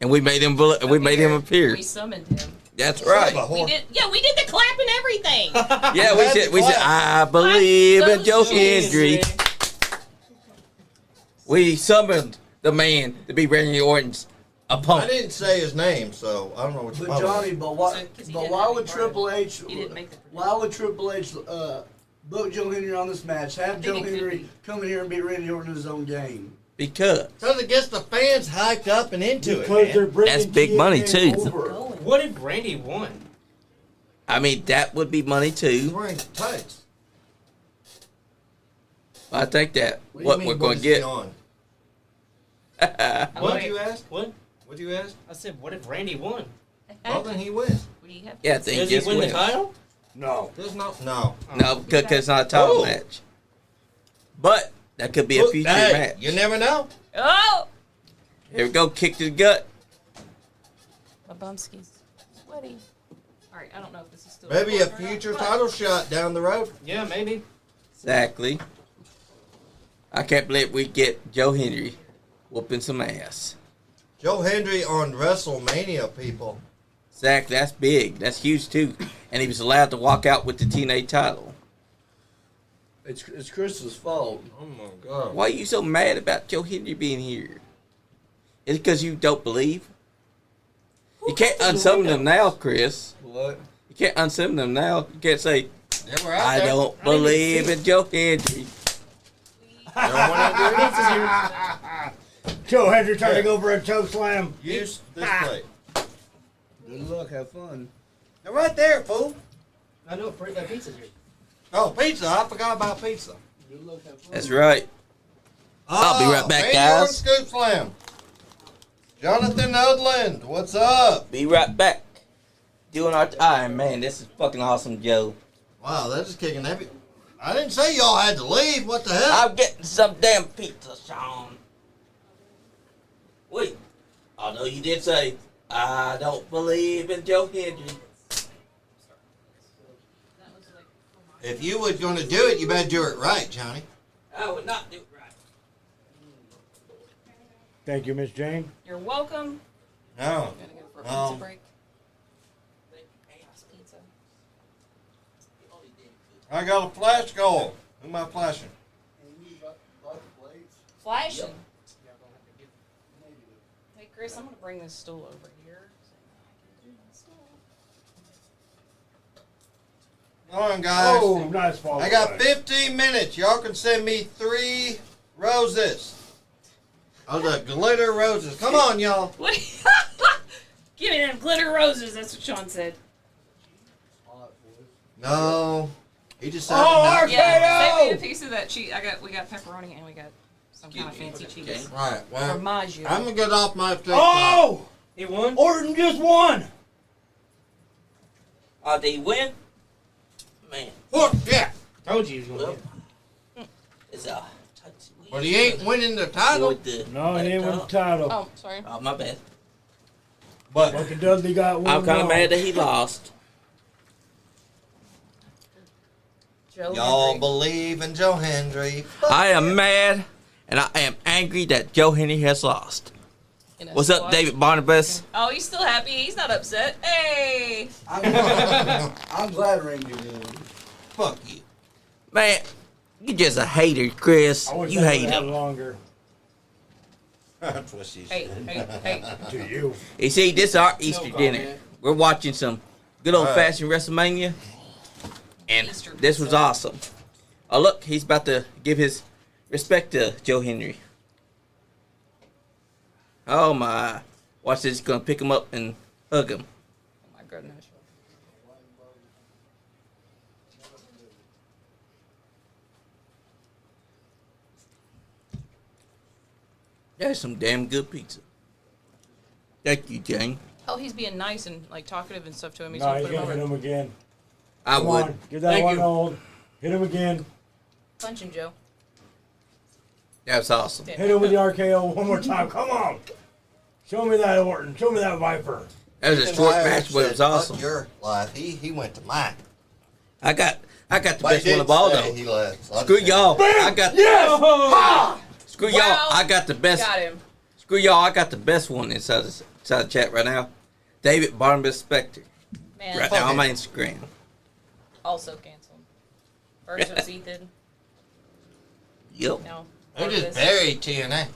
and we made him. We made him appear. We summoned him. That's Son of a right. whore. We did the clap and everything. Yeah, we said. We said, I believe in Joe Hendry. We summoned the man to be Randy Orton's I opponent. didn't say his name, so I don't know what you're But Johnny, but why? So, 'cause he But didn't why have would any part of Triple it. H? He didn't make the Why would Triple H book Joe Henry on this match? Have Joe he could Henry be. come in here and beat Randy Orton in his own game. Because Because it gets the fans hyped up and into Because it, they're man. bringing That's big money, TNA too. over. What if Randy won? I mean that would be money He's too. wearing tights. I think that What do you what mean, we're going is to he get. on? What wait. you asked? What? What'd you ask? I said, what if Randy won? Well, then he wins. What do you have? Yeah, I think Does he just win win. the title? No. There's no. No, because it's not a title Oh. match. But that could be a future Hey, match. you never know. Oh! Here we go, kick to the gut. My bumski's sweaty. Alright, I don't know if this is still Maybe a recording or not, future but- title shot down the road. Yeah, maybe. Exactly. I can't believe we get Joe Henry whooping some ass. Joe Hendry on WrestleMania, people. Exactly, that's big. That's huge too. And he was allowed to walk out with the TNA title. It's Chris's fault. Oh my God. Why are you so mad about Joe Henry being here? Is it because you don't believe? You can't unsummon them now, Chris. What? You can't unsummon them now. You can't say, They were out I there. don't believe in Joe Henry. You don't wanna Joe Hendry trying to go for a choke slam. do it? Use this plate. Good luck. Have fun. They're right there, fool. I know that pizza's here. Oh, pizza. I forgot about pizza. Good luck. Have fun. That's right. I'll be right back, Randy guys. Orton Scoop Slam. Jonathan Udland, what's up? Be right back. Doing our man, this is fucking awesome, Joe. Wow, that's just kicking every. I didn't say y'all had to leave. What the hell? I'm getting some damn pizza, Sean. Wait. I know you did say, I don't believe in Joe Hendry. If you was going to do it, you better do it right, Johnny. I would not do it right. Thank you, Miss Jane. You're welcome. No. Gotta go for a No. pizza break. Pizza. I got a flash goal. Who am I flashing? Flashing. Hey, Chris, I'm gonna bring this stool over here. Come on, guys. Oh, nice fall. I got 15 minutes. Y'all can send me 3 roses. Oh, the glitter roses. Come on, y'all. What? Give me them glitter roses. That's what Sean said. No. He just said Oh, no. Yeah, save me a piece of that cheese. We got pepperoni and we got some kind of fancy cheese. Right, well, Formaggio. I'm going to get off my TikTok. Oh! He won? Orton just won! Oh, did he win? Man, Oh, yeah. Told you he was going to win. it's a. But he ain't winning the title. No, he didn't win the title. Oh, sorry. Oh, my bad. But Bucky Dudley got one. I'm kind of now. mad that he lost. Joe y'all Hendry. believe in Joe Hendry. I am mad and I am angry that Joe Henry has lost. in a What's up, squat. David Barnabas? Oh, he's still happy. He's not upset. Hey. I'm glad Randy won. Fuck you. Man, you just a hater, Chris. I wish You I hate would've had him. longer. That's what she Hey, said. hey. To you. You see, this is our Easter No dinner. comment. We're watching some good old-fashioned WrestleMania, and Easter this was pizza. awesome. Oh, look, he's about to give his respect to Joe Henry. Oh, my. Watch this. He's going to pick him up and hug him. Oh my goodness. That's some damn good pizza. Thank you, Jane. Oh, he's being nice and like talkative and stuff to him. He's No, gonna he's put him gonna hit over. him again. I Come would. on, give that Thank one you. old. Hit him again. Punch him, Joe. That's awesome. Damn. Hit him with the RKO one more time. Come on. Show me that Orton. Show me that Viper. That was a short match, but it was awesome. Your life. He went to mine. I got the But best he one did of all, say though. he left. So I Screw understand. y'all. I got Yes! Screw y'all. Wow. I got the best. Got him. Screw y'all. I got the best one inside the chat right now. David Barnabas Spector. Man, Right now on my Instagram. also canceled. First was Ethan. Yep. No. They just Barnabas. buried TNA.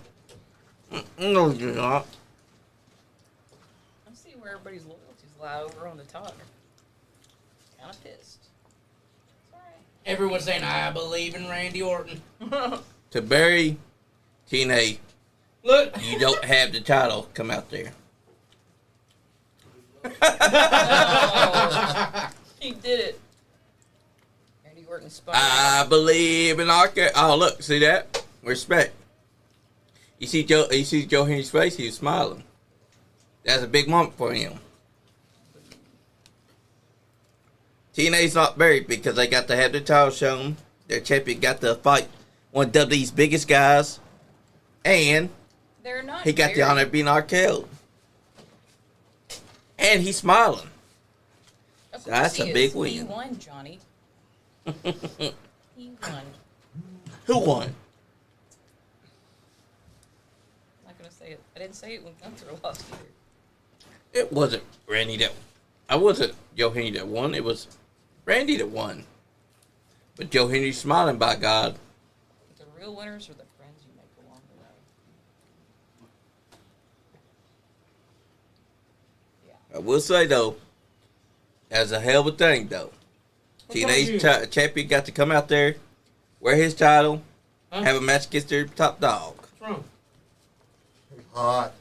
No, you're not. I see where everybody's loyalties lie over on the top. Kind of pissed. It's alright. Everyone's saying, I believe in Randy Orton. To bury TNA, Look. you don't have the title come out there. Oh, he did it. Randy Orton spun. I believe in our. Oh, look, see that? Respect. You see Joe Henry's face. He was smiling. That's a big moment for him. TNA's not buried because they got to have their title shown. Their champion got to fight one of WWE's biggest guys, and They're not. he got the very- honor of being Raquel. And he's smiling. Of So that's course he a big is. win. He won, Johnny. He won. Who won? I'm not gonna say it. I didn't say it when Gunther lost either. It wasn't Randy that. I wasn't Joe Henry that won. It was Randy that won. But Joe Henry's smiling, by God. The real winners are the friends you make along the way. Yeah. I will say though, that's a hell of a thing though. TNA's champion got to come out there, wear his title, Huh? have a match against their top dog. What's wrong? Hot.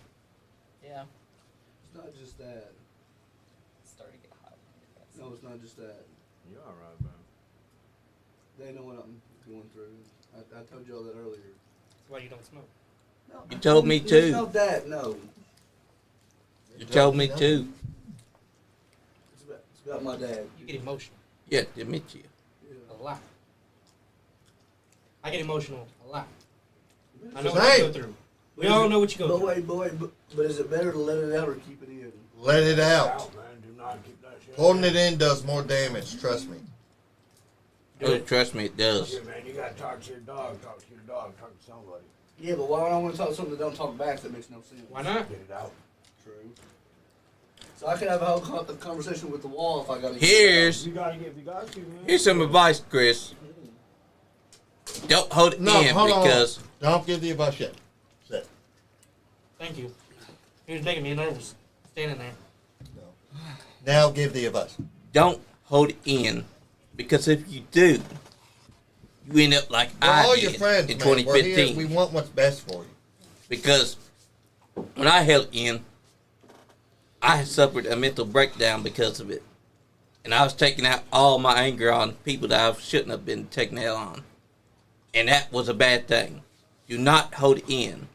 Yeah. It's not just that. It's starting to get hot. No, it's not just that. You're all right, man. They know what I'm going through. I told y'all that earlier. That's why you don't smoke. No, You told me there's too. No, that no. You told me too. It's about my dad. You get emotional Yeah, to admit you. a lot. I get emotional a lot. I know Same. what you go through. We all know what you go But through. wait, but is it better to let it out or keep it in? Let it out. Out, man. Do not keep that shit. Holding it in does more damage. Trust me. Oh, trust me, it does. Yeah, man. You gotta talk to your dog. Talk to your dog. Talk to somebody. Yeah, but why would I want to talk to something that don't talk back? That makes no sense. Why not? Get it out. True. So I could have a whole conversation with the wall if I got to. Here's You gotta get. You got to, man. here's some advice, Chris. Don't hold it No, in hold on. because Don't give the advice yet. Sit. Thank you. He was making me nervous standing there. Now give the advice. don't hold it in because if you do, you end up like We're I all did your friends, in man. We're here. 2015. We want what's best for you. Because when I held it in, I suffered a mental breakdown because of it. And I was taking out all my anger on people that I shouldn't have been taking out on. And that was a bad thing. Do not hold it in.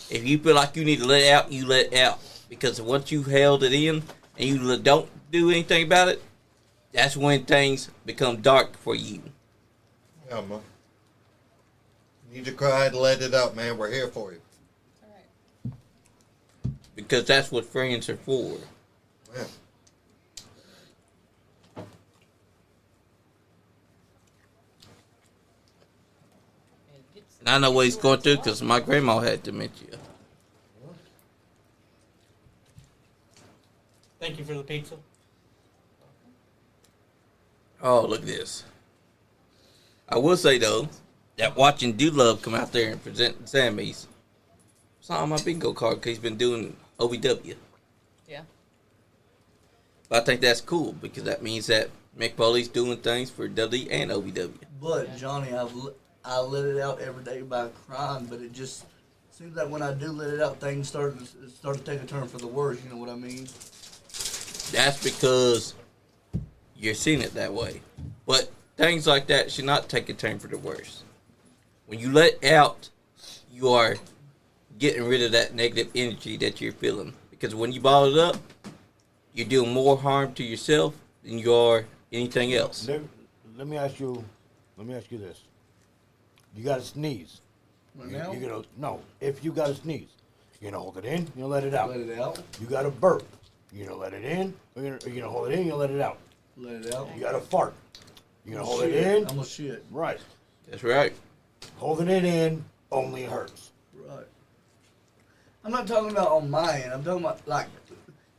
If you feel like you need to let it out, you let it out. Because once you held it in and you don't do anything about it, that's when things become dark for you. Yeah, man. You need to cry to let it out, man. We're here for you. All right. Because that's what friends are for. Yeah. And I know what he's going through because my grandma had dementia. for the pizza. Oh, look at this. I will say, though, that watching Doolove come out there and present Sammy's, it's not on my bingo card because he's been doing OVW. Yeah. But I think that's cool because that means that Mick Foley's doing things for WWE and OVW. But, Johnny, I let it out every day by crying, but it just seems like when I do let it out, things start to take a turn for the worse, you know what I mean? That's because you're seeing it that way. But things like that should not take a turn for the worse. When you let out, you are getting rid of that negative energy that you're feeling. Because when you bottle it up, you're doing more harm to yourself than you are anything else. Let me ask you this. You got to sneeze. Right now? No, if you got to sneeze, you're going to hold it in, you're going to let it out. Let it out. You got to burp. You're going to let it in, or you're going to hold it in, you're going to let it out. Let it out. You got to fart. You're going to hold it in. I'm going to shit. Right. That's right. Holding it in only hurts. Right. I'm not talking about on my end. I'm talking about, like,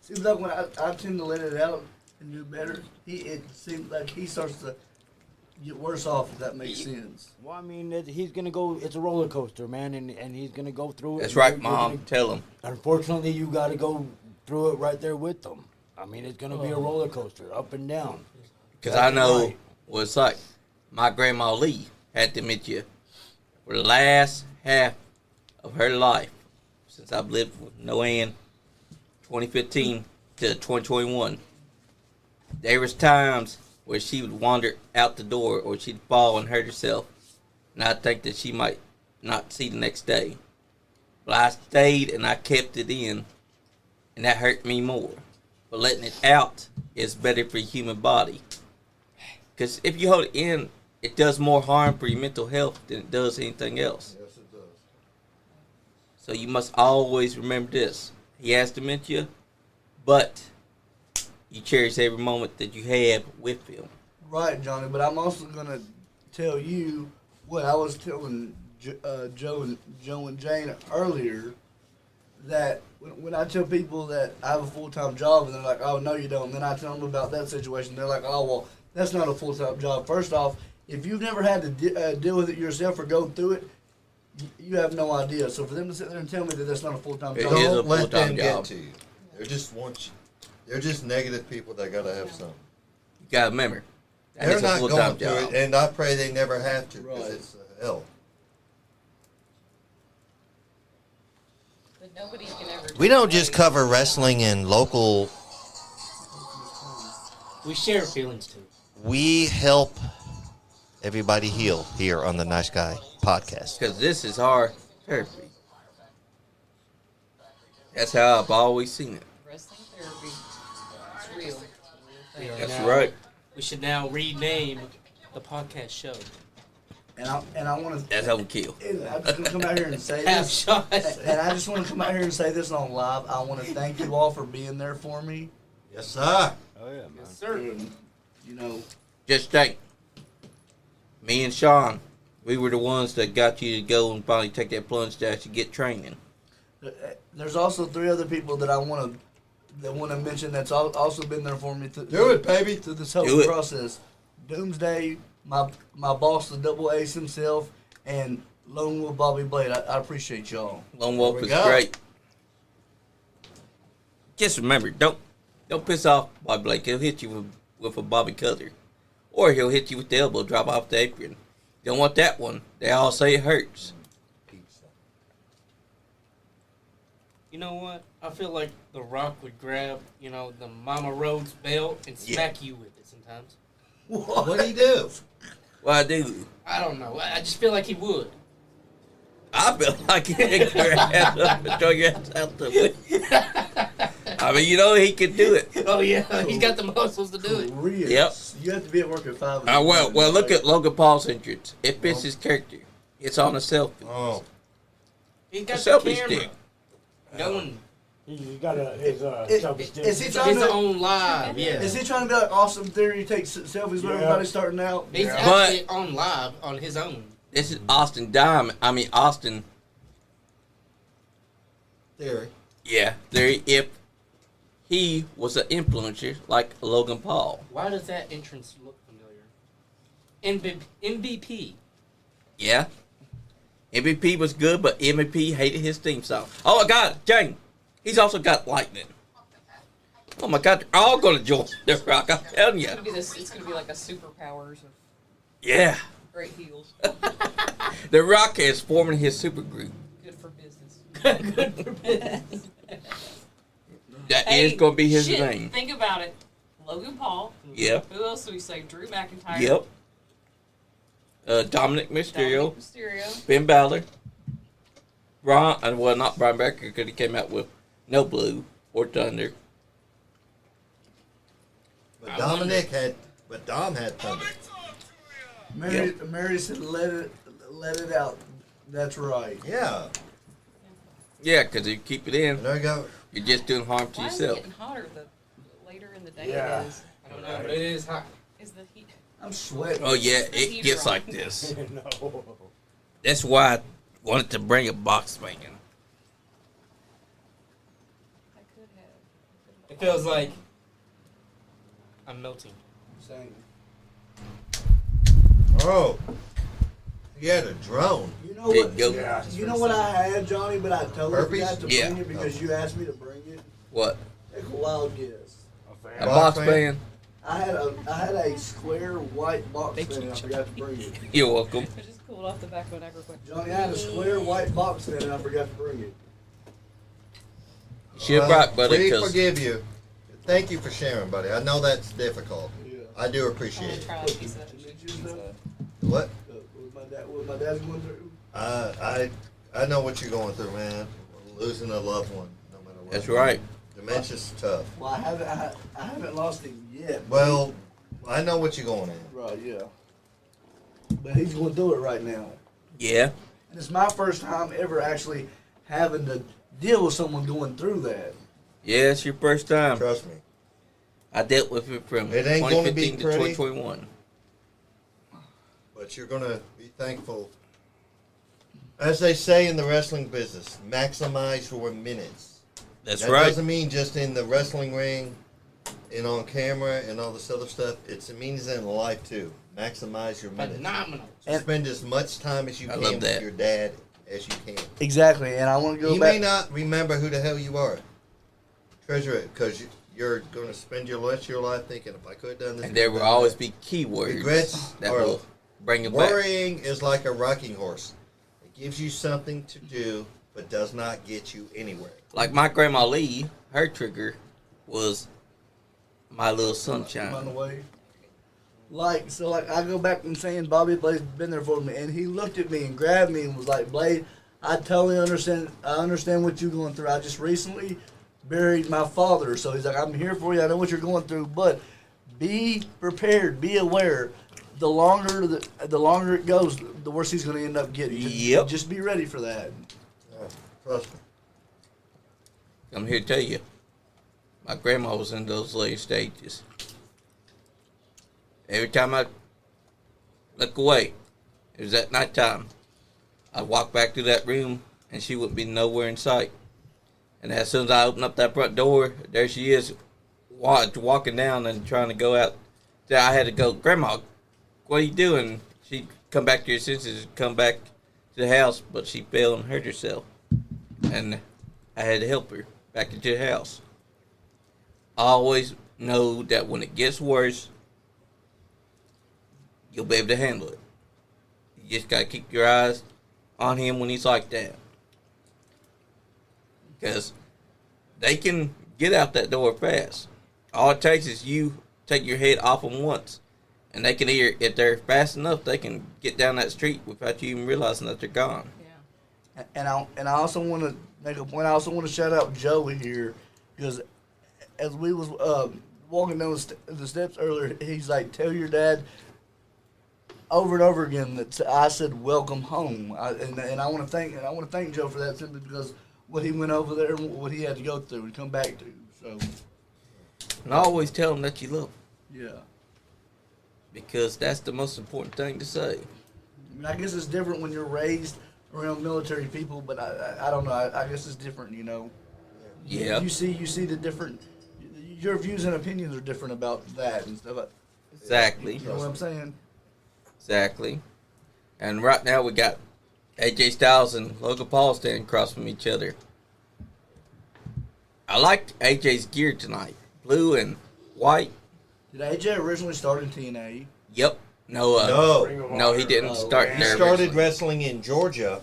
seems like when I tend to let it out and do better, it seems like he starts to get worse off, if that makes sense. Well, I mean, he's going to go, it's a roller coaster, man, and he's going to go through it. That's right, Mom. Tell him. Unfortunately, you got to go through it right there with them. I mean, it's going to be a roller coaster, up and down. Because I know what it's like. My grandma Lee had dementia for the last half of her life since I've lived with Noann 2015 to 2021. There was times where she would wander out the door or she'd fall and hurt herself. And I think that she might not see the next day. But I stayed and I kept it in. And that hurt me more. But letting it out is better for your human body. Because if you hold it in, it does more harm for your mental health than it does anything else. Yes, it does. So you must always remember this. He has dementia, but you cherish every moment that you have with him. Right, Johnny, but I'm also going to tell you what I was telling Joe and Jane earlier, that when I tell people that I have a full-time job and they're like, oh, no, you don't, and then I tell them about that situation, they're like, oh, well, that's not a full-time job. First off, if you've never had to deal with it yourself or go through it, you have no idea. So for them to sit there and tell me that that's not a full-time It job, is a Don't let full-time them job. get to you. They're just negative people that got to have something. You got to remember. That They're is a not full-time going through job. it, and I pray they never have to because Right. it's hell. But nobody can ever. We don't just cover wrestling and local. We share feelings too. We help everybody heal here on the Nice Guy podcast. Because this is our therapy. That's how I've always seen it. Wrestling therapy. It's real. We are That's now- right. We should now rename the podcast show. and I want to. That's how we kill. I'm just going to come out here and say Half this. shots. And I just want to come out here and say this on live. I want to thank you all for being there for me. Yes, sir. Oh, yeah, man. Yes, sir. And, you know, Just think. Me and Sean, we were the ones that got you to go and finally take that plunge to actually get training. there's also 3 other people that I want to mention that's also been there for me Do it, baby. through this whole Do it. process. Doomsday, my boss, the Double Ace himself, and Lone Wolf Bobby Blade. I appreciate y'all. Lone Wolf There we is go. great. Just remember, don't piss off Bobby Blake. He'll hit you with a Bobby Cutter. Or he'll hit you with the elbow, drop off the apron. Don't want that one. They all say it hurts. You know what? I feel like The Rock would grab, the Mama Rhodes belt and smack you with it sometimes. What'd he do? Well, I do. I don't know. I just feel like he would. I feel like he can throw your ass up and throw your ass out the way. I mean, he could do it. Oh, yeah. He's got the muscles to do it. Chris, Yep. You have to be at work at 5. Well, look at Logan Paul's entrance. It fits his character. It's on a selfie. Oh, He's A got the selfie camera stick. going. He's got his selfie stick. Is he trying His to? own live, yeah. Is he trying to be like Austin Theory? Take selfies with Yeah. everybody starting out. He's But- actually on live on his own. This is Austin Diamond. I mean, Austin. theory. Yeah. There. If he was an influencer like Logan Paul. Why does that entrance look familiar? MVP. Yeah. MVP was good, but MVP hated his theme song. Oh my God, Jane. He's also got lightning. Oh my God, they're all gonna join the Rock. I'm telling you. It's gonna be like a superpowers of Yeah. great heels. The Rock is forming his super group. Good for business. Good for business. That is gonna be his shit, name. Think about it. Logan Paul. Yep. Who else do we say? Drew McIntyre. Yep. Dominik Mysterio. Dominik Mysterio. Ben Balor. Bron, well, not Brian Becker because he came out with no blue or thunder. But Dom had thunder. Mary said, "Let it out." That's right. Yeah. Yeah, because if you keep it in, There you go. you're just doing harm to Why is it yourself. getting hotter the later in the day Yeah. it is? I don't know, but it is hot. Is the heat? I'm sweating. Oh yeah, The it heater gets on. like this. No. That's why I wanted to bring a box fan. I could have. It feels like I'm melting. Same. Oh. He had a drone. You know There what? you go. Yeah. You know what I had, Johnny, but I totally Herpes? forgot to bring Yeah. it because you asked me to bring it. What? Take a wild guess. A Box box fan? fan? I had a square white box fan and I forgot to bring it. You're welcome. I just cooled off the back of my neck real quick. Johnny, I had a square white box fan and I forgot to bring it. Shit right, buddy, We 'cause forgive you. Thank you for sharing, buddy. I know that's difficult. Yeah. I do I'm appreciate gonna it. try a piece of that Did shit you use that? pizza. What? What my dad's going through? I know what you're going through, man. Losing a loved one, no matter what. That's right. Dementia's tough. Well, I haven't lost him yet. Well, I know what you're going in. Right, yeah. But he's going through it right now. Yeah. And it's my first time ever actually having to deal with someone going through that. Yeah, it's your first time. Trust me. I dealt with it from It ain't gonna be 2015 to pretty. 2021. But you're going to be thankful. As they say in the wrestling business, maximize your minutes. That's That right. doesn't mean just in the wrestling ring and on camera and all this other stuff. It means in life too. Maximize your minutes. Phenomenal. Spend as much time as you I can love with that. your dad as you can. Exactly, and I want to go You back. may not remember who the hell you are. Treasure it, because you're going to spend your rest of your life thinking, if I could have done this. And there will always be keywords Regrets that are- will bring it back. Worrying is like a rocking horse. It gives you something to do, but does not get you anywhere. Like my grandma Lee, her trigger was my little on the sunshine. way. Like I go back and saying Bobby Blade's been there for me, and he looked at me and grabbed me and was like, "Blade, I totally understand. I understand what you're going through. I just recently buried my father, so he's like, I'm here for you. I know what you're going through, but be prepared, be aware. The longer it goes, the worse he's going to end up getting. Yep. Just be ready for that." Trust me. I'm here to tell you, my grandma was in those later stages. Every time I look away, it was at nighttime. I'd walk back to that room, and she wouldn't be nowhere in sight. And as soon as I opened up that front door, there she is, walking down and trying to go out. So I had to go, "Grandma, what are you doing?" She'd come back to her senses and come back to the house, but she fell and hurt herself. And I had to help her back into the house. Always know that when it gets worse, you'll be able to handle it. You just got to keep your eyes on him when he's like that. Because they can get out that door fast. All it takes is you take your head off them once. And they can either, if they're fast enough, they can get down that street without you even realizing that they're gone. Yeah. And I also want to make a point. I also want to shout out Joey here, because as we was walking down the steps earlier, he's like, "Tell your dad over and over again that I said welcome home." And I want to thank Joe for that, simply because what he went over there and what he had to go through and come back to. So And I always tell them that you love them, yeah, because that's the most important thing to say. I mean, I guess it's different when you're raised around military people, but I don't know. I guess it's different, you know. Yeah. You see the different. your views and opinions are different about that and stuff. Exactly. You know what I'm saying? Exactly. And right now we got AJ Styles and Logan Paul standing across from each other. I liked AJ's gear tonight. Blue and white. Did AJ originally start in TNA? Yep. No, he didn't start He there. started originally. wrestling in Georgia.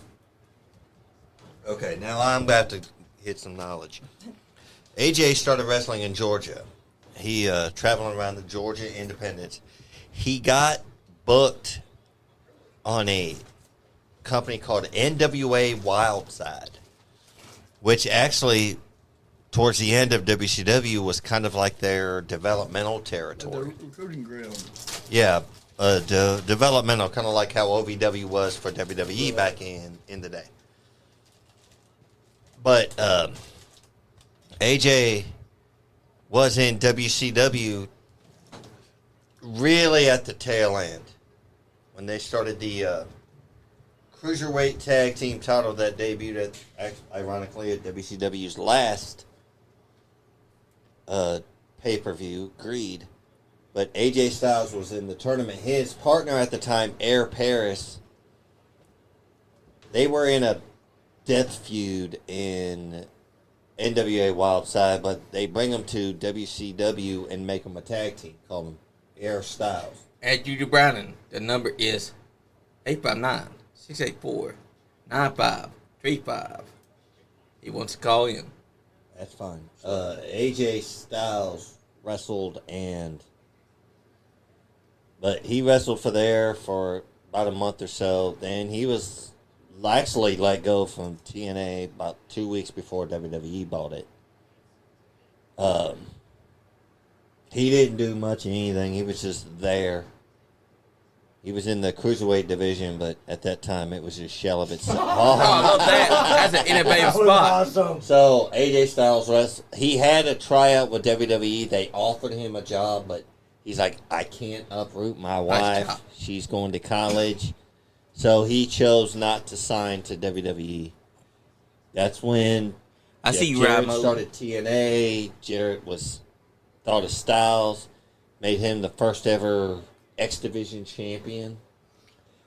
Okay, now I'm about to hit some knowledge. AJ started wrestling in Georgia. He traveling around the Georgia Independence. He got booked on a company called NWA Wildside, which actually, towards the end of WCW, was kind of like their developmental The territory. recruiting ground. Yeah, developmental, kind of like how OVW was for WWE back in the day. But AJ was in WCW really at the tail end when they started the Cruiserweight Tag Team title that debuted, ironically, at WCW's last pay-per-view, Greed. But AJ Styles was in the tournament. His partner at the time, Air Paris, they were in a death feud in NWA Wildside, but they bring them to WCW and make them a tag team, call them Air Styles. At Judy Browning, the number is 859-684-9535. He wants to call in. That's fine. AJ Styles wrestled but he wrestled for there for about a month or so. Then he was actually let go from TNA about 2 weeks before WWE bought it. He didn't do much of anything. He was just there. He was in the Cruiserweight division, but at that time it was just shell of itself. Oh, I love that. That's an innovative That was spot. awesome. So AJ Styles he had a tryout with WWE. They offered him a job, but he's like, I can't uproot my wife. job. She's going to college. So he chose not to sign to WWE. That's when I see you, Jarrett Ramo. started TNA. Jarrett thought of Styles, made him the first ever X Division champion.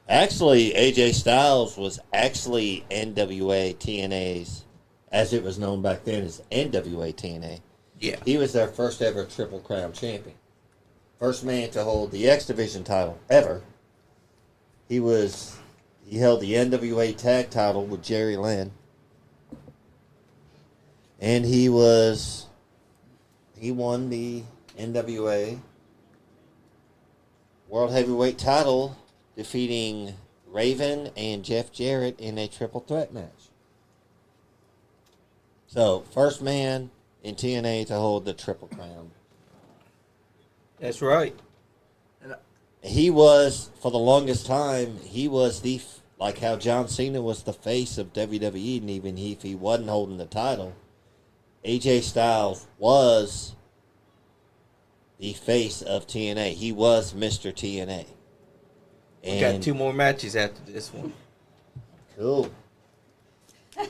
Actually, AJ Styles was actually NWA TNA's, as it was known back then as NWA TNA. Yeah. He was their first ever Triple Crown champion. First man to hold the X Division title ever. He held the NWA tag title with Jerry Lynn. And he won the NWA World Heavyweight title, defeating Raven and Jeff Jarrett in a triple threat match. So, first man in TNA to hold the Triple Crown. That's right. He was, for the longest time, like how John Cena was the face of WWE, and even if he wasn't holding the title, AJ Styles was the face of TNA. He was Mr. TNA. We got 2 more matches after this one. Cool. I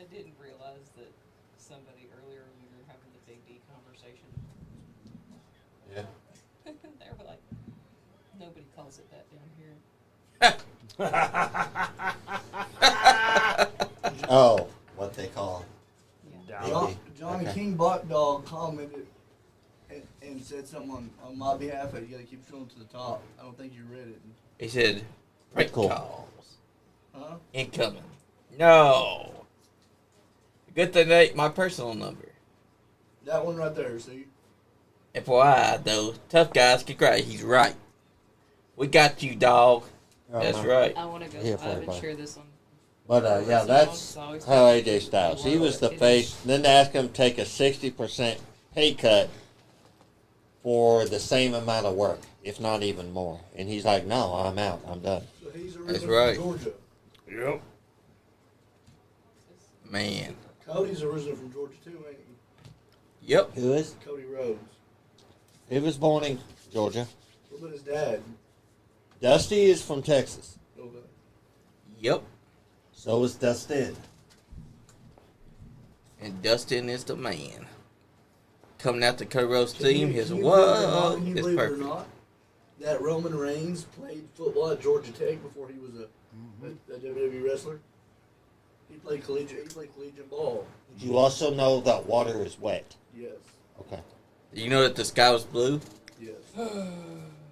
didn't realize that somebody earlier we were having the Big D conversation. Yeah. They were like, nobody calls it that down here. Oh, what they call. Johnny Okay. King Dog commented and said something on my behalf. You got to keep scrolling to the top. I don't think you read it. He said, prank Cool. calls. Huh? Incoming. No. Good thing that ain't my personal number. That one right there, see? FYI, though, tough guys can cry. He's right. We got you, dog. That's right. I want to go Here live for and everybody. share this on. But yeah, that's how AJ Styles. He was the face. Then they asked him to take a 60% pay cut for the same amount of work, if not even more. And he's like, no, I'm out. I'm done. So he's That's originally right. from Georgia. Yep. Man. Cody's originally from Georgia too, ain't he? Yep. Who is? Cody Rhodes. He was born in Georgia. What about his dad? Dusty is from Texas. Okay. Yep. So is Dustin. And Dustin is the man. coming out the Cody team. His Can you whoa, it's believe it or perfect. not, that Roman Reigns played football at Georgia Tech before he was a WWE wrestler? He played collegiate ball. You also know that water is wet. Yes. Okay. Do you know that the sky was blue? Yes.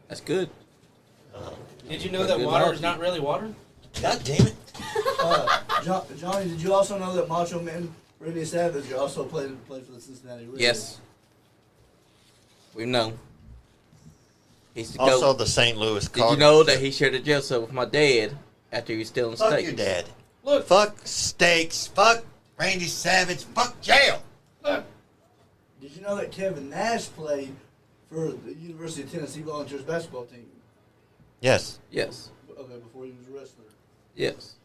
That's good. Did you know that water is not really water? God damn it. Johnny, did you also know that Macho Man Randy Savage also played for the Cincinnati Reds? Yes. We know. He's the Also goat. the St. Louis Did Cardinals. you know that he shared a jail cell with my dad after he was stealing Fuck steaks? your dad. Look. Fuck steaks. Fuck Randy Savage. Fuck jail. Look. Did you know that Kevin Nash played for the University of Tennessee Volunteers basketball team? Yes. Yes. Okay, before he was a wrestler. Yes.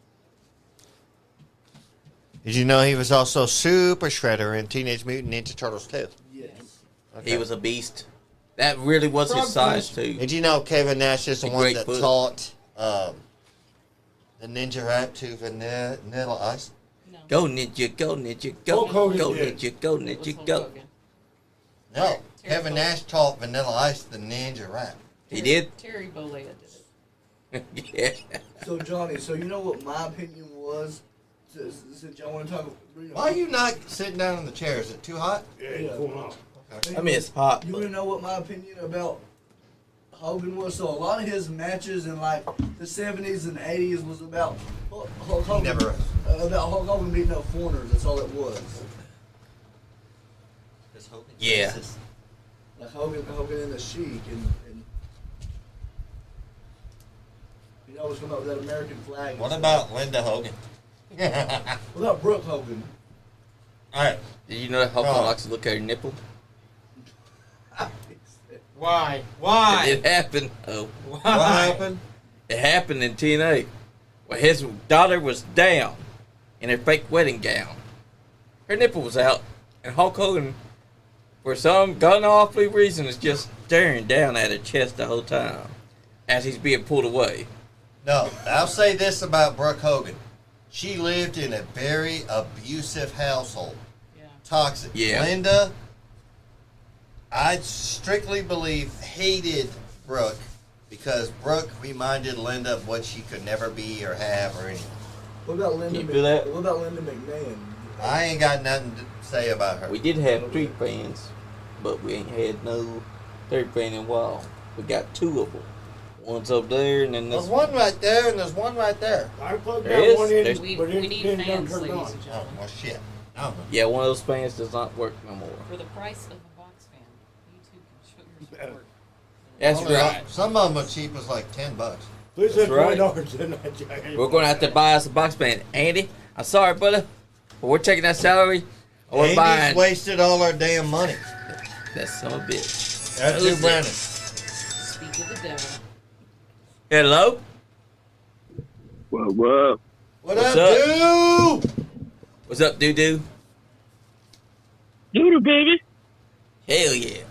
Did you know he was also Super Shredder in Teenage Mutant Ninja Turtles 2? Yes. Okay. He was a beast. That really was his size, too. Did you know Kevin Nash is the A one great that foot. taught the ninja rap to Vanilla Ice? Go, Ninja, go, Ninja, go. Hulk Hogan Go, did. Ninja, go, Ninja, go. No. Kevin Nash taught Vanilla Ice the ninja rap. He did? Terry Bollea did it. Yeah. So Johnny, so you know what my opinion was? Since y'all want to talk, Why are you not sitting down in the chair? Is it too hot? Yeah, it's going on. I mean, it's hot. You want to know what my opinion about Hogan was? So a lot of his matches in like the 70s and 80s was about Hulk Hogan. Never. About Hulk Hogan beating up foreigners. That's all it was. Yeah. Like Hogan and the Sheik and he always come up with that American flag. What about Linda Hogan? What about Brooke Hogan? All right. Did you know that Hulk Oh. likes to look at her nipple? Why? Why? It happened. Oh. What happened? It happened in TNA. Well, his daughter was down in her fake wedding gown. Her nipple was out, and Hulk Hogan, for some gun-awfully reason, is just staring down at her chest the whole time as he's being pulled away. No, I'll say this about Brooke Hogan. She lived in a very abusive household. Yeah. Toxic. Yeah. Linda, I strictly believe, hated Brooke because Brooke reminded Linda of what she could never be or have or anything. What about Linda? Can you do that? What about Linda McMahon? I ain't got nothing to say about her. We did have 3 fans, but we ain't had no 3rd fan in a while. We got 2 of them. One's up there, and then There's this one right there and there's one right there. I plugged There that is? one in, There's- We, but we it need didn't fans, turn ladies on. and Oh, gentlemen. well, shit. I don't know. Yeah, one of those fans does not work no more. For the price of a box fan, you too can show your support. That's Only right. Some of them are cheap as like $10. Please said That's right. $20, didn't I, Jay? We're going to have to buy us a box fan. Andy, I'm sorry, brother, but we're taking that salary. Or we're Andy's buying wasted all our damn money. that son of a bitch. That's you, Brandon. Speak of the devil. Hello? What? What What's up, up? dude? What's up, doo-doo? Doodle, baby. Hell yeah.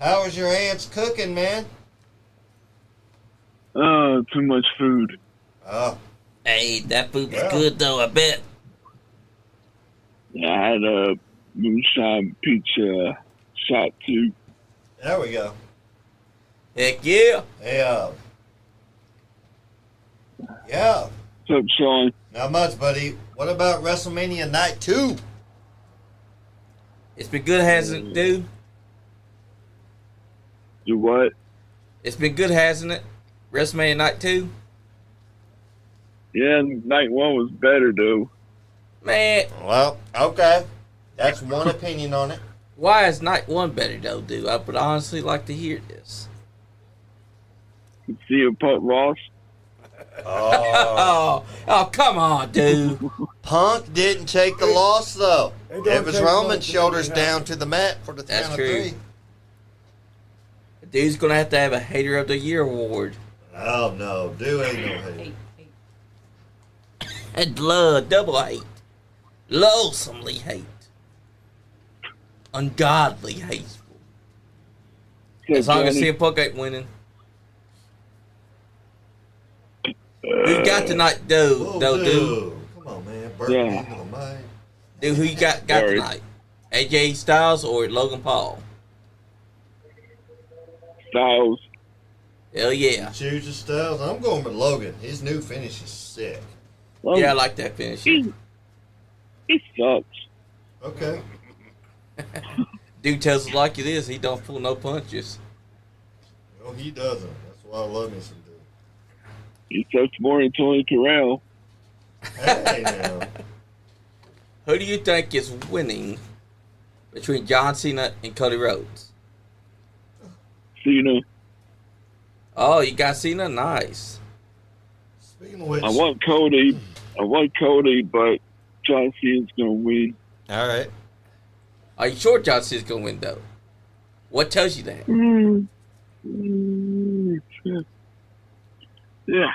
How was your aunt's cooking, man? Too much food. Oh, Hey, that food was Yeah. good, though, I bet. Yeah, I had a moonshine pizza shot too. there we go. Heck yeah. Yeah. Yeah. What's up, Sean? Not much, buddy. What about WrestleMania Night 2? It's been good, hasn't it, dude? Do what? It's been good, hasn't it? WrestleMania Night 2? Yeah, night one was better though. Man, Well, okay. That's one opinion on it. why is Night 1 better, though, dude? I would honestly like to hear this. CM Punk Ross. Oh. Oh, come on, dude. Punk didn't take the loss, though. It don't It was take Roman's much to shoulders make it down happen. to the mat for the That's 10 true. of 3. Dude's going to have a Hater of the Year award. Oh, no. Do ain't no hate. Hey, And blood, double hate. Loathsomely hate. Ungodly hateful. As long as CM Punk ain't winning. Who got tonight, Whoa, dude? dude. Come on, man. Burton Yeah. into the mic. Dude, who you got Sorry. tonight? AJ Styles or Logan Paul? Styles. Hell yeah. Choose the Styles. I'm going with Logan. His new finish is sick. Well, Yeah, I like that finish. he sucks. Okay. Dude tells it like it is. He don't pull no punches. No, he doesn't. That's why I love me some dude. He sucks more than Tony Terrell. Hey, now. Who do you think is winning between John Cena and Cody Rhodes? Cena. Oh, you got Cena? Nice. Speaking of which, I want Cody, but John Cena's gonna win. all right. Are you sure John Cena's going to win, though? What tells you that? Yeah.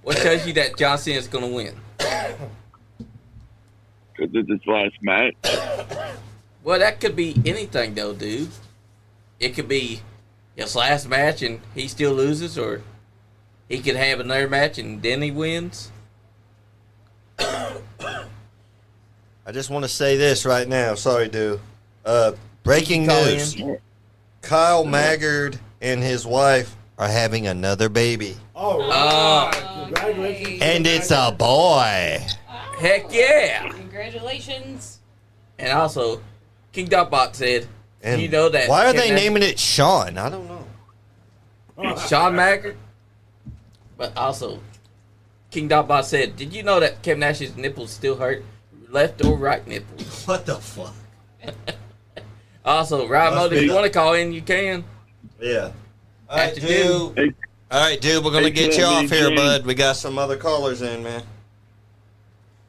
What tells you that John Cena's going to win? Because it's his last match. Well, that could be anything, though, dude. It could be his last match and he still loses, or he could have another match and then he wins. I just want to say this right now. Sorry, dude. Breaking Call news. in. Kyle Maggard and his wife are having another baby. All right. Congratulations. And it's a boy. Heck yeah! Congratulations. And also, King Dotbot said, And you know that why are they Kevin Nash- naming it Sean? I don't know. Sean Maggard? But also, King Dotbot said, did you know that Kevin Nash's nipples still hurt? Left or right nipples? What the fuck? Also, Ryan Must Mode, if be- you want to call in, you can. Yeah. All right, After dude. Hey, All right, dude. We're gonna Hey, get you off here, James. bud. We got some other callers in, man.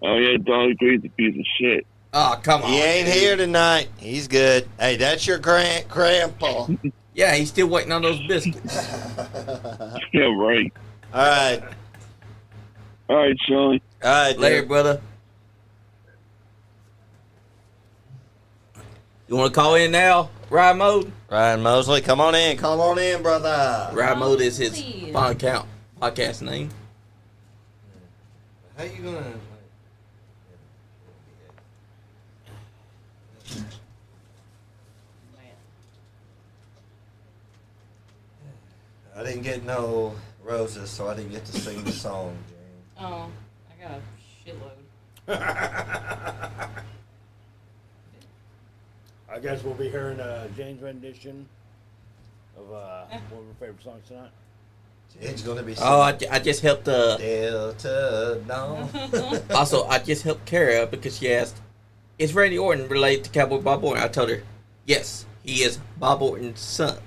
oh yeah, Dolly Green's a piece of shit. Oh, come on. He ain't dude. here tonight. He's good. Hey, that's your grandpa. Yeah, he's still waiting on those biscuits. Yeah, right. All right. All right, Sean. All right, dude. Later, brother. You want to call in now, Ryan Mode? Ryan Mosley, come on in. Come on in, brother. Ryan Mode is his Please. podcast name. How you gonna? I didn't get no roses, so I didn't get to sing the song, James. Oh, I got a shitload. I guess we'll be hearing Jane's rendition of one of our favorite songs tonight. James gonna be. Oh, I just helped. Delta Dawn. Also, I just helped Kara because she asked, "Is Randy Orton related to Cowboy Bob Orton?" I told her, "Yes, he is Bob Orton's son."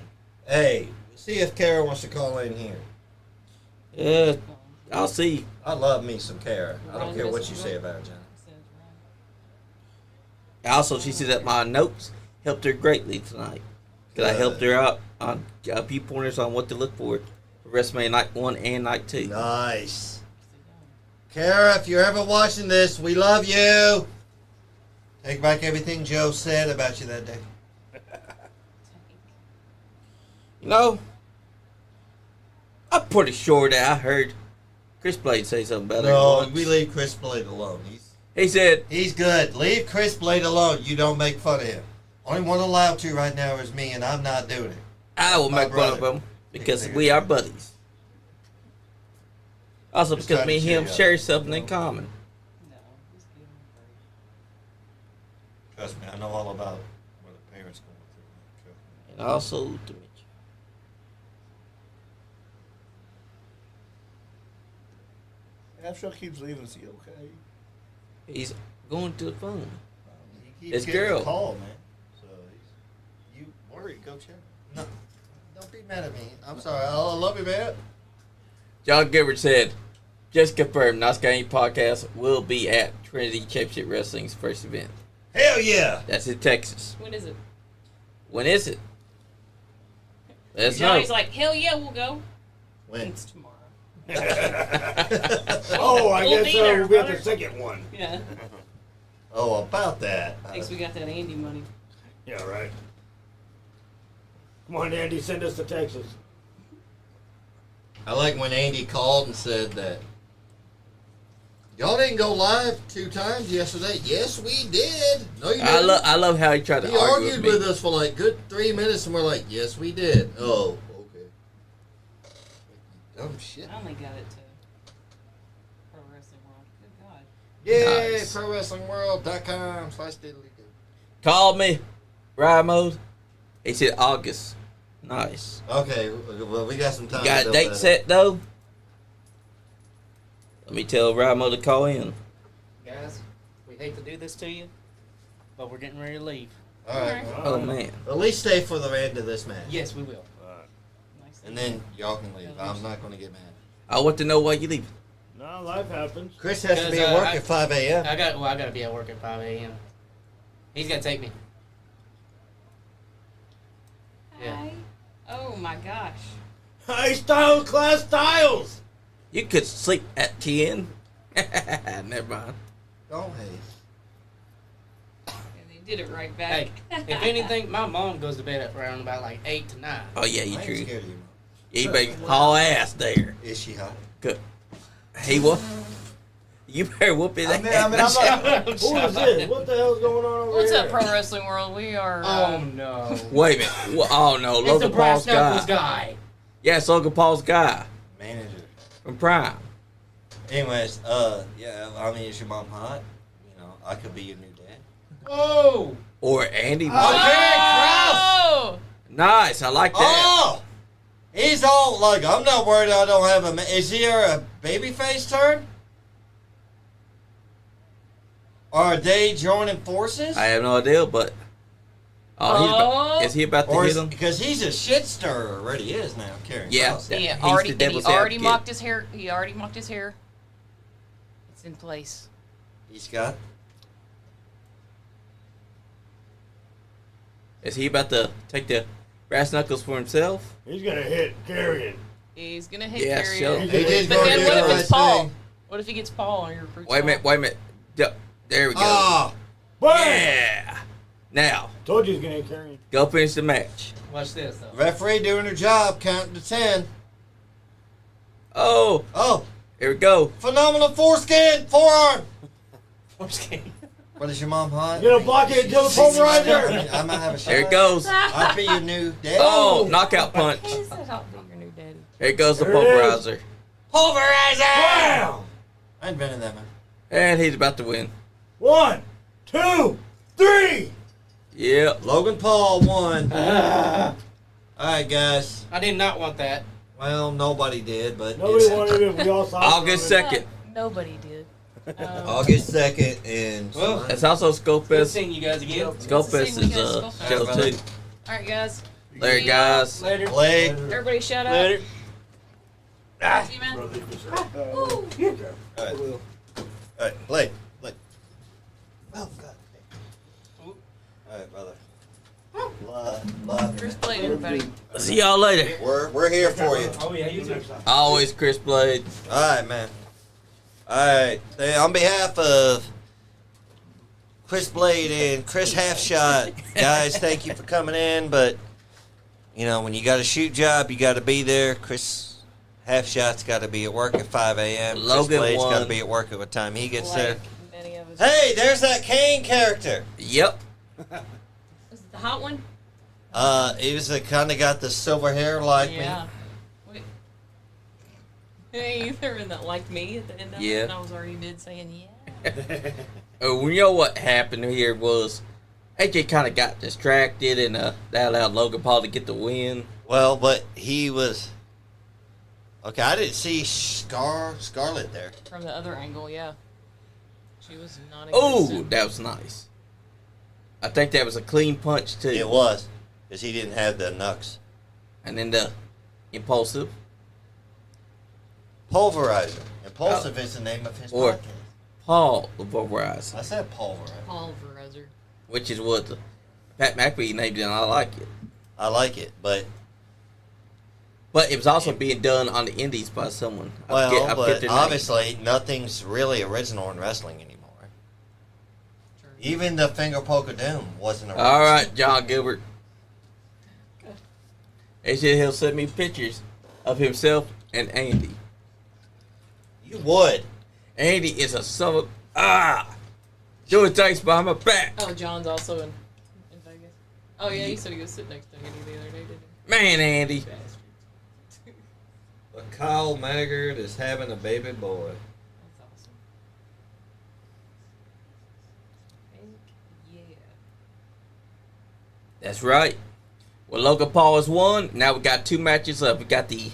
Hey, see if Kara wants to call in here. I'll see. I love me some Kara. I don't care what you say about her, John. Also, she said that my notes helped her greatly tonight because I helped her out on a few pointers on what to look for WrestleMania Night 1 and Night 2. Nice. Kara, if you're ever watching this, we love you. Take back everything Joe said about you that day. You know, I'm pretty sure that I heard Chris Blade say something about her No, once. we leave Chris Blade alone. He said, He's good. Leave Chris Blade alone. You don't make fun of him. Only one allowed to right now is me, and I'm not doing it. I will My make fun of brother. him because we are buddies. Also, Just because trying me to and him cheer you up. share something in common. No, just give him a break. Trust me, I know all about what the parents going through. Trust me. And also to Mitch. After keeps leaving, is he okay? He's going to the phone. He keeps This getting girl. a call, man. So you worry, go check. No, don't be mad at me. I'm sorry. I love you, man. John Gibbard said, just confirmed, NiceGuyAndy podcast will be at Trinity Championship Wrestling's first event. Hell yeah! That's in Texas. When is it? When is it? Let us know. Johnny's like, hell yeah, we'll go. When? It's tomorrow. Oh, I We'll guess be there, we'll be at brother. the second one. Yeah. Oh, about that. Thinks we got that Andy money. Yeah, right. Come on, Andy, send us to Texas. I like when Andy called and said that Y'all didn't go live 2 times yesterday. Yes, we did. No, you didn't. I love how he tried to He argue argued with with me. us for like good 3 minutes, and we're like, yes, we did. Oh, okay. Dumb shit. I only got it to Pro Wrestling World. Good God. Yeah, Nice. ProWrestlingWorld.com/diddly-do. Called me, ride mode. He said August. Nice. Okay, well, we got some time. Got to a build date that set though? Let me tell ride mode to call in. Guys, we hate to do this to you, but we're getting ready to leave. up. All right. Oh man. At least stay for the end of this match. Yes, we will. Nice. And then y'all can leave. I'm not going to get mad. I want to know why you leaving. No, life happens. Chris has to be at Because, work at 5 a.m. I got to be at work at 5 a.m. He's got to take me. Yeah. Hi. Oh my gosh. High style class styles. You could sleep at 10. Never mind. Don't hate. Yeah, they did it right back. Hey, if anything, my mom goes to bed at around about like 8 to 9. Oh yeah, I you ain't true. scared of you. Yeah, you better haul ass there. Is she hot? Good. He what? You better whoop his ass. I'm not. Who is this? What the hell's going on over What's here? up, Pro Wrestling World? We are. Oh no. Wait a minute. Oh no, It's the Logan brass Paul's knuckles guy. guy. Yeah, it's Logan Paul's guy Manager. from Prime. Anyways, yeah, I mean, is your mom hot? You know, I could be your new dad. Oh! Or Andy. Oh! Nice, I like that. Oh! He's all like, I'm not worried I don't have a. Is he a babyface turn? Are they joining forces? I have no idea, but is he about to Or hit is, him? because he's a shit stirrer, already is now, Karen. Yeah. Cross. He He's already, the and he devil's already advocate. mocked his hair. He already mocked his hair. It's in place. He's got. Is he about to take the brass knuckles for himself? He's gonna hit Carrion. He's gonna hit Yeah, Carrier. sure. He did But go then do what the if right it's Paul? thing. What if he gets Paul on your recruit? Wait a minute. There we go. Oh! Bang! Yeah. Now, Told you he's gonna hit Carrion. go finish the match. Watch this though. Referee doing her job, counting to 10. Oh, Oh! here we go. Phenomenal foreskin! Forearm! Foreskin. What is your mom hot? You gonna block it until the pulverizer? I might have a shot. There it goes. I'll be your new dad. Oh, knockout punch. He said, "I'll be your new daddy." Here goes the There it is. pulverizer. Pulverizer! Bam! I invented that, man. And he's about to win. 1, 2, 3. Yep. Logan Paul won. Alright, guys. I did not want that. Well, nobody did, but Nobody it's wanted it. We all saw August it. 2nd. Nobody did. August 2nd and Well, That's also Good Scopefest. seeing you guys again. Scopefest Good to see is you guys. show Alright, too. All right, guys. There, guys. Later. Blade. Everybody, shut up. Later. See you, man. Alright, Blade. Oh, God. Alright, brother. Love. Chris Blade, everybody. See y'all later. We're here for you. Oh yeah, you too. Always Chris Blade. Alright, man. Alright. On behalf of Chris Blade and Chris Halfshot, guys, thank you for coming in. But, you know, when you got a shoot job, you got to be there. Chris Halfshot's got to be at work at 5 a.m. Chris Logan Blade's got to won. be at work at what time he gets there. Like many of us. Hey, there's that Kane character. Yep. Is it the hot one? He was kind of got the silver hair like Yeah. Wait. Hey, they're in that like me at the end of Yeah. it, and I was already mid saying yeah. Oh, you know what happened here was AJ kind of got distracted and that allowed Logan Paul to get the win. Well, but he was. Okay, I didn't see Scarlett there. From the other angle, yeah. She was not. Oh, existent. that was nice. I think that was a clean punch too. It was, because he didn't have the knucks. And then the impulsive. Pulverizer. Impulsive is the name of his Or- podcast. Paul Pulverizer, I said pulverizer. Pulverizer. which is what Pat McAfee named it, and I like it. I like it, but But it was also being done on the indies by someone. I forget but their name. obviously nothing's really original in wrestling anymore. Even the finger poke of doom wasn't original. All right, John Gilbert. They said he'll send me pictures of himself and Andy. You would. Andy is a son of doing things behind my back. Oh, John's also in Vegas. Oh yeah, he said he was sitting next to Andy the other day, didn't he? Man, Andy. Bastard. But Kyle Maggard is having a baby boy. That's awesome. Yeah. That's right. Well, Logan Paul has won. Now we got 2 matches left. We got the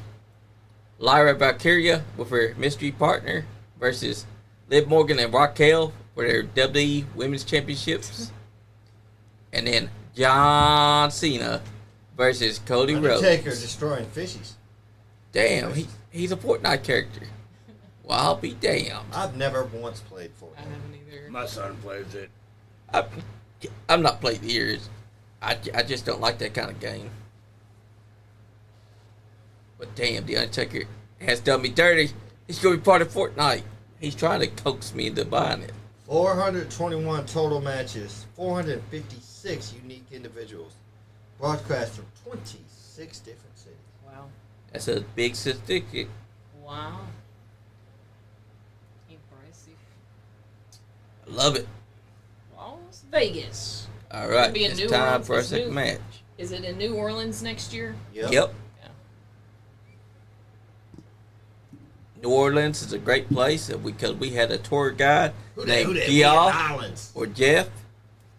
Lyra Valkyria with her mystery partner versus Liv Morgan and Raquel for their WWE Women's Championships. And then John Cena versus Cody Rhodes. Undertaker destroying fishies. Damn, he's a Fortnite character. Well, I'll be damned. I've never once played I Fortnite. haven't either. My son plays it. I'm not playing years. I just don't like that kind of game. But damn, the Undertaker has done me dirty. He's going to be part of Fortnite. He's trying to coax me into buying it. 421 total matches, 456 unique individuals, broadcast from 26 different cities. Wow. That's a big certificate. Wow. Impressive. I love it. Las Vegas. All right, Be in it's New time Orleans. for our It's second new. match. Is it in New Orleans next year? Yep. Yep. Yeah. New Orleans is a great place because we had a tour guide Who named that? We in Geoff Islands. or Jeff.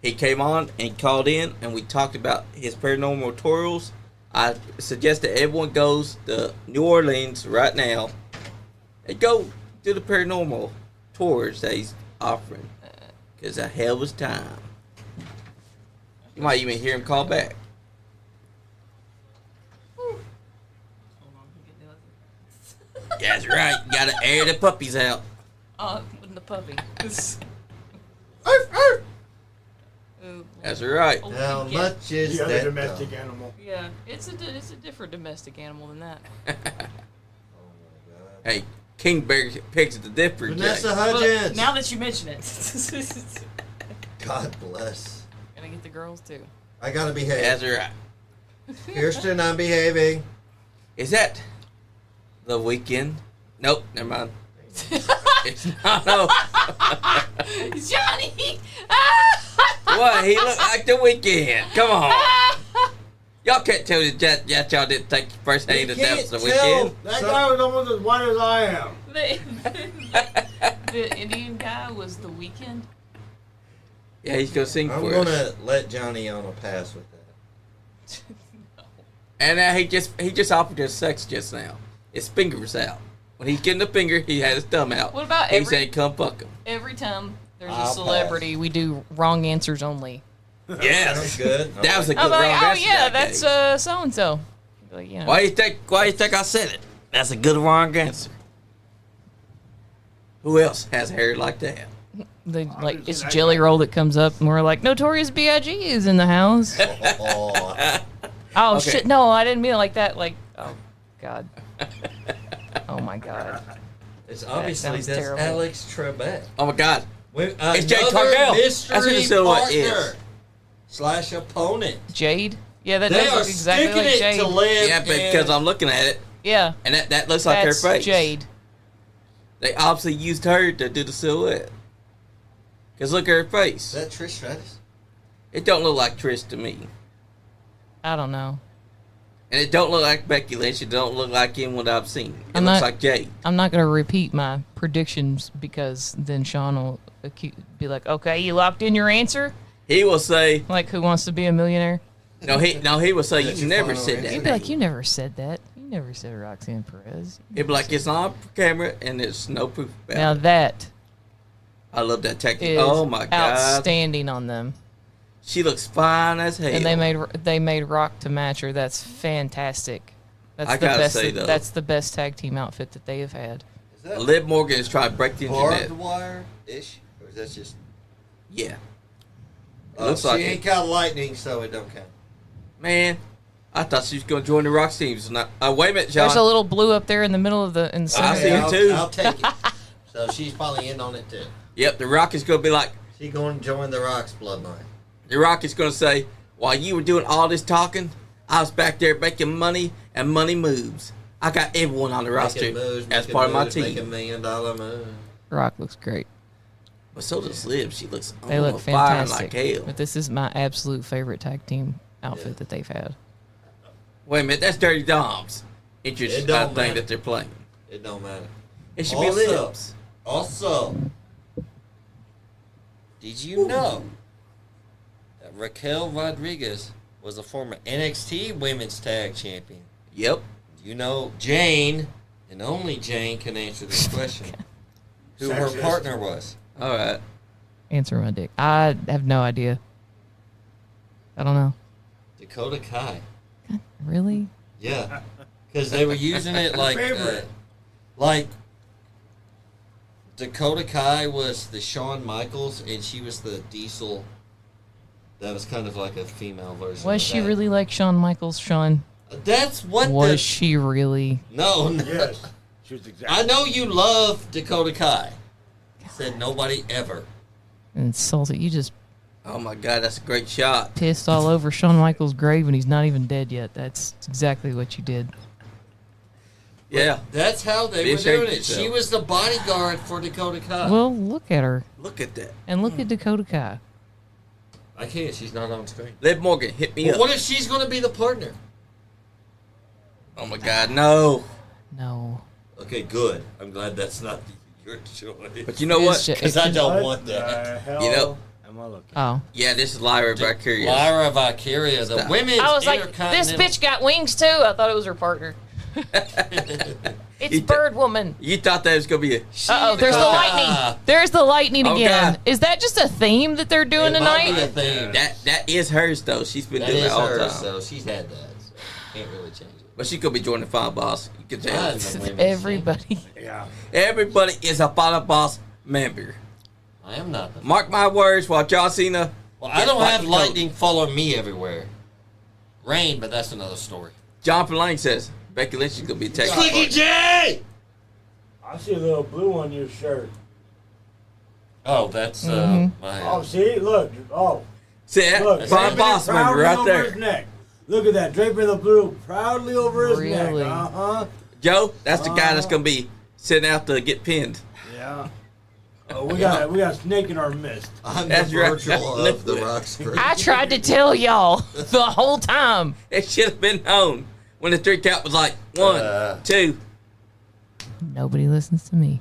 He came on and called in, and we talked about his paranormal tours. I suggest that everyone goes to New Orleans right now and go do the paranormal tours that he's offering. Because a hell of a time. You might even hear him call back. Hold on, we can do it. That's right. You gotta air the puppies out. Oh, with the puppy. Ooh, That's right. oh, How yeah. much is The other that? domestic dog? animal. Yeah, it's a different domestic animal than that. Oh my God. Hey, King Bear picks the different. Vanessa Jack. Hudgens. But now that you mention it, God bless. gonna get the girls too. I gotta behave. That's right. Kirsten, I'm behaving. Is that the weekend? Nope, never mind. It's not. No. Johnny! What? He looked like the weekend. Come on. Y'all can't tell me that y'all didn't think first hand that that was the weekend. That guy was almost as white as I am. The Indian guy was the weekend. Yeah, he's gonna sing I'm for gonna us. let Johnny on a pass with that. And he just offered us sex just now. His finger was out. When he's getting the finger, he had his thumb out. What about he said, "Come fuck him." every time there's I'll a celebrity, we do wrong answers only. Yes, Sounds good. that was a good I'm like, wrong oh answer yeah, that that's gave. so and so. Like, you know. Why you think I said it? That's a good wrong answer. Who else has hair like that? Like it's Jelly Roll that comes up, and we're like, Notorious B.I.G. is in the house. Oh, Oh Okay. shit! No, I didn't mean it like that. Like, oh god. Oh my god. it's obviously sounds that's terrible. Alex Trebek. Oh my God! With It's Jade another Cargill. mystery That's who the silhouette partner is. slash opponent. Jade. Yeah, that They does are look exactly sticking like it Jade. to Liv. Yeah, because I'm looking at it, Yeah, and that looks like that's her face. Jade. They obviously used her to do the silhouette. Cause look at her face. Is that Trish Stratus? It don't look like Trish to me, I don't know. and it don't look like Becky Lynch. It don't look like anyone that I've seen. It I'm looks not- like Jade. I'm not gonna repeat my predictions because then Sean will be like, "Okay, you locked in your answer." He will say, Like, Who Wants to Be a Millionaire? no, he will say, That's you your never final said answer? that. He'd be like, "You never said that. You never said Roxanne Perez." He'd be like, it's on camera, and there's no proof about Now it. that I love that technique. is Oh my God. outstanding on them. She looks fine as hell. And they made Rock to match her. That's fantastic. That's I the gotta best. say, though- That's the best tag team outfit that they have had. Is that Liv Morgan is trying to break the internet. barbed wire ish? Or is that just. Yeah. It Oh, looks she like ain't it. got lightning, so it don't count. Man, I thought she was going to join the Rock teams. Wait a minute, John. There's a little blue up there in the middle of the I center. see it I'll, too. I'll take it. So she's probably in on it too. Yep, the Rock is going to be like, She going to join the Rock's bloodline. the Rock is going to say, while you were doing all this talking, I was back there making money and money moves. I got everyone on the roster Making moves, as making part of my moves, Make team. $1 million move. Rock looks great. But so does Liv. She looks They look fire fantastic. like hell. But this is my absolute favorite tag team outfit that they've had. Wait a minute, that's Dirty Dom's. Interesting It don't thing matter. that they're playing. It don't matter. It should be Liv's. Also, did you know that Raquel Rodriguez was a former NXT Women's Tag Champion? Yep. You know, Jane, and only Jane can answer this question, who her Sexist. partner was. All right. Answer my dick. I have no idea. I don't know. Dakota Kai. Really? Yeah. Because they were using it Favorite. like Dakota Kai was the Shawn Michaels, and she was the Diesel. That was kind of like a female version. Was of she that. really like Shawn Michaels, Shawn? That's what Was she really? No, no. Yes. She was exactly. I know you love Dakota Kai. Said nobody ever. Insulted. You just Oh my God, that's a great shot. pissed all over Shawn Michaels' grave and he's not even dead yet. That's exactly what you did. Yeah. That's how they Be were ashamed doing of it. She yourself. was the bodyguard for Dakota Kai. Well, look at her. Look at that. And look at Dakota Kai. I can't. She's not on screen. Liv Morgan, hit me Well, up. what if she's going to be the partner? Oh my God, no. No. Okay, good. I'm glad that's not your choice. But you know what? It's ju- Because it I can- don't What want the that. hell You know- am I looking? Oh. Yeah, this is Lyra Valkyria. Lyra Valkyria, the Stop. women's I was like, this Intercontinental- bitch got wings too. I thought it was her partner. It's You Bird Woman. You thought that was going to be a... Uh oh, there's the lightning. There's the lightning Oh, again. God. Is that just a theme that they're doing It might be tonight? a thing. That is hers, though. She's been That doing is that all the hers, time. so she's had that. So can't really change it. But she could be joining the Final Boss. You can tell. That's the women's Everybody. Yeah. Everybody is a Final Boss member. I am not the. Mark my words, while John Cena... Well, I don't gets have Cody. lightning follow me everywhere. Rain, but that's another story. John Lane says Becky Lynch is going to be a tag Slicky partner. J! I see a little blue on your shirt. Oh, that's Mhm. my. Oh, see? Look. Oh. See that? Look. Final draping it Boss member proudly right over his there. neck. Look at that. Draping the blue proudly over his Really? neck. Uh-huh. Joe, that's the guy that's going to be sitting out to get pinned. Yeah. Oh, we got a snake in our midst. I'm That's the right. virtual of the rock screen. I tried to tell y'all the whole time. It should have been known when the 3 count was like 1, 2. Nobody listens to me.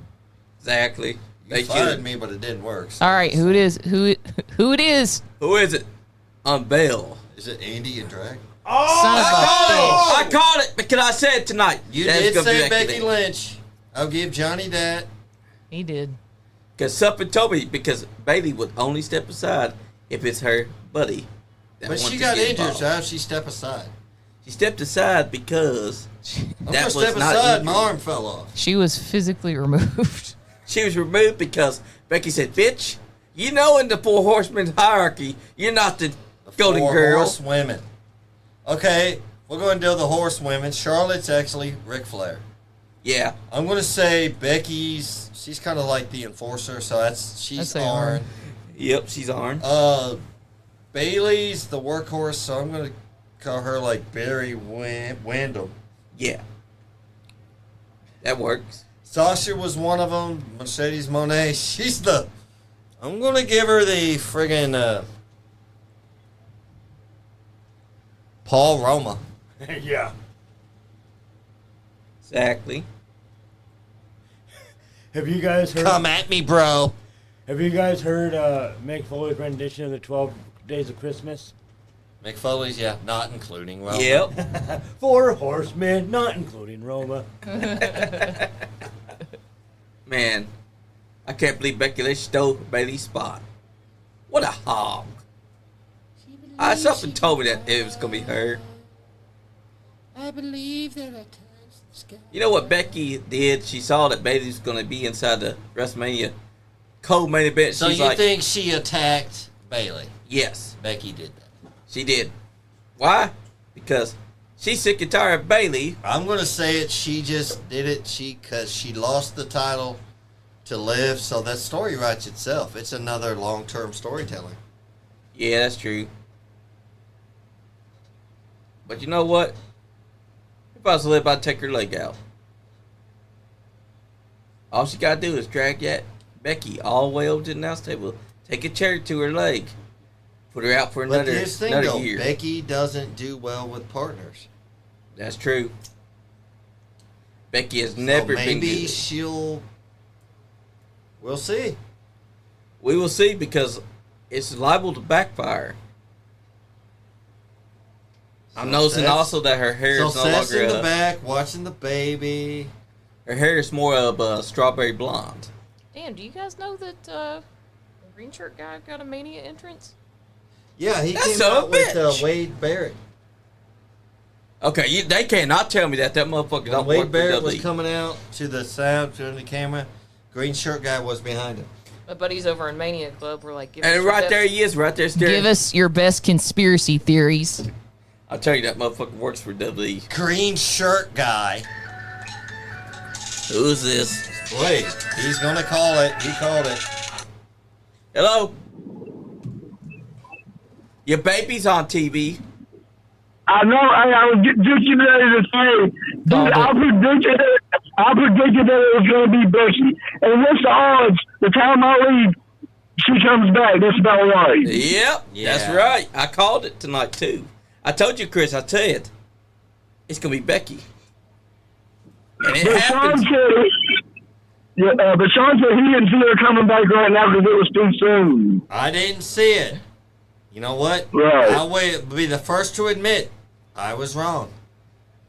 Exactly. They You fired should. me, but it didn't work. So All right, who it is? Who it is? Who is it? Unveil. Is it Andy and Drag? Oh! Son of a bitch. I called it because I said tonight. You that it's did gonna be say Becky Lynch. I'll give Johnny that. He did. Because something told me, because Bailey would only step aside if it's her buddy. that But wants she to got get injured, involved. so how'd she step aside? She stepped aside because I'm that gonna was step not aside. injury. My arm fell off. She was physically removed. She was removed because Becky said, "Bitch, you know in the 4 horsemen hierarchy, you're not the golden Four girl." horse women. Okay, we're going to do the horse women. Charlotte's actually Ric Flair. Yeah. I'm going to say Becky's. She's kind of like the enforcer, so she's I'd say Arn. Arn. Yep, she's on. Bailey's the workhorse, so I'm going to call her like Barry Windham. Yeah. That works. Sasha was one of them. Mercedes Moné. She's the. I'm going to give her the friggin' Paul Roma. Yeah. Exactly. Have you guys heard? Come at me, bro. Have you guys heard Mick Foley's rendition of the 12 Days of Christmas? Mick Foley's, yeah, not including Roma. Yep. 4 horsemen, not including Roma. Man, I can't believe Becky Lynch stole Bailey's spot. What a hog. Something told me that it was going to be her. I believe there are times the sky. You know what Becky did? She saw that Bailey was going to be inside the WrestleMania co-main event. So She's you like, think she attacked Bailey? yes, Becky did that. she did. Why? Because she's sick and tired of Bailey. I'm going to say it. She just did it. Because she lost the title to Liv. So that story writes itself. It's another long-term storytelling. Yeah, that's true. But you know what? If I was to live, I'd take her leg out. All she got to do is drag that Becky all the way over to the announce table, take a chair to her leg, put her out for But another here's the thing, though. year. Becky doesn't do well with partners. That's true. Becky has never been maybe good. she'll... We'll see. We will see because it's liable to backfire. I'm noticing also that her hair is no Seth's longer in the back watching the baby. her hair is more of a strawberry blonde. Damn, do you guys know that the green shirt guy got a Mania entrance? Yeah, he That came son of out a with bitch. Wade Barrett. Okay, they cannot tell me that motherfucker When don't Wade work for Barrett was WWE. coming out to the sound, to the camera, green shirt guy was behind him. My buddies over in Mania Club were like, And right there he is, right there staring. Give us your best conspiracy theories. I'll tell you that motherfucker works for WWE. Green shirt guy. Who's this? Wait, he's gonna call it. He called it. Hello? Your baby's on TV. I know. I was just getting ready to say, dude, I predicted that it was going to be Becky. And what's the odds? The time I leave, she comes back. That's about right. Yep, that's Yeah. right. I called it tonight too. I told you, Chris. I said it's gonna be Becky, and it But Sean happened. said, but Sean said he didn't see her coming back right now because it was too soon. I didn't see it. You know what? Right. I'll be the first to admit I was wrong.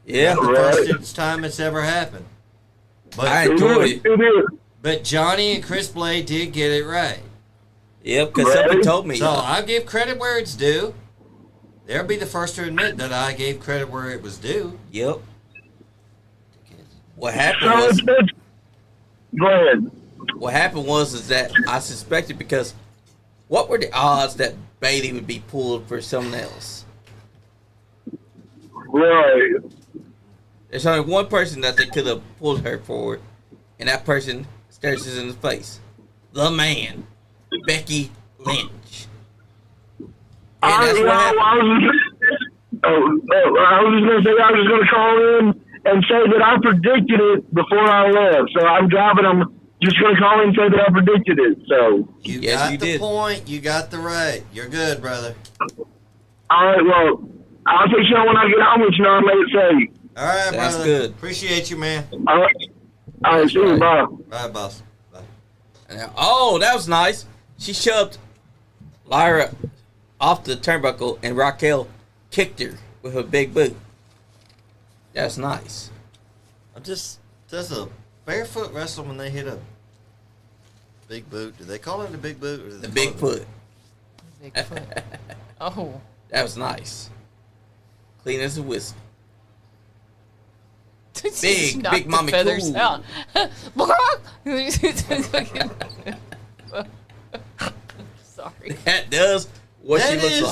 Yeah, The Right. first time it's ever happened. I But enjoyed it. It is. but Johnny and Chris Blade did get it right. Yep, because somebody Right. told me. So I give credit where it's due. They'll be the first to admit that I gave credit where it was due. Yep. What happened So was go ahead. what happened was is that I suspected because what were the odds that Bailey would be pulled for someone else? Right. There's only one person that they could have pulled her for, and that person stares us in the face. The man, Becky Lynch. And that's what happened. I was just going to say I was going to call in and say that I predicted it before I left. So I'm driving. I'm just going to call in and say that I predicted it. So. You Yes, got you the did. point. You got the right. You're good, brother. All right. Well, I'll take you on when I get home with you. I made it safe. All right, That's brother. good. Appreciate you, man. All right. All right. See you. Bye. All right, boss. Bye. Oh, that was nice. She shoved Lyra off the turnbuckle, and Raquel kicked her with her big boot. That's nice. Does a barefoot wrestler when they hit a big boot? Do they call it a big boot? Or do they The big call it foot. Bigfoot. Oh. That was nice. Clean as a whistle. Big, Knock big the mommy feathers cool. out. Sorry. That does what That she looks is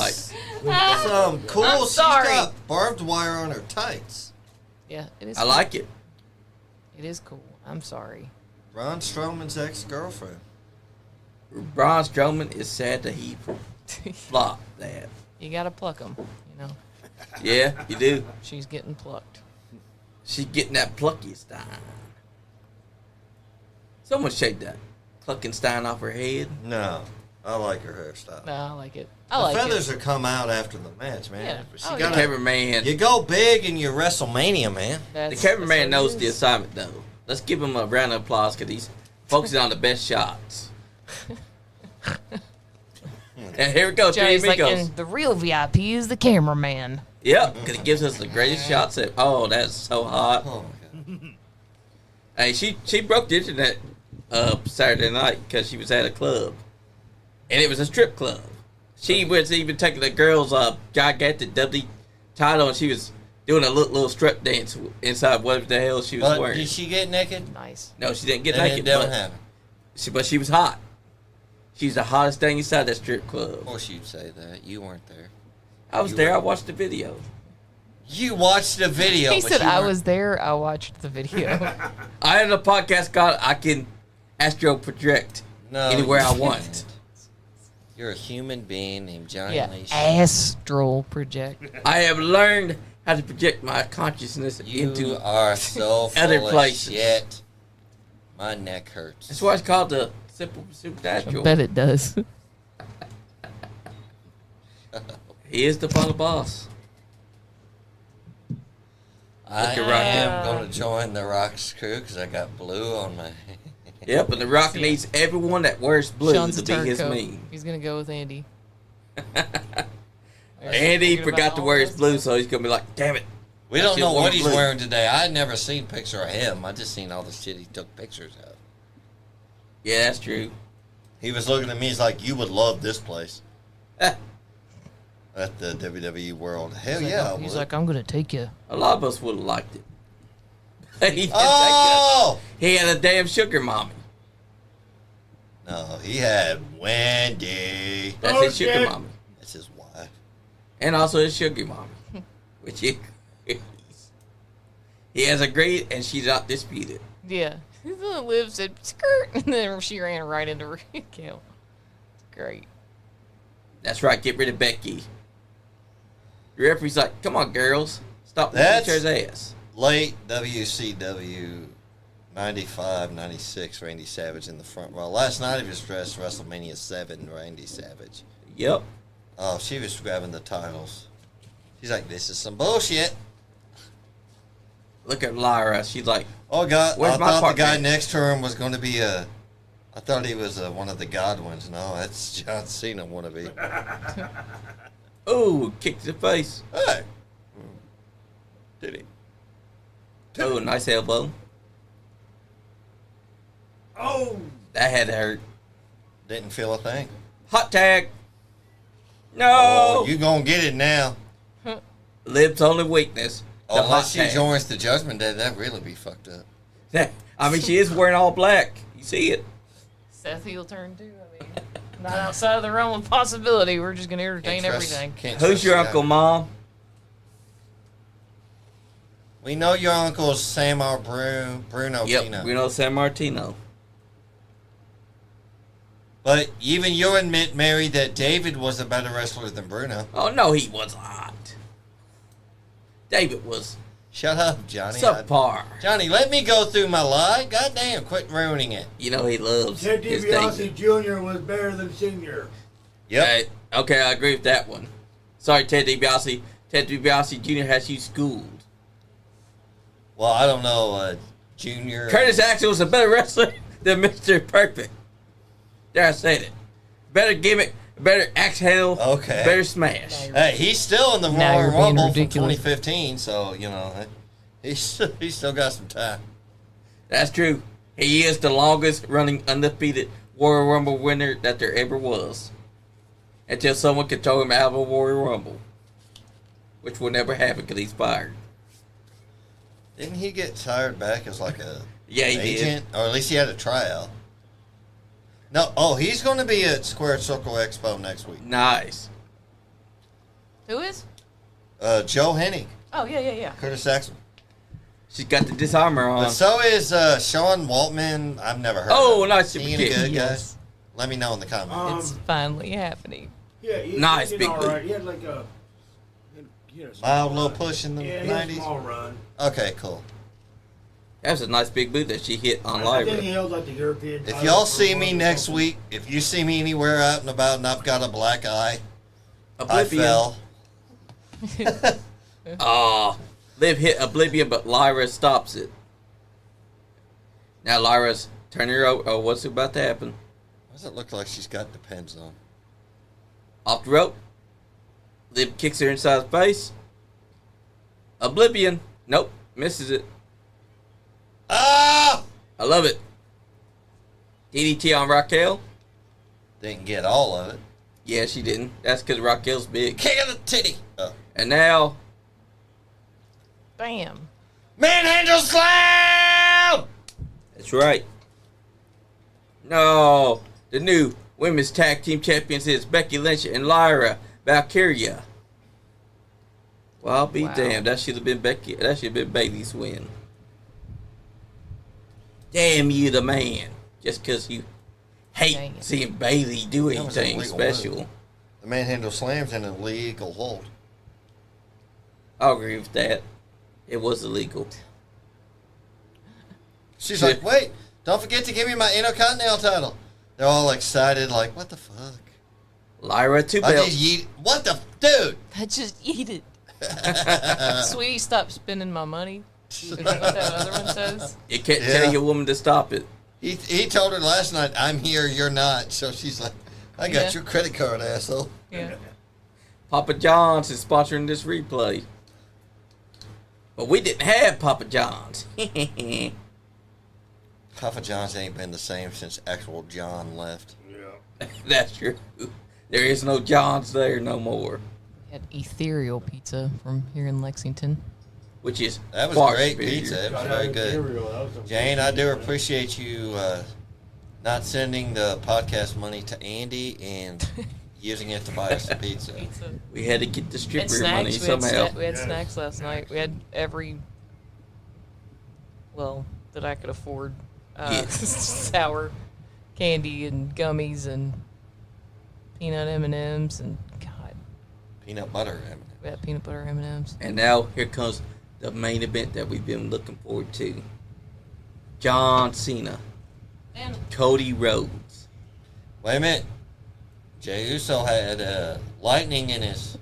like. some cool. I'm She's sorry. got barbed wire on her tights. Yeah, it is. I like it. It is cool. I'm sorry. Braun Strowman's ex-girlfriend. Braun Strowman is sad that he flopped that. You gotta pluck them. You know, Yeah, you do. she's getting plucked. She's getting that Pluckenstein. Someone shake that Pluckenstein off her head. No, I like her hairstyle. No, I like it. I The like feathers it. will come out after the match, man. Yeah. But she Oh, The gotta, cameraman. you go big in your WrestleMania, man. The That's cameraman what it knows the is. assignment, though. Let's give him a round of applause because he's focusing on the best shots. And here we go, three Johnny's like, amigos. and the real VIP is the cameraman. Yep, because he gives us the greatest shots. Oh, that's so hot. Oh my god. Hey, she broke the internet Saturday night because she was at a club, and it was a strip club. She was even taking the girls' gigantic W title, and she was doing a little strip dance inside whatever the hell she was But wearing. did she get naked? Nice. No, she didn't get Then naked. it don't but happen. but she was hot. She's the hottest thing inside that strip club. Of course you'd say that. You weren't there. I was You there. were- I watched the video. You watched the video. He but said, you I weren't- was there. I watched the video. I had a podcast called I Can Astro Project No, Anywhere you I can't. Want. You're a human being named Johnny yeah. Nation. Astral project. I have learned how to project my consciousness You into. are so full other of places. shit. My neck hurts. That's why it's called the supernatural. I bet it does. He is the final boss. I Look at Rock am going to join the Rock's crew because I got blue on my. Yep, and the Rock needs everyone that wears blue Sean's to a be his turncoat. meme. He's gonna go with Andy. Andy forgot to wear his blue, so he's gonna be like, "Damn it!" We I don't should know wear what he's blue. wearing today. I had never seen a picture of him. I just seen all the shit he took pictures of. Yeah, that's true. He was looking at me. He's like, "You would love this place." At the WWE World. Hell yeah. I He's would. like, I'm gonna take you. A lot of us would have liked it. He didn't take Oh! us. He had a damn sugar mommy. No, he had Wendy. That's his sugar mommy. That's his wife. And also his sugar mommy. Which he has a great, and she's not disputed. Yeah. Liv said skirt, and then she ran right into Raquel. Great. That's right, get rid of Becky. The referee's like, come on, girls. Stop That's- each other's ass. Late WCW 95, 96, Randy Savage in the front row. Last night he was dressed WrestleMania 7, Randy Savage. Yep. Oh, she was grabbing the titles. She's like, this is some bullshit. Look at Lyra. She's like, Oh, God. Where's I my thought the partner? guy next to him was going to be I thought he was one of the Godwins. No, that's John Cena wannabe. oh, kicked to the face. Hey. Did he? Oh, nice elbow. Oh, That had to hurt. Didn't feel a thing. Hot tag. No. Oh, you going to get it now. Liv's only weakness. The hot Unless she tag. joins the Judgment Day, that'd really be fucked up. I mean, she is wearing all black. You see it. Seth heel turn too. I mean, not outside of the realm of possibility. We're just gonna entertain everything. Can't Who's trust your the uncle, guy. Mom? We know your uncle's Sam or Bruno Yep, Pino. we know San Martino. But even you admit, Mary, that David was a better wrestler than Bruno. Oh, no, he was not. David was Shut up, Johnny. subpar. Johnny, let me go through my lie. Goddamn, quit ruining it. You know he loves Ted his DiBiase David. Jr. was better than Senior. Yep. Okay, I agree with that one. Sorry, Ted DiBiase. Ted DiBiase Jr. has you schooled. Well, I don't know, Junior. Curtis Axel was a better wrestler than Mr. Perfect. There, I said it. Better gimmick, better axe handle, Okay. better smash. Hey, he's still in the Now Royal you're being Rumble from ridiculous. 2015, so, you know, he's still got some time. That's true. He is the longest running undefeated Royal Rumble winner that there ever was. Until someone can throw him out of a Royal Rumble. Which will never happen because he's fired. Didn't he get hired back as like a Yeah, he agent? Or at least he had a tryout. No, he's going to be at Square Circle Expo next week. did. Nice. Who is? Joe Hennig, Oh yeah. Curtis Axel. She's got the disarmor on. But so is Sean Waltman. I've never heard Oh, of him. nice He super any kick. good, Yes. guys? Let me know in the comments. It's finally happening. Yeah, he Nice, did big all boot. right. He had like a small Mild little run. push in the Yeah, he had a 90s. small run. Okay, cool. That was a nice big boot that she hit on I think he Lyra. held like the European. If title y'all for see one me or next something. week, if you see me anywhere out and about and I've got a black eye, I Oblivion. fell. Liv hit Oblivion, but Lyra stops it. Now Lyra's turning her over. Oh, what's about to happen? Why does it look like she's got the pens on? Off the rope. Liv kicks her inside the face. Oblivion. Nope. Misses it. Ah! I love it. DDT on Raquel. Didn't get all of it. Yeah, she didn't. That's because Raquel's big. Kick of the titty. Oh. And now, Bam. Manhandle slam! that's right. No. The new women's tag team champions is Becky Lynch and Lyra Valkyria. Well, I'll be Wow. damned. That should have been Becky. That should have been Bailey's win. Damn you, the man. Just because you hate Dang it. seeing Bailey do That was an anything illegal special. move. The manhandle slam's an illegal hold. I'll agree with that. It was illegal. She's like, wait, don't forget to give me my Intercontinental title. They're all excited, like, what the fuck? Lyra, 2 I belts. just yeet. What the dude? I just eat it. Sweetie, stop spending my money. Is that what that other one says? You can't tell your woman to stop it. He told her last night, I'm here, you're not. So she's like, I got your credit card, asshole. Yeah. Papa John's is sponsoring this replay. But we didn't have Papa John's. Papa John's ain't been the same since actual John left. Yeah. That's true. There is no John's there no more. We had ethereal pizza from here in Lexington. Which is That was far great superior. pizza. It was very good. Jane, I do appreciate you not sending the podcast money to Andy and using it to buy us some pizza. We had to get the And stripper money snacks. somehow. We had snacks last night. We had every, that I could afford. Sour candy and gummies and peanut M&Ms and God. Peanut butter. We had peanut butter M&Ms. And now here comes the main event that we've been looking forward to. John Cena. And Cody Rhodes. Wait a minute. Jey Uso had lightning in his...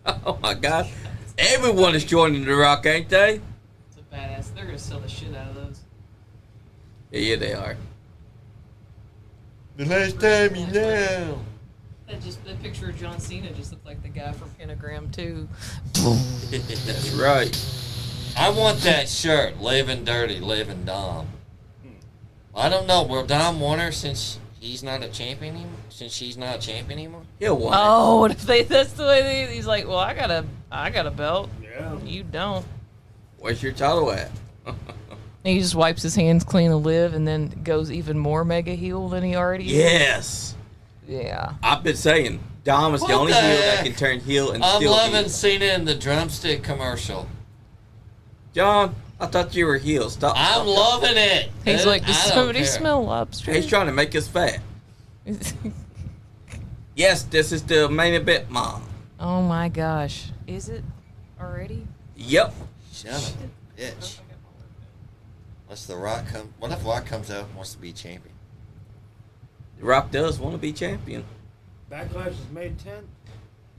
Oh my God. Everyone is joining The Rock, ain't they? it's a badass. They're gonna sell the shit out of those. Yeah, they are. The last time you know. That picture of John Cena just looked like the guy from Pentagram 2. That's right. I want that shirt. Living dirty, living Dom. I don't know. Will Dom want her since he's not a champion anymore? Since she's not a champion anymore? He'll want Oh, what if that's the way he's like, well, I got a belt. Yeah. You don't. it. Where's your title at? And he just wipes his hands clean and live and then goes even more mega heel than he already is. Yes. Yeah. I've been saying Dom is the What only the heel that heck? can turn heel and I'm still loving heel. Cena in the drumstick commercial. John, I thought you were heel. Stop. I'm stop. loving it. He's dude. like, does I don't somebody care. smell lobster? He's trying to make us fat. Yes, this is the main event, Mom. Oh my gosh. Is it already? Yep. Son of a bitch. Unless The Rock come. What if Rock comes out and wants to be champion? The Rock does want to be champion. Backlash is May 10th.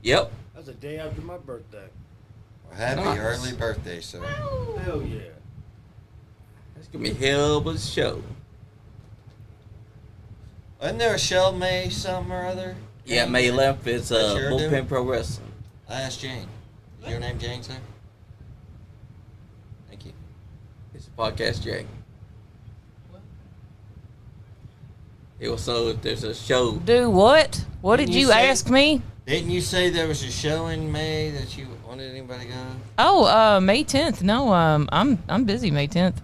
Yep. That's the day after my birthday. Well, happy Nice. early birthday, sir. Hell yeah. It's going to be a hell of a show. Wasn't there a show May something or other? Yeah, May 11th is That's your Bullpen doing? Pro Wrestling. I asked Jane. Is your name Jane, sir? Thank you. It's a podcast, Jay. It was so if there's a show. Do what? What did Didn't you you say- ask me? Didn't you say there was a show in May that you wanted anybody to go? Oh, May 10th. No, I'm busy May 10th.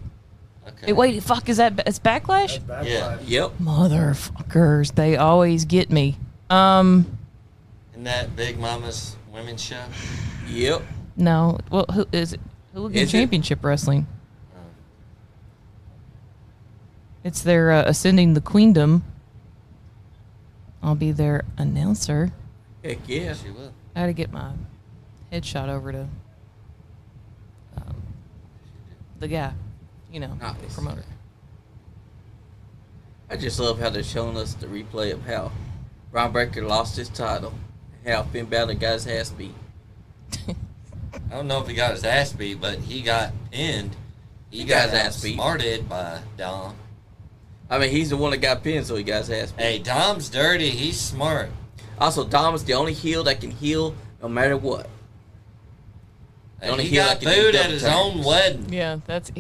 Okay. Hey, wait, fuck, is that it's Backlash? That's Backlash. Yeah. Yep. Motherfuckers, they always get me. In that Big Mama's women's show? Yep. No. Well, who is it? Hooligan Is it? Championship Wrestling. It's their Ascending the Queendom. I'll be their announcer. Heck yeah. Yes, you will. I gotta get my headshot over to the guy, Nice. promoter. I just love how they're showing us the replay of how Ron Breaker lost his title, how Finn Balor got his ass beat. I don't know if he got his ass beat, but he got pinned. He got his ass beat. Smarted by Dom. I mean, he's the one that got pinned, so he got his ass beat. Hey, Dom's dirty. He's smart. Also, Dom is the only heel that can heal no matter what. The And only he heel got that can do booed at double his turns. own wedding. Yeah, that's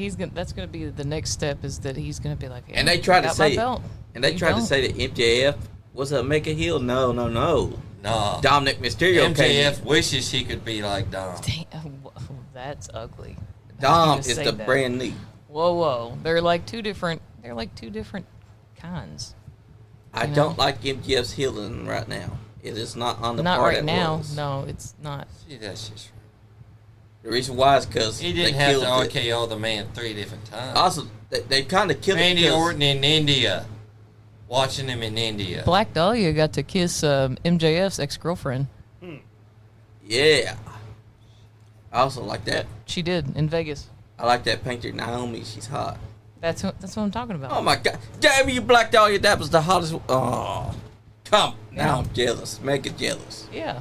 gonna be the next step is that he's gonna be like, And they tried to got my say, belt. and they You tried to don't. say that MJF was a mega heel. No. Nah. Dominik Mysterio came in. MJF wishes he could be like Dom. Damn, that's ugly. Dom gonna is say the that. brand new. Whoa. They're like two different kinds. I You don't know? like MJF's healing right now. It is not on the Not part right it now. was. No, it's not. See, that's just right. The reason why is because He they didn't have killed to it. RKO the man 3 different times. Also, they kind of killed Randy it. 'cause- Orton in India. Watching him in India. Black Dahlia got to kiss MJF's ex-girlfriend. Yeah. I also like that. She did in Vegas. I like that painter Naomi. She's hot. That's what I'm talking about. Oh my God! Damn you, Black Dahlia! That was the hottest. Oh, come now I'm jealous. Make it jealous. Yeah.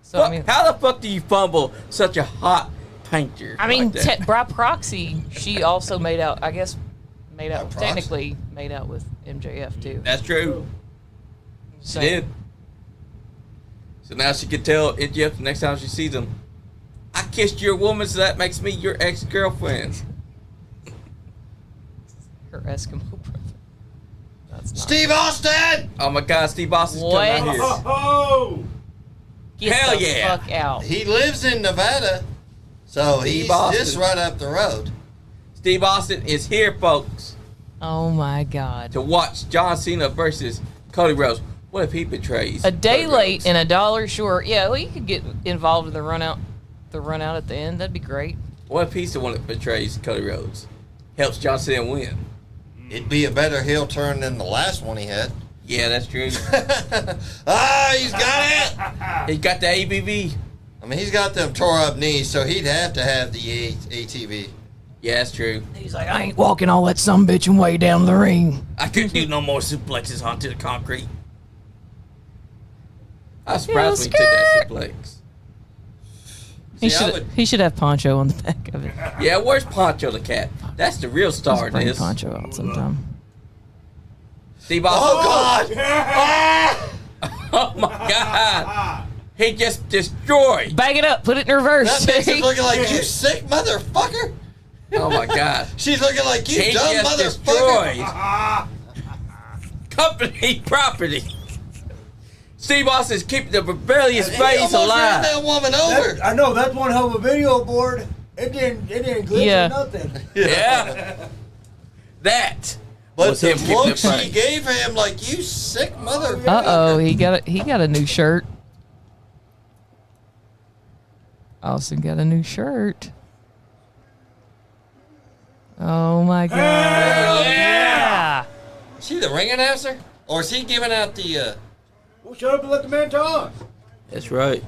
So I mean, how the fuck do you fumble such a hot painter? I mean, like that? by proxy, she also made out. I guess proxy? technically made out with MJF too. That's true. She So- did. So now she can tell MJF the next time she sees him, I kissed your woman, so that makes me your ex-girlfriend. Her Eskimo brother. That's not. Steve Austin! Oh my God, Steve Austin's coming out here. Oh! Get Hell the yeah. fuck out. He lives in Nevada, so Steve he's Austin. just right up the road. Steve Austin is here, folks, Oh my God. to watch John Cena versus Cody Rhodes. What if he betrays? A day Cody late Rhodes? and a dollar short. Yeah, well, you could get involved in the run out at the end. That'd be great. What if he's the one that betrays Cody Rhodes? Helps John Cena win. It'd be a better heel turn than the last one he had. Yeah, that's true. He's got it! He got the ABV. I mean, he's got them tore up knees, so he'd have to have the ATV. Yeah, that's true. He's like, I ain't walking all that sumbitching way down the ring. I couldn't do no more suplexes onto the concrete. I was surprised when he took that suplex. He should have Poncho on the back of it. Yeah, where's Poncho the cat? That's the real star Just in bring this. Poncho out sometime. Steve Austin. Oh, Oh my God! He just destroyed. Bag it up. Put it in reverse. That makes it looking like you sick motherfucker. Oh my God! She's looking like you He dumb just motherfucker. destroyed company property. Steve Austin's keeping the rebellious He face almost ran alive. that woman over. I know that's one hell of a video board. It didn't glitch Yeah. or nothing. Yeah, that But was the him keeping look it funny. she gave him, like, you sick motherfucker. Uh-oh, he got a new shirt. Austin got a new shirt. Oh my God. Yeah. Is he the ring announcer? Or is he giving out the, Well, shut up and let the man talk. That's right.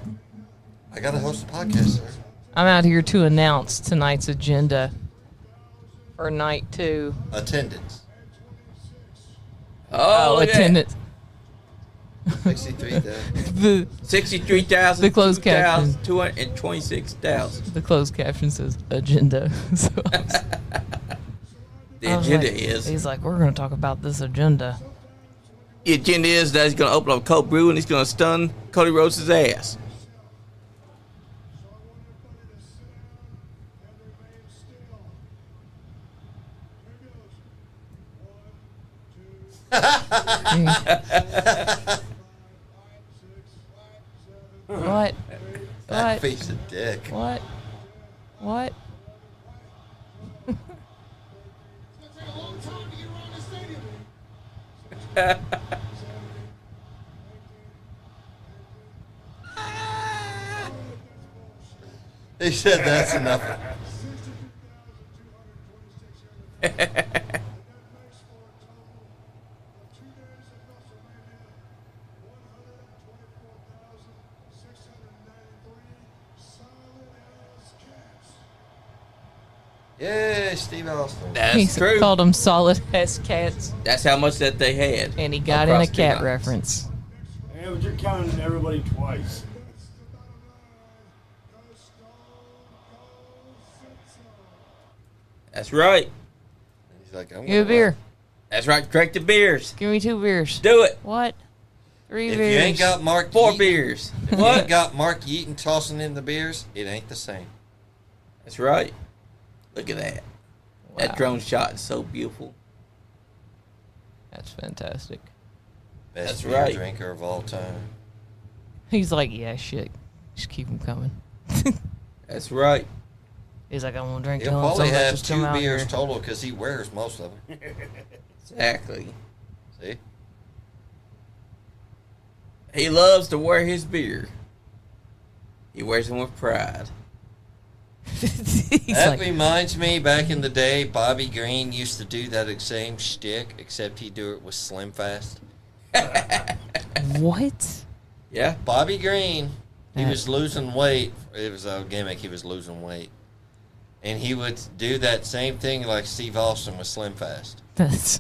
I gotta host a podcast, sir. I'm out here to announce tonight's agenda for night 2. Attendance. Oh, look at that. attendance. 63,000. The 63,000. The closed caption. 226,000. the closed caption says agenda. So The I was agenda like- is. He's like, we're going to talk about this agenda. The agenda is that he's going to open up a cold brew and he's going to stun Cody Rhodes' ass. What? That What? piece of dick. What? What? He said that's enough. Yeah, Steve Austin. That's He true. called them solid ass cats, That's how much that they had. and he got in a across the cat aisles. reference. Yeah, but you're counting everybody twice. That's right. He's like, I'm Give me a gonna beer. That's right. Drink the beers. Give me 2 beers. Do it. What? 3 If beers. you ain't got Mark 4 Yeaton- beers. If you ain't What? got Mark Yeaton tossing in the beers, it ain't the same. That's right. Look at that. Wow. That drone shot is so beautiful. That's fantastic. Best That's beer right. drinker of all time. He's like, yeah, shit. Just keep them coming. That's right. He's like, I'm gonna drink He'll till probably somebody have just 2 come out beers here. total because he wears most of them. Exactly. See? He loves to wear his beer. He wears them with pride. He's That like, reminds me, back in the day, Bobby Green used to do that same shtick, except he'd do it with Slim Fast. what? Yeah. Bobby Green, he Yeah. was losing weight. It was a gimmick. He was losing weight. and he would do that same thing like Steve Austin with Slim Fast. That's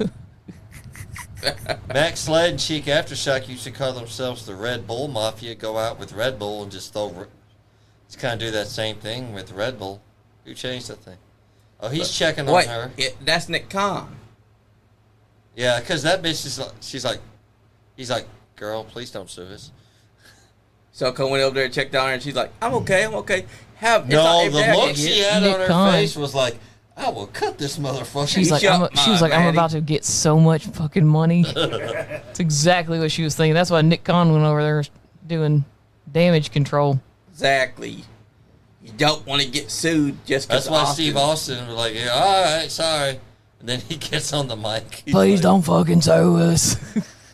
Max Sled and Chic Aftershock used to call themselves the Red Bull Mafia. Go out with Red Bull and just kind of do that same thing with Red Bull. Who changed that thing? Oh, he's checking on her. That's Nick Khan. Yeah, because that bitch is like, he's like, girl, please don't sue us. So Cole went over there and checked on her, and she's like, I'm okay. No, the look she had on her face was like, I will cut this motherfucker. She's like, I'm about to get so much fucking money. That's exactly what she was thinking. That's why Nick Khan went over there doing damage control. Exactly. You don't want to get sued just because. That's why Steve Austin was like, yeah, all right, sorry. And then he gets on the mic. Please like, don't fucking sue us.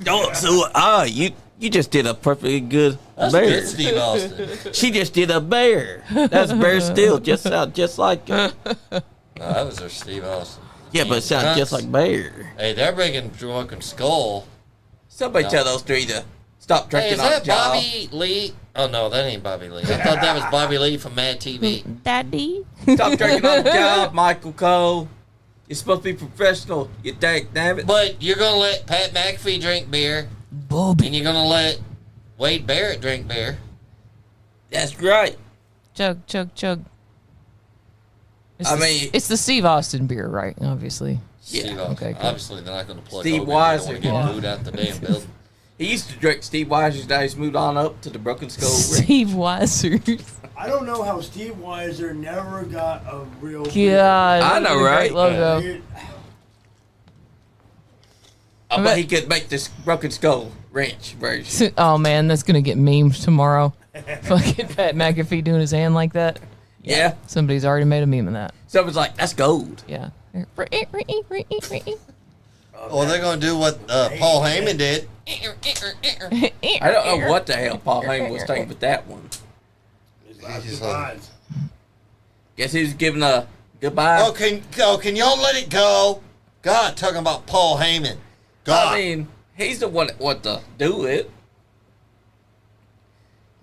Don't sue us. You just did a perfectly good That's bear. good, Steve Austin. She just did a bear. That's Bear Steel, just like it. No, that was her Steve Austin. Yeah, but it sounds just like Bear. Hey, they're bringing Drunken Skull. Somebody tell those three to stop drinking on the job. Bobby Lee? Oh, no, that ain't Bobby Lee. I thought that was Bobby Lee from Mad TV. Daddy. Stop drinking on the job, Michael Cole. You're supposed to be professional, you dank nabbit. But you're going to let Pat McAfee drink beer. Bobby. And you're going to let Wade Barrett drink beer. That's right. Chug. It's the Steve Austin beer, right? Obviously. Steve Austin. Okay, cool. Obviously, they're not going to plug Steve Hogan. They don't Weiser. want to get booed out the damn building. He used to drink Steve Weiser's now. He's moved on up to the Broken Skull ring. Steve Weiser. I don't know how Steve Weiser never got a real. God, I know, right? Logo. I bet he could make this Broken Skull wrench version. Oh man, that's gonna get memed tomorrow. Fucking Pat McAfee doing his hand like that. Yeah. Somebody's already made a meme of that. Someone's like, that's gold. Yeah. Or they're going to do what Paul Heyman did. I don't know what the hell Paul Heyman was thinking with that one. He's like, Guess he was giving a goodbye. oh, can y'all let it go? God, talking about Paul Heyman. God. I mean, he's the one that wanted to do it.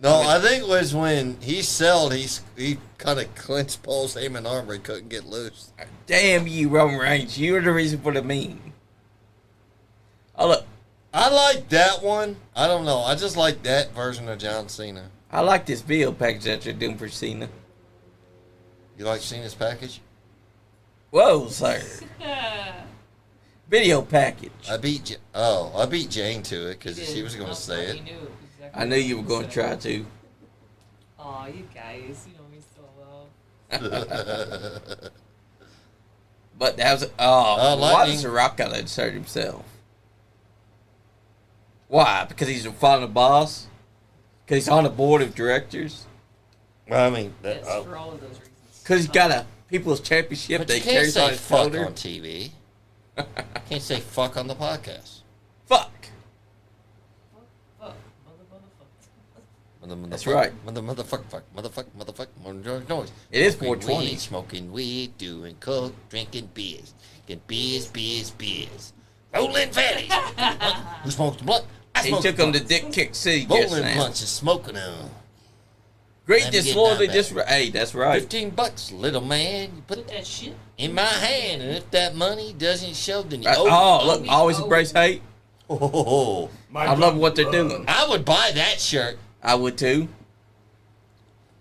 No, I think it was when he sold, he kind of clenched Paul Heyman's arm where he couldn't get loose. Damn you, Roman Reigns. You're the reason for the meme. Oh, look. I like that one. I don't know. I just like that version of John Cena. I like this video package that you're doing for Cena. You like Cena's package? Whoa, sir. Video package. I beat Jane to it because she was going to say it. I knew you were going to try to. Aw, you guys, you know me so well. But that was why Lightning. does The Rock gotta insert himself? Why? Because he's the final boss? Because he's on the board of directors? Well, I mean, Yes, for all of those reasons. Because he's got a people's championship but that you he can't carries on say his fuck shoulder. on TV. Can't say fuck on the podcast. Fuck. Fuck. That's right. Motherfuck, noise. It is Smoking 420. Weed, smoking weed, doing coke, drinking beers. Getting beers. Rolling fatties. Who smokes the blunt? I He smoke took the him to blunt. Dick Kick City just Rolling now. blunts and smoking them. Great Let me get disloyalty, down just hey, that's right. $15, little man. You put Put that shit. in my hand, and if that money doesn't show, then you Oh, look, always embrace hate. Oh, I love what they're doing. I would buy that shirt. I would too.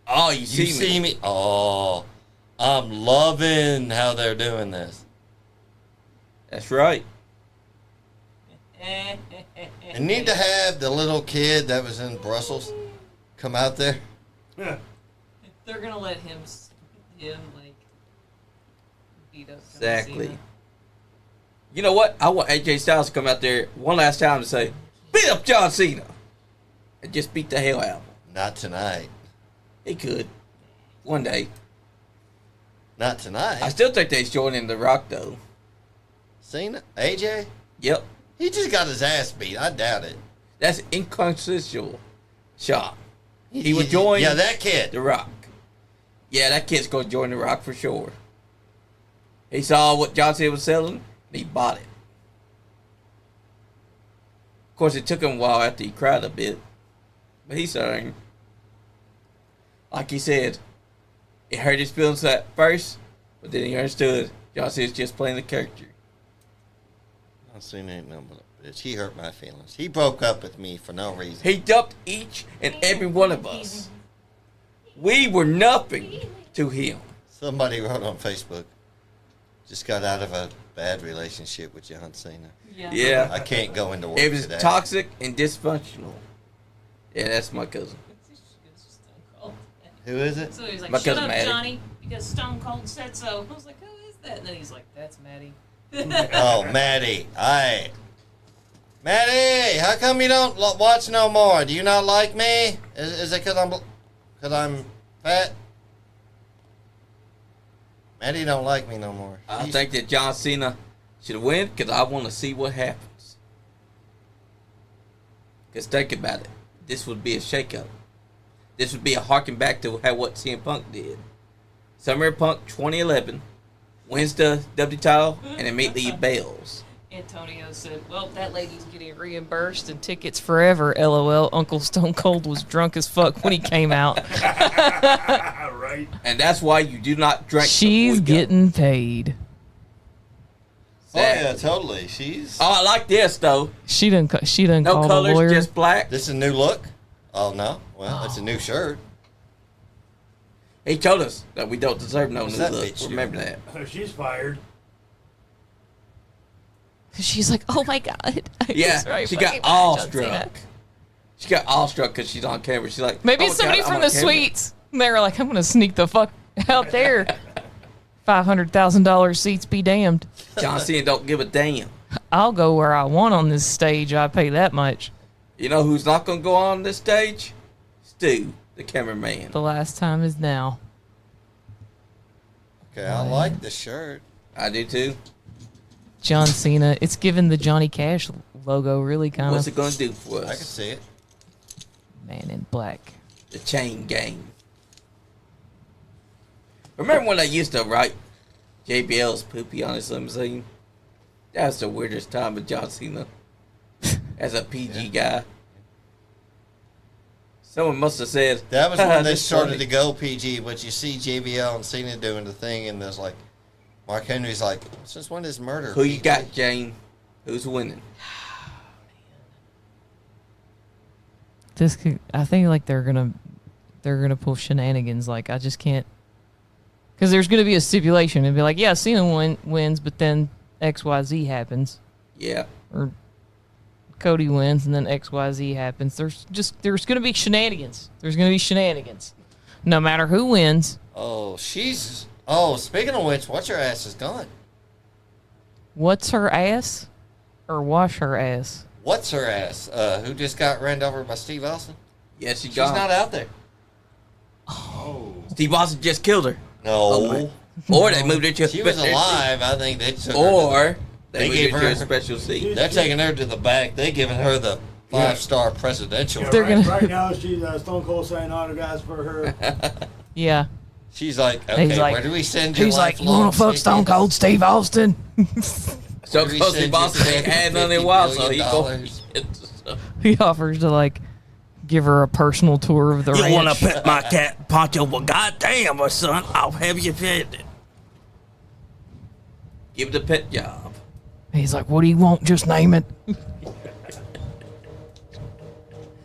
Oh, you You see me. Oh, I'm loving how they're doing this. That's right. They need to have the little kid that was in Brussels come out there. Yeah. They're gonna let him like beat up John Exactly. Cena. You know what? I want AJ Styles to come out there one last time to say, beat up John Cena. And just beat the hell out of him. Not tonight. He could. One day. Not tonight. I still think they's joining The Rock, though. Cena? AJ? Yep. He just got his ass beat. I doubt it. That's inconsequential shot. He would join Yeah, that kid. The Rock. Yeah, that kid's going to join The Rock for sure. He saw what John Cena was selling, and he bought it. Of course, it took him a while after he cried a bit. But he's saying, like he said, it hurt his feelings at first, But then he understood John Cena's just playing the character. John Cena ain't nothing but a bitch. He hurt my feelings. He broke up with me for no reason. He dumped each and every one of us. We were nothing to him. Somebody wrote on Facebook, just got out of a bad relationship with John Cena. Yeah. I can't go into work It was today. toxic and dysfunctional. Yeah, that's my cousin. Who is it? So he's like, My shut cousin up, Maddie. Johnny, because Stone Cold said so. I was like, who is that? And then he's like, that's Maddie. Oh, Maddie. Maddie, how come you don't watch no more? Do you not like me? Is it because I'm fat? Maddie don't like me no more. I think that John Cena should win because I want to see what happens. Because think about it. This would be a shakeup. This would be a harken back to what CM Punk did. Summer Punk 2011 wins the W title and immediately bails. Antonio said, well, that lady's getting reimbursed and tickets forever, LOL. Uncle Stone Cold was drunk as fuck when he came out. Right. And that's why you do not drink. She's before you go. getting paid. Oh, yeah, totally. She's... Oh, I like this, though. She didn't No call the colors, lawyer. just black. This is a new look? Oh, no? Well, it's a new shirt. He told us that we don't deserve no What's new that look. bitch Remember doing? that. She's fired. She's like, oh my God. Yeah, she got awestruck. She got awestruck because she's on camera. She's like, Maybe oh it's my somebody God, I'm from on the camera. suites. And they were like, I'm going to sneak the fuck out there. $500,000 seats be damned. John Cena don't give a damn. I'll go where I want on this stage. I pay that much. You know who's not going to go on this stage? Stu, the cameraman. The last time is now. Okay, I like the shirt. I do too. John Cena. It's given the Johnny Cash logo really kind What's of. it going to do for I can us? see it. Man in black. The chain gang. Remember when I used to write JBL's poopy on his limousine? That was the weirdest time with John Cena. As a PG guy. Someone must have said... That was when they "This started funny." to go PG, but you see JBL and Cena doing the thing, and there's like, Mark Henry's like, since when is murder Who you PG? got, Jane? Who's winning? I think like they're gonna pull shenanigans. Like I just can't, because there's gonna be a stipulation and be like, yeah, Cena wins, but then XYZ happens, Yeah. or Cody wins and then XYZ happens. There's gonna be shenanigans. There's gonna be shenanigans, no matter who wins. Oh, speaking of which, what's her ass is gone? What's her ass, or wash her ass? What's her ass? Who just got ran over by Steve Austin? Yes, she's She's gone. not out there. Steve Austin just killed her. No. Or they moved her to a She was special alive. I think they took her. Or they They moved gave her to her- a special seat. They're taking her to the back. They're giving her the 5-star presidential. Yeah, They're right, gonna- right now, she's Stone Cold signing autographs for her. Yeah. She's like, okay, He's like, where do we send you? he's like, you want to fuck Stone Cold Steve Austin? So close to Boston ain't had none in a while, so he go. He offers to like give her a personal tour of the ranch. You want to pet my cat, Poncho? Well, goddamn, my son, I'll have you petted. Give it a pet job. He's like, what do you want? Just name it.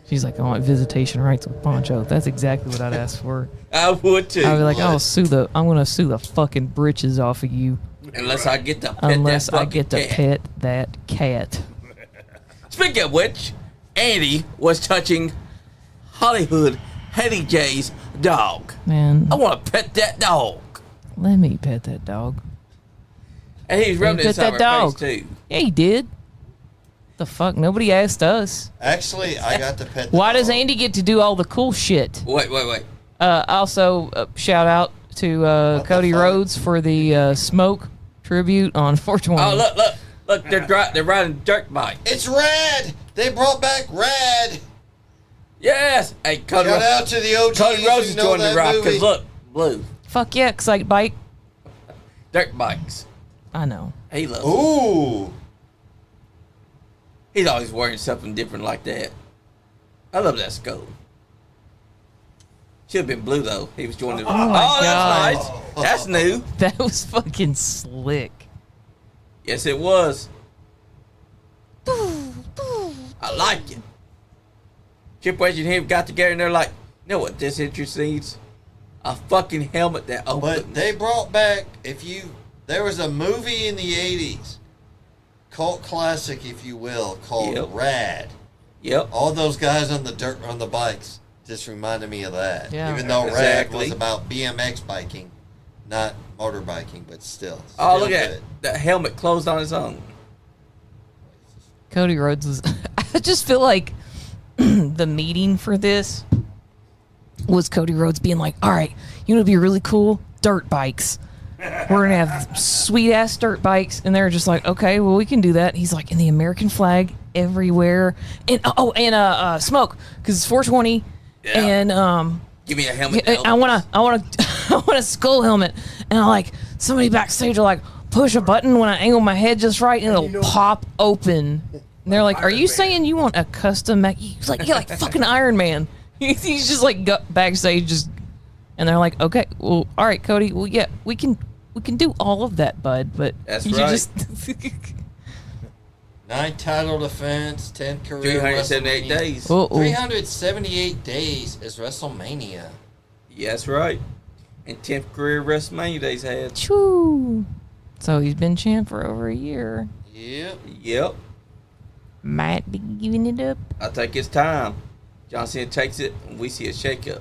She's like, I want visitation rights with Poncho. That's exactly what I'd ask for. I would too. I'd be like, I'm gonna sue the fucking britches off of you Unless I get to pet unless that I fucking get to cat. pet that cat. Speaking of which, Andy was touching Hollywood Hetty J's dog. Man, I want to pet that dog. let me pet that dog. And he's rubbing Pet it inside that her dog. face too. Yeah, he did. The fuck? Nobody asked us. Actually, I got to pet the Why does dog. Andy get to do all the cool shit? Wait. Also, shout out to the Cody fuck? Rhodes for the smoke tribute on 420. Oh, look, they're riding dirt bikes. It's Red. They brought back Red. Yes. Hey, Cody, Shout out to the OGs Cody Rhodes is who know joining the that ride movie. because look, blue Fuck yeah, Excite Bike. dirt bikes. I know. He loves. Them. Ooh. He's always wearing something different like that. I love that skull. Should have been blue though. He was joining the. Oh my God. That's nice. That's new. That was fucking slick. Yes, it was. I like it. Triple H and him got together and they're like, you know what this interest needs? A fucking helmet that opens. But they brought back, there was a movie in the 80s, cult classic, if you will, called Rad. Yep. All those guys on the bikes just reminded me of that. Yeah. Even though Rad Exactly. was about BMX biking, not motorbiking, but still. Oh, Still look at good. that helmet closed on its own. Cody Rhodes was. I just feel like the meeting for this was Cody Rhodes being like, all right, you know, it'd be really cool? Dirt bikes. We're going to have sweet ass dirt bikes. And they're just like, okay, well, we can do that. He's like, in the American flag everywhere. And, smoke, because it's 420. Yeah. And, Give me a helmet. I want a skull helmet. And I like, somebody backstage will like push a button when I angle my head just right and it'll pop open. And they're like, are you saying you want a custom He's like, yeah, like fucking Iron Man. He's just like backstage just, and they're like, okay, well, all right, Cody, well, yeah, we can do all of that, bud, but That's you right. just 9 title defense, 10 career 378 WrestleMania. days. 378 days is WrestleMania. Yeah, that's right. And 10th career WrestleMania days had. Choo. So he's been champ for over a year. Yep. Might be giving it up. I think it's time. John Cena takes it, and we see a shakeup.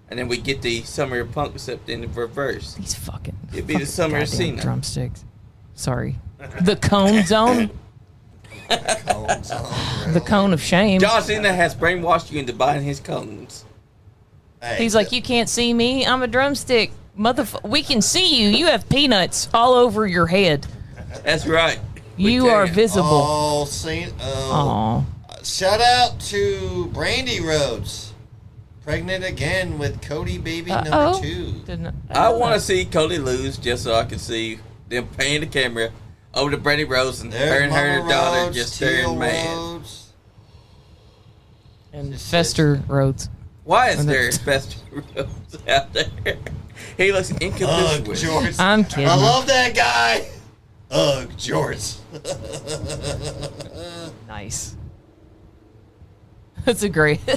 And then we get the Summer of Punk except in the reverse. These fucking. It'd be the Summer of goddamn Cena. drumsticks. Sorry. The cone zone. The cone of shame. John Cena has brainwashed you into buying his cones. Hey, He's like, you can't see me. I'm a drumstick. We can see you. You have peanuts all over your head. That's right. You are visible. Oh, Cena. Aw. Shout out to Brandy Rhodes. Pregnant again with Cody baby number 2. I want to see Cody lose just so I can see them paying the camera over to Brandy Rhodes and her and her daughter Rhodes, just Teal staring mad. Rhodes. And Fester Rhodes. Why is there Fester Rhodes out there? He looks inconspicuous. Jorts. I'm kidding. I love that guy. Ugh, Jorts. Nice. That's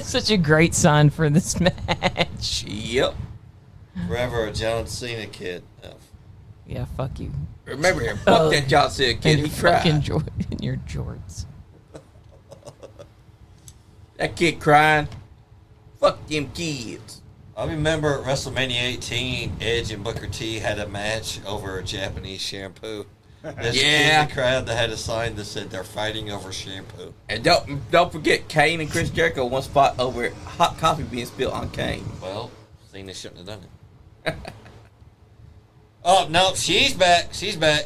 such a great sign for this match. Yep. Forever a John Cena kid. Oh. Yeah, fuck you. Remember him. Fuck that John Cena kid. He fucking cried. in your jorts. That kid crying. Fuck them kids. I remember at WrestleMania 18, Edge and Booker T had a match over Japanese shampoo. There's a kid in the crowd that had a sign that said they're fighting over shampoo. And don't forget, Kane and Chris Jericho once fought over hot coffee being spilled on Kane. Well, Cena shouldn't have done it. Oh, no, she's back. She's back.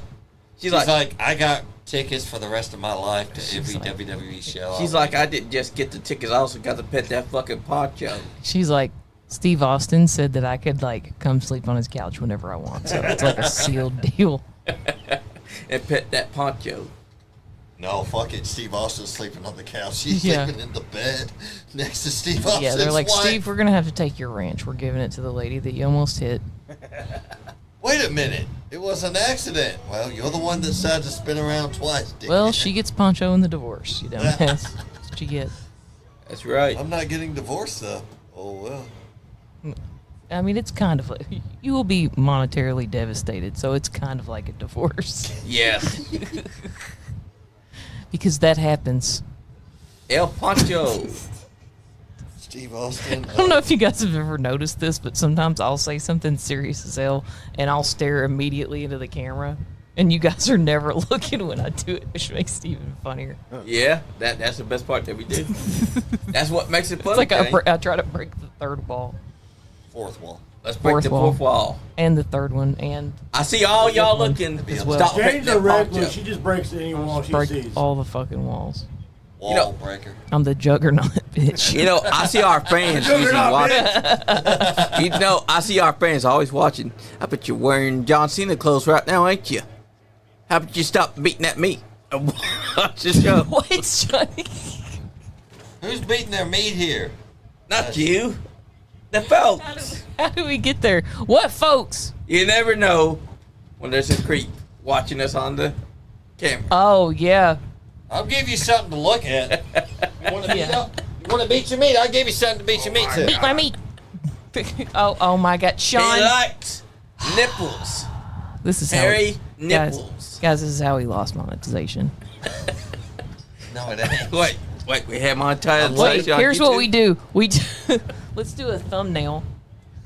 She's like, I got tickets for the rest of my life to every WWE show. She's like, I didn't just get the tickets, I also got to pet that fucking poncho. She's like, Steve Austin said that I could like come sleep on his couch whenever I want. So it's like a sealed deal. And pet that poncho. No, fuck it. Steve Austin's sleeping on the couch. She's Yeah. sleeping in the bed next to Steve Austin's Yeah, they're like, wife. Steve, we're gonna have to take your ranch. We're giving it to the lady that you almost hit. Wait a minute. It was an accident. Well, you're the one that decided to spin around twice, dickhead. Well, she gets Poncho in the divorce. You dumbass. That's what you get. That's right. I'm not getting divorced, though. Oh, well. I mean, it's kind of like you will be monetarily devastated, so it's kind of like a divorce. Yes. Because that happens. El Poncho. Steve Austin. I don't know if you guys have ever noticed this, but sometimes I'll say something serious as hell, and I'll stare immediately into the camera, and you guys are never looking when I do it, which makes it even funnier. Yeah, that's the best part that we do. That's what makes it fun. It's like I try to break the third wall. Fourth wall. Let's break the fourth wall. And the third one, and I see all y'all looking. as well. Stop petting Jane's that a recluse. poncho. She just breaks any wall she break sees. all the fucking walls. Wall breaker. I'm the juggernaut, bitch. You know, I see our fans usually watching. You know, I see our fans always watching. I bet you're wearing John Cena clothes right now, ain't you? How about you stop beating at me? Watch the show. What, Johnny? Who's beating their meat here? Not you. The folks. How do we get there? What folks? You never know when there's a creep watching us on the camera. Oh, yeah. I'll give you something to look at. You want to beat up? You want to beat your meat? I'll give you something to beat your meat to. Beat my meat. Oh my God. Sean. He likes nipples. This is Hairy how nipples. Guys, this is how he lost monetization. No, it ain't. Wait, we have monetization. Wait, here's what we do. Let's do a thumbnail.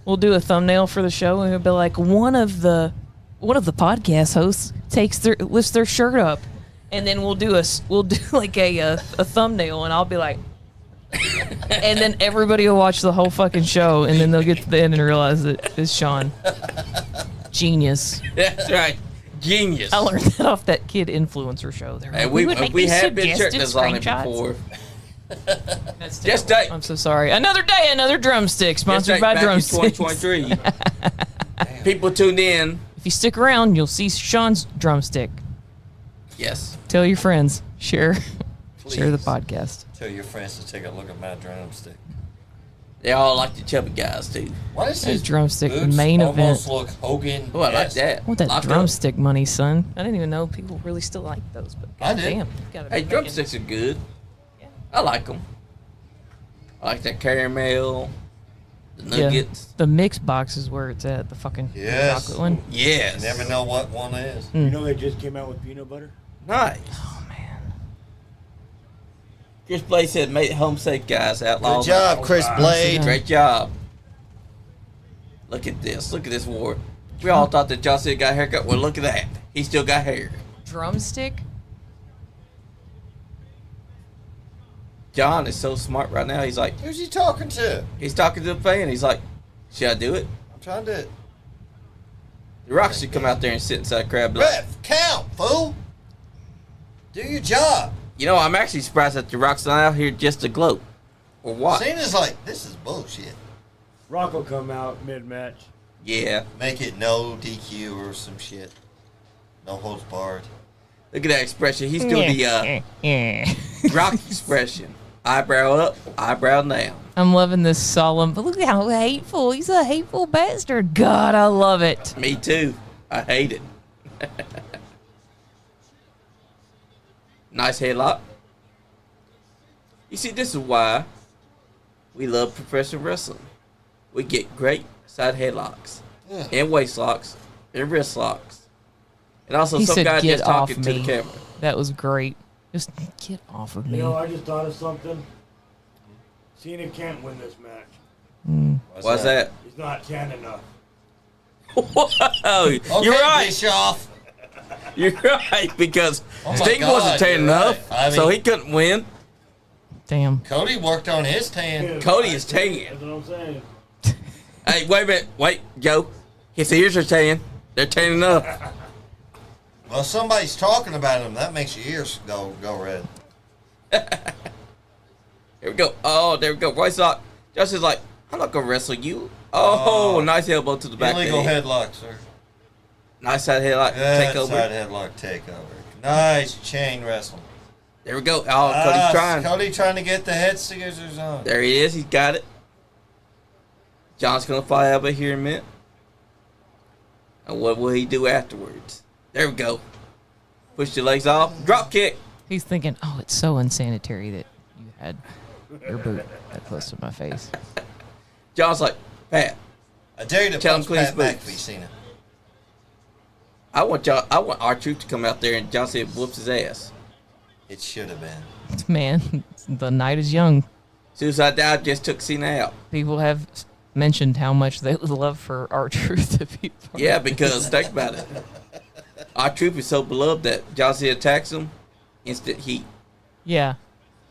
We'll do a thumbnail for the show, and it'll be like one of the podcast hosts lifts their shirt up, and then we'll do like a thumbnail, and I'll be like, and then everybody will watch the whole fucking show, and then they'll get to the end and realize that it's Sean. Genius. That's right. Genius. I learned that off that kid influencer show. Hey, we have been shirtless on it before. That's Just terrible. day. I'm so sorry. Another day, another drumstick, sponsored by Drumsticks. 2023. People tuned in. If you stick around, you'll see Sean's drumstick. Yes. Tell your friends. Share the podcast. Tell your friends to take a look at my drumstick. They all like the chubby guys too. What is His this? drumstick, the Boots main almost event. look Hogan. Oh, I like that. I want that Locked drumstick money, son. I didn't even know people really still like those, but I did. goddamn. Up. Hey, drumsticks are good. Yeah. I like them. I like that caramel, the nuggets. The mix box is where it's at. The fucking Yes. chocolate one. Yes. You never know what one is. You know they just came out with peanut butter? Nice. Oh man. Chris Blade said, "Made it home safe, guys. Outlaws." Good job, Chris Blade. Great job. Look at this. Look at this war. We all thought that John Cena got a haircut. Well, look at that. He still got hair. Drumstick? John is so smart right now. He's like, Who's he talking to? he's talking to the fan. He's like, should I do it? I'm trying to. The Rock should come out there and sit inside crab. Like, Ref, count, fool. Do your job. you know, I'm actually surprised that The Rock's not out here just to gloat. Or what? Cena's like, this is bullshit. Rock will come out mid-match. Yeah. Make it no DQ or some shit. No holds barred. Look at that expression. He's doing the Rock expression. Eyebrow up, eyebrow down. I'm loving this solemn. But look how hateful. He's a hateful bastard. God, I love it. Me too. I hate it. Nice headlock. You see, this is why we love professional wrestling. We get great side headlocks, and waist locks, and wrist locks. And also He some said, guy "Get just off talking to the me." camera. That was great. Just get off of me. You know, I just thought of something. Cena can't win this match. Why's that? He's not tan enough. Whoa, Okay, you're right. Bischoff. You're right, because Oh my Sting God, wasn't tan you're enough, right. I so mean- he couldn't win. Damn. Cody worked on his tan. Cody is tan. That's what I'm saying. Hey, wait a minute. Wait, Joe. His ears are tan. They're tan enough. Well, somebody's talking about him. That makes your ears go red. Here we go. Oh, there we go. White sock. Josh is like, I'm not going to wrestle you. Oh, nice elbow to the back. Illegal of the head. headlock, sir. Nice side headlock. Good Takeover. side headlock takeover. Nice chain wrestling. There we go. Oh, Cody's trying. Cody trying to get the head scissors on. There he is. He's got it. John's going to fly over here in a minute. And what will he do afterwards? There we go. Push the legs off. Drop kick. He's thinking, oh, it's so unsanitary that you had your boot that close to my face. John's like, Pat, I dare you to Tell him punch clean Pat his boots. McAfee, Cena. I want R-Truth to come out there and John Cena whoops his ass. It should have been. Man, the night is young. Suicide Dive just took Cena out. People have mentioned how much they would love for R-Truth to be part Yeah, of it. because think about it. R-Truth is so beloved that John Cena attacks him, instant heat. Yeah.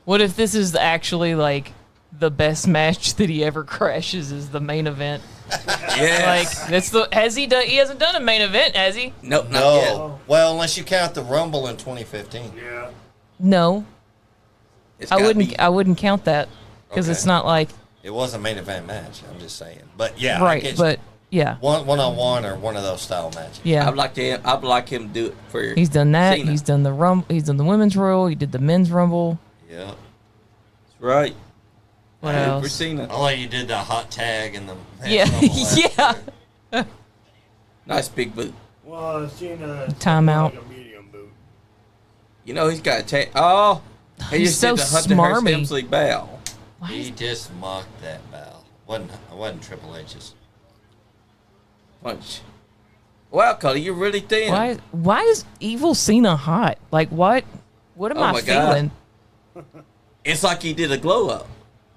What if this is actually like the best match that he ever crashes is the main event? Yes. Like that's the he hasn't done a main event, has he? Nope, not No. yet. Well, unless you count the Rumble in 2015. Yeah. No. It's I gotta wouldn't be- I wouldn't count that because Okay. it's not like It was a main event match. I'm just saying. But yeah, I right, get you. but yeah. one-on-one or one of those style matches. Yeah. I'd like him to do it for He's done that. Cena. He's done the he's done the women's Royal, he did the men's Rumble. Yeah. That's right. What For else? Cena. I like you did the hot tag and the Yeah, yeah. Nice big boot. Well, Cena. Timeout. Like a medium boot. You know he's got a Oh, he He's just so did the Hunter Hearst smarmy. Helmsley bow. He just mocked that bow. Wasn't Triple H's. Punch. Wow, Cody, you're really thin. Why is evil Cena hot? Like what? What am Oh I my God. feeling? It's like he did a glow up.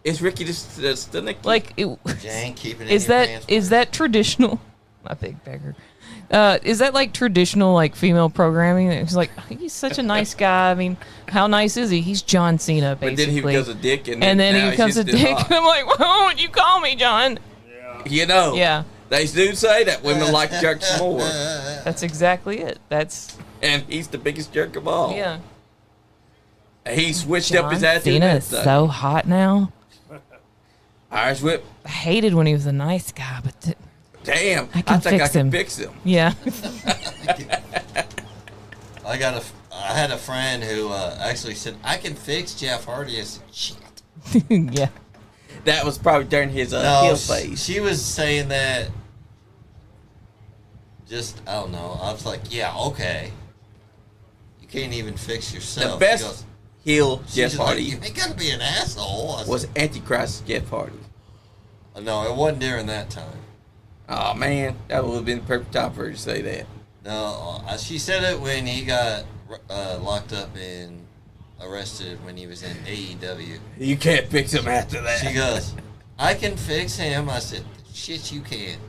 It's Ricky Stenicki. Like it, Jane, keep it in is your that pants, is that traditional? My big beggar. Is that like traditional like female programming? It's like he's such a nice guy. I mean, how nice is he? He's John Cena, but basically. then he becomes a dick, and and then now he he's becomes a just dick. hot. I'm like, why would you call me John? You know. Yeah, They do say that women like jerks more, that's exactly it. That's and he's the biggest jerk of all. yeah. He switched John up his attitude. Cena and is stuff. so hot now. Irish whip. I hated when he was a nice guy, but Damn, I can think I fix can him. fix him. yeah. I had a friend who actually said, I can fix Jeff Hardy. I said, shit. yeah. That was probably during his heel phase. She was saying that just, I don't know. I was like, yeah, okay. You can't even fix yourself. The best She goes, heel she's Jeff like, Hardy you ain't got to be an asshole. I was said, Antichrist Jeff Hardy. no, it wasn't during that time. Oh man, that would have been the perfect time for her to say that. No, she said it when he got locked up and arrested when he was in AEW. You can't fix him after that. She goes, I can fix him. I said, shit, you can't.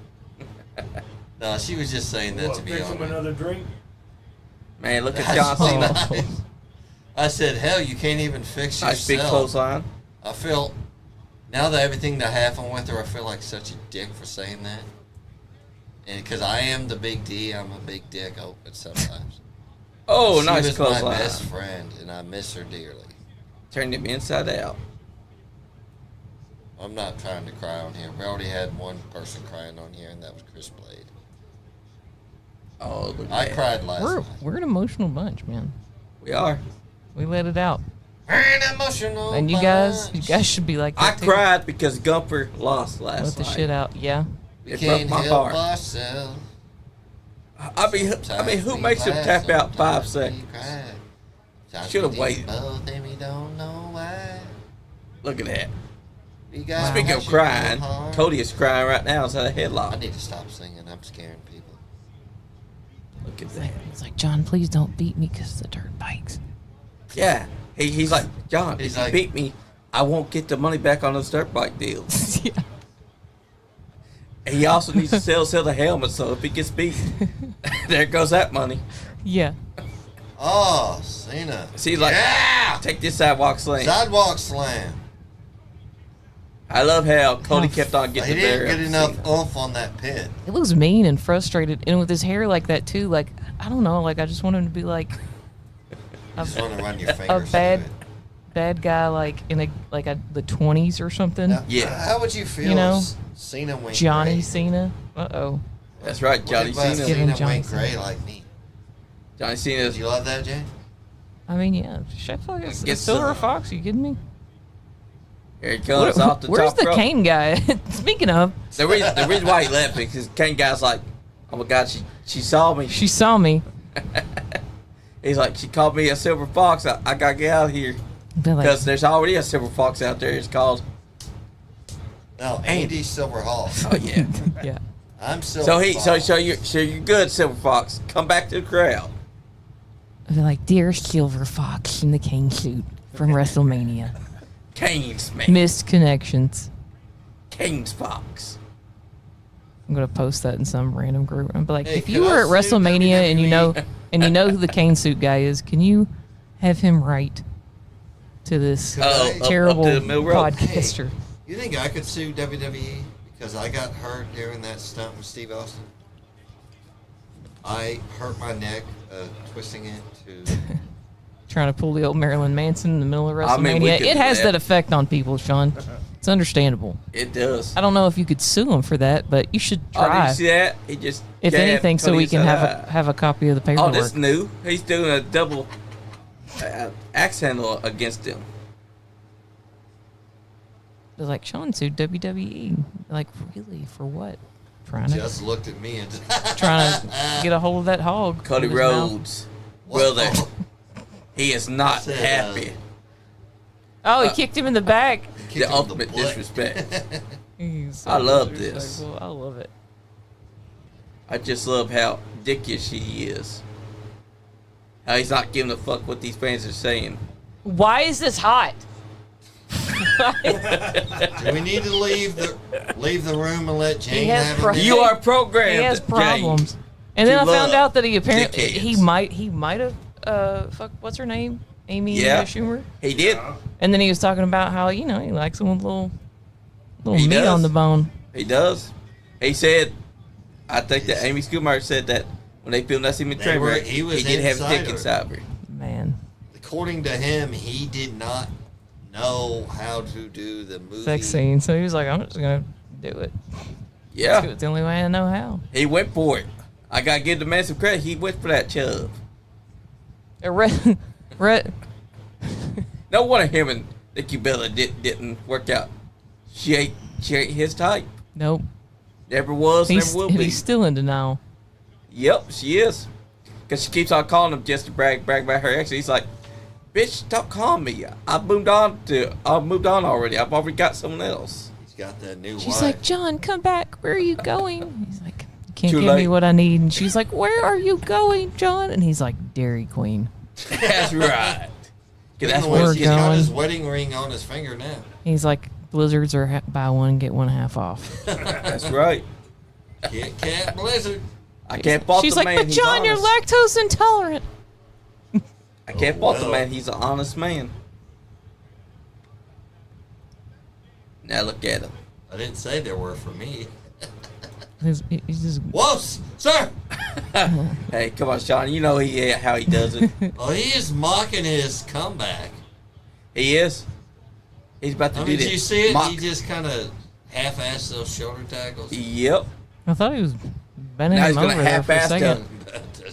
No, she was just saying that What, to be fix him honest. another drink? Man, look at That's John so Cena. nice. I said, hell, you can't even fix Nice big yourself. clothesline. I feel, now that everything that happened with her, I feel like such a dick for saying that. And because I am the big D, I'm a big dick open sometimes. Oh, She nice was my clothesline. best friend, and I miss her dearly. Turned him inside out. I'm not trying to cry on here. We already had one person crying on here, and that was Chris Blade. Oh, look at I that. cried last night. We're an emotional bunch, man. We are. We let it out. We're an emotional And you bunch. guys should be like I that too. cried because Gumper lost last Let the night. shit out. Yeah. We It can't broke my help heart. ourselves. I mean, who makes him tap out 5 seconds? Should've waited. Both and we don't know why. Look at that. We got Speaking of passion crying, in our heart. Cody is crying right now inside a I headlock. need to stop singing. I'm scaring people. Look at that. It's like, John, please don't beat me because the dirt bikes. Yeah. He's like, John, He's if you like- beat me, I won't get the money back on those dirt bike deals. yeah. And he also needs to sell the helmet, so if he gets beat, there goes that money. Yeah. Oh, Cena. See, he's like, yeah! take this sidewalk slam. Sidewalk slam. I love how Cody kept on He getting the didn't bear get up enough Cena. oomph on that pit. It looks mean and frustrated. And with his hair like that, too, like, I don't know. Like, I just want him to be like Just want to run your a fingers bad guy, like, in the 20s or something. Now, Yeah. How would you feel You know, if Cena went Johnny gray? Cena. Uh-oh. That's right, What Johnny if Cena. Give him Cena Johnny went Cena. gray like me? Johnny Did Cena's. you love that, Jane? I mean, yeah. Chef like Gets it's Silver some. Fox. You kidding me? Here he comes off the Where's top the rope. Kane guy? Speaking of, The reason why he left because Kane guy's like, oh my God, she saw me. she saw me. He's like, she called me a silver fox. I gotta get out of here They're like, because there's already a silver fox out there. It's called. No, Andy Silverhawk. Oh yeah. yeah. I'm Silver So you're good, silver fox. Come back to the crowd. They're like, dear Silver Fox in the Kane suit from WrestleMania. Kane's man. Missed connections. Kane's fox. I'm gonna post that in some random group. I'm like, Hey, if can you were I at sue WrestleMania and you WWE? know who the Kane suit guy is, can you have him write to this Up terrible to the middle rope. podcaster? You think I could sue WWE because I got hurt during that stunt with Steve Austin? I hurt my neck twisting it to. Trying to pull the old Marilyn Manson in the middle of I mean, we WrestleMania. could It do has that. that effect on people, Sean. It's understandable. It does. I don't know if you could sue him for that, but you should Oh, did try. you see that? He just. If jabbed anything, so Cody we can inside have a copy of the the eye. Oh, paperwork. this is new. He's doing a double axe handle against him. They're like, Sean sued WWE. Like, really? For what? Trying Just looked at me and to get a hold of that hog. Cody with his mouth. Rhodes, brother, he is not Said, happy. Oh, he kicked him in the back. The ultimate disrespect. He's so I love this. disrespectful. I love it. I just love how dickish he is. How he's not giving a fuck what these fans are saying. Why is this hot? Do we need to leave the room and let Jane has have pro- a minute? You are programmed. He has problems. Jane, And then to I found love out that he apparently dickheads. he might have what's her name? Amy Yeah. Schumer. He did. And then he was talking about how, he likes them with little He meat does. on the bone. He does. He said, I think that Amy Schumer said that when they filmed that scene with They were- Trevor, he was did have a dick inside inside her. Man. According to him, he did not know how to do the movie. Sex scene. So he was like, I'm just gonna do it. Yeah. It's the only way I know how. He went for it. I gotta give the man some credit. He went for that chub. No wonder him and Nikki Bella didn't work out. She ain't his type. Nope. Never was, He's, never will be. he's still in denial. Yep, she is. Because she keeps on calling him just to brag about her ex. He's like, bitch, stop calling me. I've moved on already. I've already got someone else. He's got that new She's wife. like, John, come back. Where are you going? He's like, you can't Too give late. me what I need. And she's like, where are you going, John? And he's like, Dairy Queen. That's right. 'Cause that's where what He's got going. his wedding ring on his finger now. He's like, Blizzards are buy one, get one half off. That's right. Kit Kat Blizzard. I can't fault She's the like, man. but He's John, you're honest. lactose intolerant. I can't fault the well. man. He's an honest man. Now look at him. I didn't say there were for me. He's just, Whoa, sir! Hey, come on, Sean. You know how he does it. Oh, he is mocking his comeback. He is. He's about to I do mean, this. did you see it? mock- He just kind of half-assed those shoulder tackles. Yep. I thought he was bending Now him he's gonna over there for a half-ass second.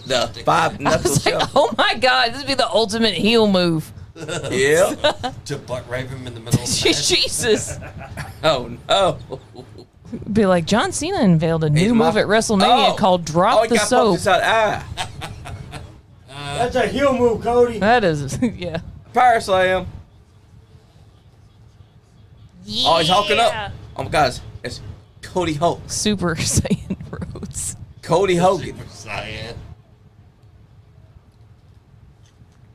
the 5 I knuckle was like, shove. oh my god, this would be the ultimate heel move. Yep. To butt rape him in the middle of the match. Jesus. Oh no. Be like, John Cena unveiled a new move at WrestleMania called Drop he the got Soap. poked inside the eye. That's a heel move, Cody. That is, yeah. Power slam. Oh, he's hulking up. Oh my God, it's Cody Hulk. Super Saiyan Rhodes. Cody Hogan. Super Saiyan.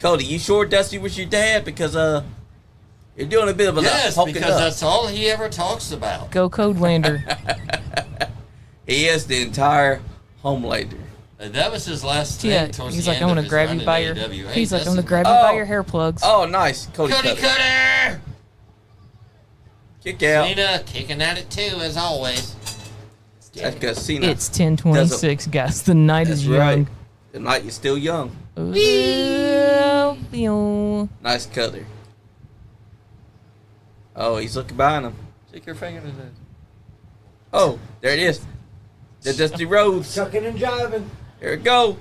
Cody, you sure Dusty was your dad? Because you're doing a bit of a Yes, hulking because up. that's all he ever talks about. Go Codelander. He is the entire Homelander. And that was his last thing Yeah, towards he's the like, end I'm of gonna his grab run you in by your. AEW. Hey, He's like, I'm gonna listen. grab you by your hair plugs. Oh, nice. Cody Cody Cutter. Cutter! Kick out. Cena kicking at it too, as always. That's because Cena. It's 10:26, guys. The night That's is right. young. The night is still young. Ooh. Nice cutter. Oh, he's looking behind him. Stick your finger to that. Oh, there it is. The Dusty Rhodes. Chucking and jiving. Here we go.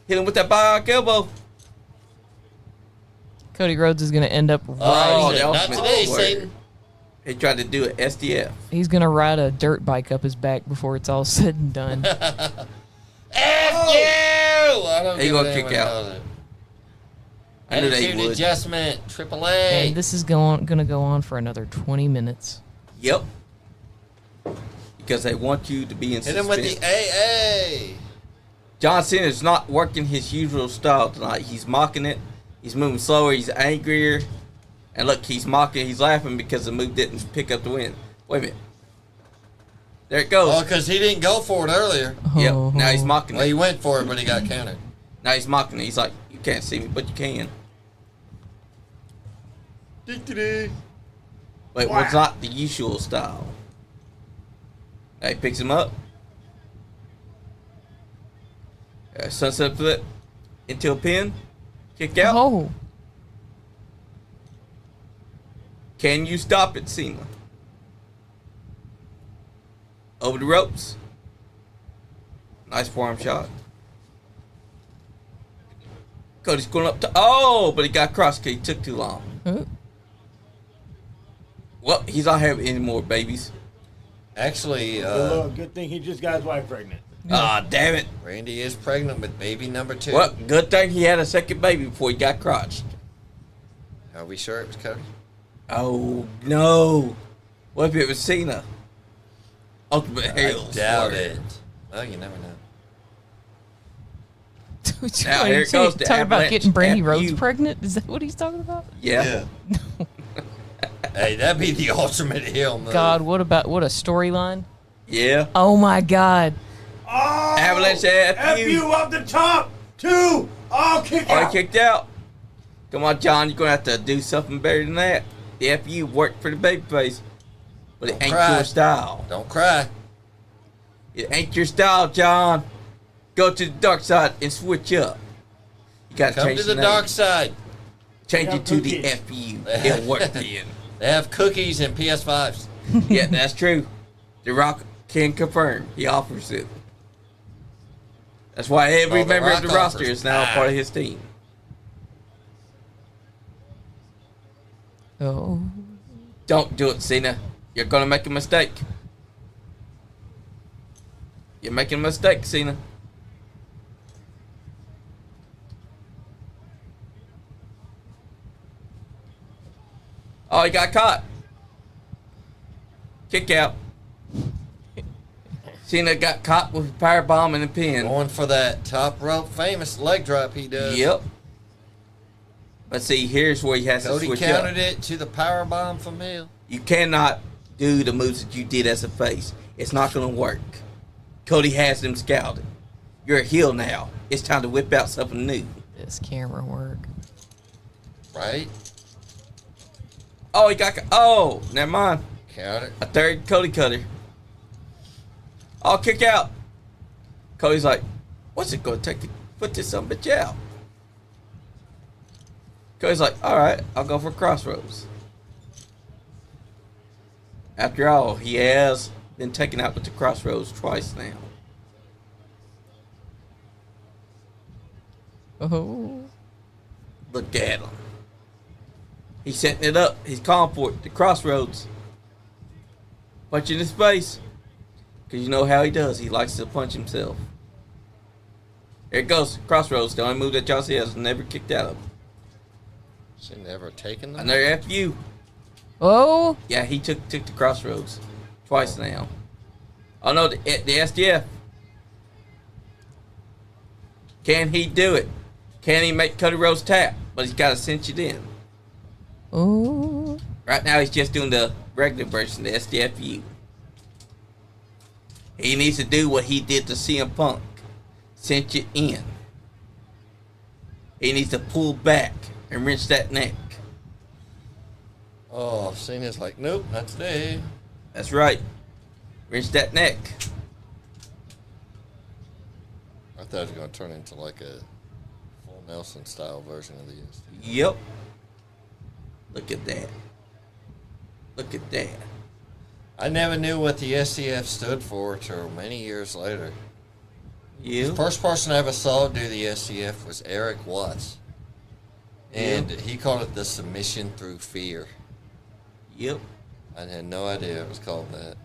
Hit him with that bionic elbow. Cody Rhodes is gonna end up Oh, riding. the Not ultimate today, warrior. Satan. He tried to do it SDF. He's gonna ride a dirt bike up his back before it's all said and done. F you! I don't He give gonna a damn kick what out. knows it. I knew they Attitude would. adjustment, Triple And A. this is gonna go on for another 20 minutes. Yep. Because they want you to be in Hit him suspense. with the AA. John Cena is not working his usual style tonight. He's mocking it. He's moving slower. He's angrier. And look, he's mocking. He's laughing because the move didn't pick up the win. Wait a minute. There it goes. Oh, because he didn't go for it earlier. Yep. Oh. Now he's mocking Well, he it. went for it, but he got countered. Now he's mocking it. He's like, you can't see me, but you can. Wait, what's not the usual style? Now he picks him up. Sunset flip into a pin. Kick out. Oh, Can you stop it, Cena? Over the ropes. Nice forearm shot. Cody's going up to... Oh, but he got crossed because he took too long. Huh? Well, he's not having any more babies. Actually, good thing he just got his wife pregnant. Ah, damn it. Randy is pregnant with baby number 2. Well, good thing he had a second baby before he got crotched. Are we sure it was Cody? Oh, no. What if it was Cena? Ultimate I Hell. doubt it. Well, you never know. Now, here it goes. The Talking about Avalanche getting Brandy Rhodes FU. pregnant? Is that what he's talking about? Yeah. Hey, that'd be the ultimate heel move. God, what a storyline? Yeah. Oh my God. Oh, Avalanche FU up the top. 2. Oh, kick Oh, out. he kicked out. Come on, John. You're going to have to do something better than that. The FU worked for the babyface, but it Don't ain't cry. your style. Don't cry. It ain't your style, John. Go to the dark side and switch up. You got to Come change to the name. dark side. Change They it to have the cookies. FU. It'll work then. They have cookies and PS5s. Yeah, that's true. The Rock can confirm. He offers it. That's why every Oh, The member of Rock the roster offers. is now a part of his team. Oh. Don't do it, Cena. You're going to make a mistake. You're making a mistake, Cena. Oh, he got caught. Kick out. Cena got caught with a powerbomb and a pin. Going for that top rope famous leg drop he does. Yep. But see, here's where he has Cody to switch countered up. it to the power bomb from Hill. You cannot do the moves that you did as a face. It's not going to work. Cody has them scouted. You're a heel now. It's time to whip out something new. This camera work. Right? Oh, he got... Oh, never mind. Counter. A third Cody cutter. Oh, kick out. Cody's like, what's it going to take to put this son of a bitch out? Cody's like, all right, I'll go for Crossroads. After all, he has been taken out with the Crossroads twice now. Oh. Look at him. He's setting it up. He's calling for it. The Crossroads. Punch in his face. Because you know how he does. He likes to punch himself. There it goes. Crossroads. The only move that y'all see has never kicked out of. She never taken them. Another FU. Oh. Yeah, he took the Crossroads. Twice now. Oh no, the SDF. Can he do it? Can he make Cody Rhodes tap? But he's got to cinch it in. Oh. Right now he's just doing the regular version, the SDFU. He needs to do what he did to CM Punk. Cinch it in. He needs to pull back and wrench that neck. Oh, Cena's like, nope, not today. That's right. Wrench that neck. I thought it was going to turn into like a full Nelson style version of the ST. Yep. Look at that. Look at that. I never knew what the STF stood for till many years later. The You. first person I ever saw do the STF was Eric Watts. And he called it the submission through fear. Yep. I had no idea it was called that.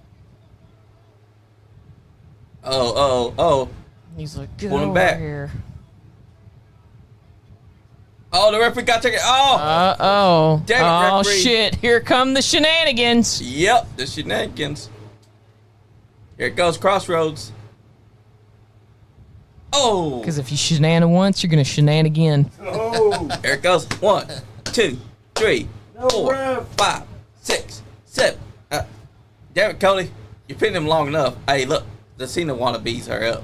Oh. He's like, get Pull him over back. here. Oh, the referee got taken. Oh. Uh-oh. Damn it, Oh, referee. shit. Here come the shenanigans. Yep. The shenanigans. Here it goes. Crossroads. Oh. Because if you shenan once, you're going to shenan again. Oh, Here it goes. 1, 2, 3, no 4, ref. 5, 6, 7. Damn it, Cody. You pinned him long enough. Hey, look. The Cena wannabes are up.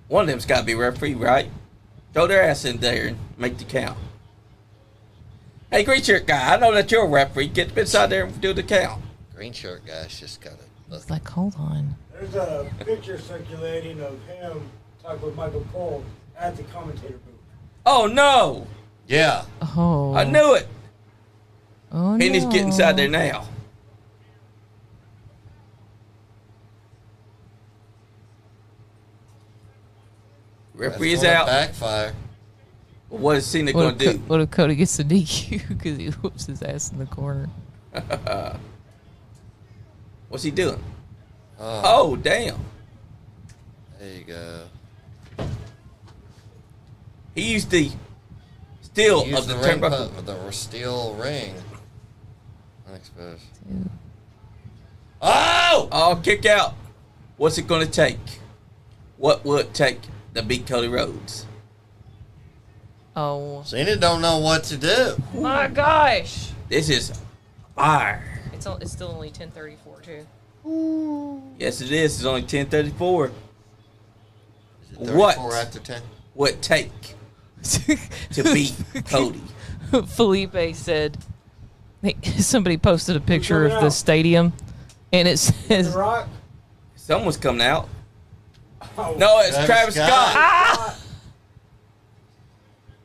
One of them's got to be referee, right? Throw their ass in there and make the count. Hey, green shirt guy, I know that you're a referee. Get inside there and do the count. Green shirt guy's just got to look. It's like, hold on. There's a picture circulating of him talking with Michael Cole at the commentator booth. Oh, no. Yeah. Oh. I knew it. Oh, He needs to get inside there no. now. Referee is That's gonna out. backfire. What is Cena going to do? What if Cody gets the DQ because he whoops his ass in the corner? What's he doing? Oh, damn. There you go. He used the steel Use of the ring turnbuckle. with the steel ring. Unexposed. Oh! Oh, kick out. What's it going to take? What will it take to beat Cody Rhodes? Oh Cena don't know what to do. my gosh! This is fire. It's still only 10:34 too. Yes, it is. It's only 10:34. Is it 34 What? after 10? What take to beat Cody? Felipe said somebody posted a picture of the stadium, and it says The Rock. Someone's coming out. Oh, No, it's Travis Scott.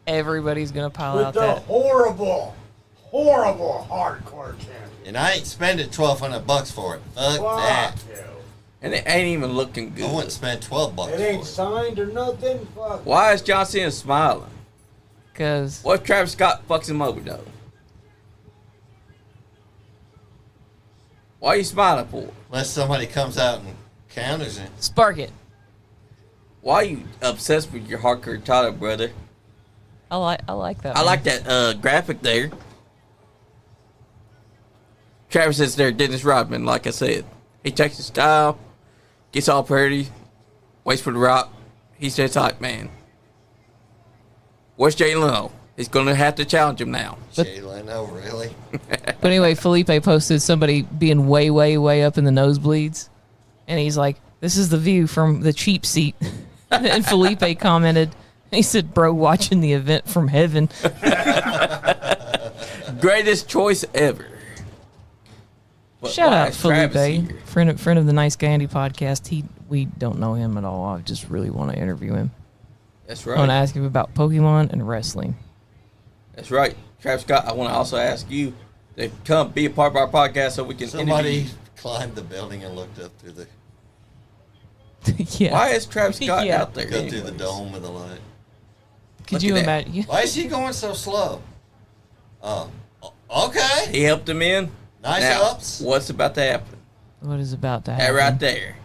everybody's gonna pile with out the that. horrible hardcore champion. And I ain't spending $1,200 for it. Fuck that. Fuck you. And it ain't even looking I wouldn't good. spend $12 It ain't for signed or nothing. Fuck. Why is John Cena smiling? Cause What if Travis Scott fucks him over, though? Why are you smiling for? Unless somebody comes out and counters it. spark it. Why are you obsessed with your hardcore title, brother? I like that. I man. like that graphic there. Travis is there, Dennis Rodman, like I said. He takes his style, gets all pretty, waits for the rock. He's that type man. Where's Jay Leno? He's going to have to challenge him now. Jay Leno, really? But anyway, Felipe posted somebody being way, way, way up in the nosebleeds, and he's like, "This is the view from the cheap seat." And Felipe commented, he said, "Bro, watching the event from heaven." Greatest choice ever. But Shout why out is Travis Felipe, here? friend of the NiceGuyAndy podcast. We don't know him at all. I just really want to interview him. That's I want to right. ask him about Pokemon and wrestling. That's right. Travis Scott, I want to also ask you to come be a part of our podcast so we can interview Somebody you. climbed the building and looked up through the Yeah. Why is Travis Scott Yeah. out there? go through the anyways? dome with the light. Could Look you at that. imagine? Why is he going so slow? Okay. He helped him in. Nice Now, ups. what's about to happen? What is about to That happen? right there.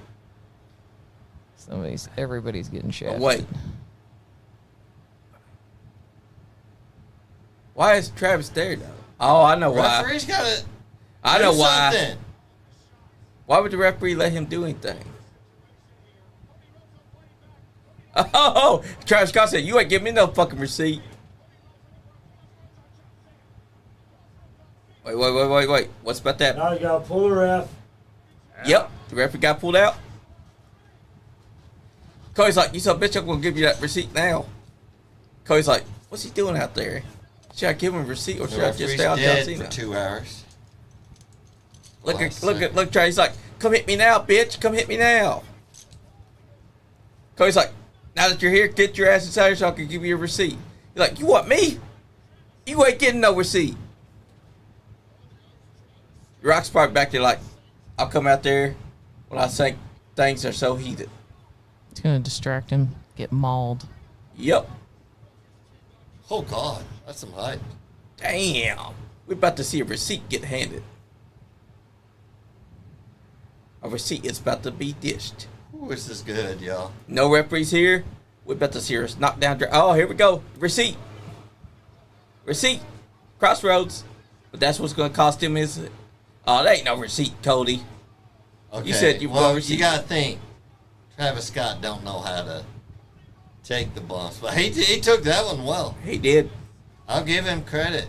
Everybody's getting shafted. Wait. Why is Travis there though? Oh, I know why. Referee's got to I know do why. something. Why would the referee let him do anything? Oh, Travis Scott said, "You ain't give me no fucking receipt." Wait. What's about that? Now you gotta pull the ref. Yep, the referee got pulled out. Cody's like, "You son of a bitch, I'm gonna give you that receipt now." Cody's like, "What's he doing out there? Should I give him a receipt or The should I just referee's stay on John dead Cena?" for 2 hours. Look, Trey. He's like, "Come hit me now, bitch. Come hit me now." Cody's like, "Now that you're here, get your ass inside here so I can give you a receipt." He's like, "You want me? You ain't getting no receipt." Rock's probably back there like, "I'll come out there when I think things are so heated." It's gonna distract him. Get mauled. Yep. Oh, God. That's some hype. Damn. We're about to see a receipt get handed. A receipt is about to be dished. Ooh, this is good, y'all. No referees here. We're about to see us knock down. Oh, here we go. Receipt. Receipt. Crossroads. But that's what's going to cost him is... Oh, that ain't no receipt, Cody. Okay. You said you were well, gonna receive- you got to think. Travis Scott don't know how to take the bumps. But he took that one well. He did. I'll give him credit.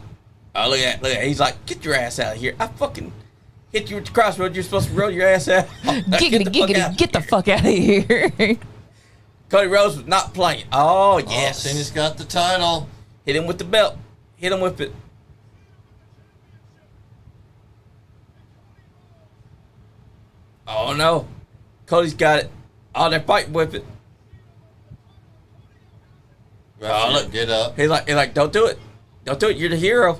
Oh, look at that. He's like, "Get your ass out of here. I fucking hit you with the crossroads. You're supposed to roll your ass out." Get the fuck out of here. Cody Rhodes was not playing. Oh, Yes. yes. Cena's got the title. Hit him with the belt. Hit him with it. Oh, no. Cody's got it. Oh, they're fighting with it. Referee, look. get up. He's like, "Don't do it. Don't do it. You're the hero.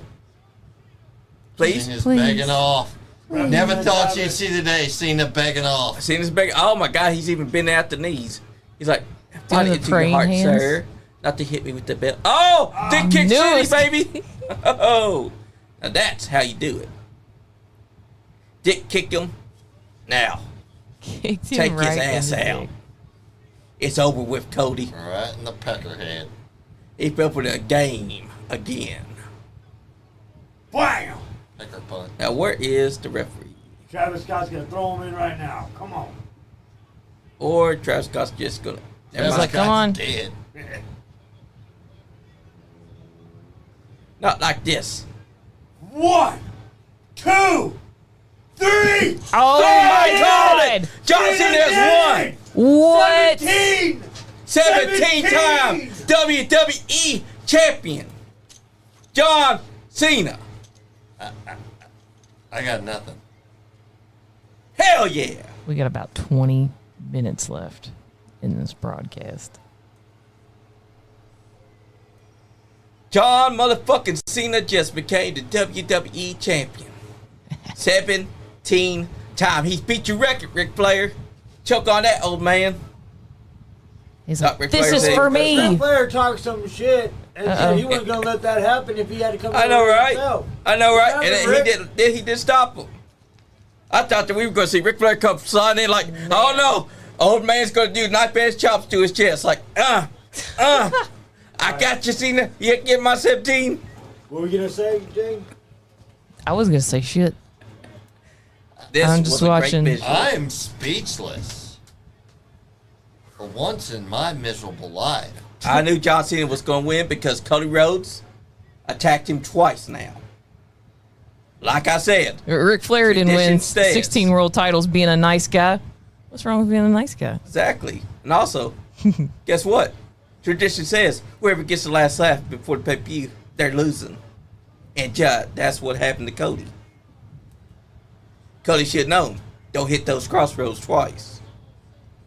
Please." Cena's Please. begging off. Never thought you'd see the day Cena begging off. Cena's big. Oh, my God. He's even been at the knees. He's like, "Find the it into your praying heart, hands? sir. Not to hit me with the belt. Oh! Dick kick knew city, it. baby! Oh! Now that's how you do it. Dick kick him. Now, Kicked him take right his in ass the out. dick. It's over with, Cody. Right in the peckerhead. He fell for the game again. Bam! Pecker punt. Now, where is the referee? Travis Scott's gonna throw him in right now. Come on. Or Travis Scott's just gonna. Never He's mind. like, come on. Dead. Not like this. 1, 2, 3. Oh my God! John Cena has won. What? 17-time WWE champion. John Cena. I got nothing. Hell yeah. We got about 20 minutes left in this broadcast. John motherfucking Cena just became the WWE champion. 17 times. He's beat your record, Ric Flair. Choke on that, old man. He's Not like, Ric this Flair is said- for Ric me. Flair talked some shit and Uh-oh. said he wasn't gonna let that happen if he had to come. I know, right? himself. I know, right? Yeah, And Rick. he did stop him. I thought that we were going to see Ric Flair come sliding in like, oh no, old man's going to do knife edge chops to his chest. Like, I got you, Cena. You get my 17. What were you gonna say, Jane? I was gonna say shit. This I'm was just a great watching. visual. I'm speechless. For once in my miserable life. I knew John Cena was going to win because Cody Rhodes attacked him twice now. Like I said, Ric Flair didn't win Tradition stands. 16 world titles being a nice guy. What's wrong with being a nice guy? exactly. And also, guess what? Tradition says whoever gets the last laugh before the pay-per-view, they're losing. And that's what happened to Cody. Cody should have known. Don't hit those crossroads twice.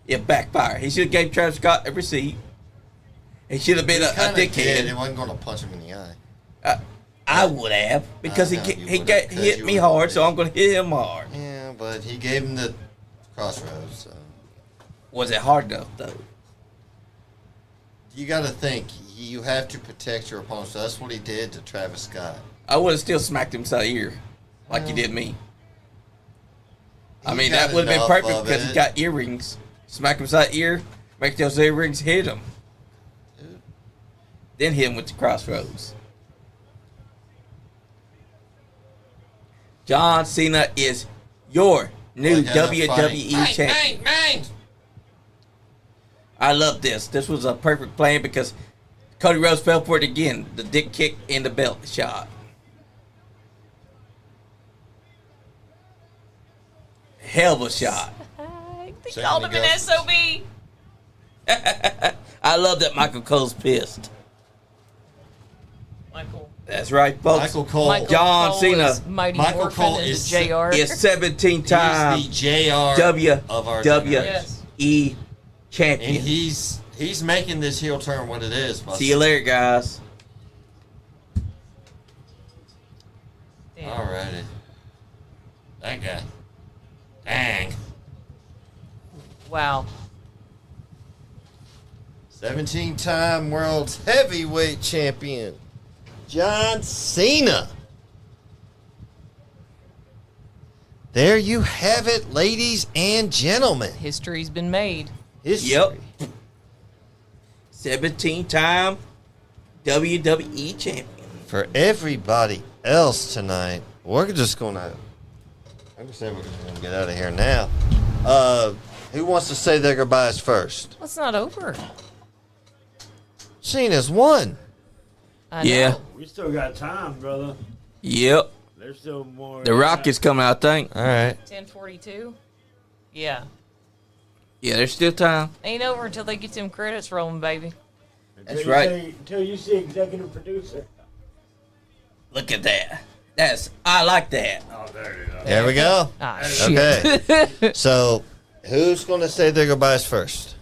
It backfired. He should have gave Travis Scott a receipt. He should have been a Kinda did. dickhead. It wasn't going to punch him in the eye. I would have because I know he you he would've, got 'cause hit you me would've hard, so been. I'm going to hit him hard. Yeah, but he gave him the crossroads. So. Was it hard enough though? You got to think. You have to protect your opponent. So that's what he did to Travis Scott. I would have still smacked him side ear, like you did me. I He mean, got that would have been enough perfect of because he it. got earrings. Smack him side ear, make those earrings hit him. Then hit him with the crossroads. John Cena is your new Like that WWE champion. Bang! I love this. This was a perfect plan because Cody Rhodes fell for it again. The dick kick and the belt shot. Hell of a shot. They Same called him an goes. SOB. I love that Michael Cole's pissed. Michael. That's right, folks. Michael Cole. Michael John Cole Cena. is Mighty Michael Morphin Cole into is- JR. Is 17-time He's the JR of our WWE generation. Yes. And champion. he's making this heel turn what it is. by- See you later, guys. Damn. Alrighty. That guy. Dang. Wow. 17-time world heavyweight champion, John Cena. There you have it, ladies and gentlemen. History's been made. History. Yep. 17-time WWE champion. For everybody else tonight, we're just gonna. I'm just saying we're just gonna get out of here now. Who wants to say their goodbyes first? Well, it's not over. Cena's won. I know. Yeah. We still got time, brother. Yep. There's still more. The Rock is coming out, I think. All right. 10:42. Yeah. Yeah, there's still time. Ain't over until they get them credits rolling, baby. That's you right. Until you see executive producer. Look at that. I like that. Oh, there you go. There we go. Ah, shit. Okay. So, who's going to say their goodbyes first?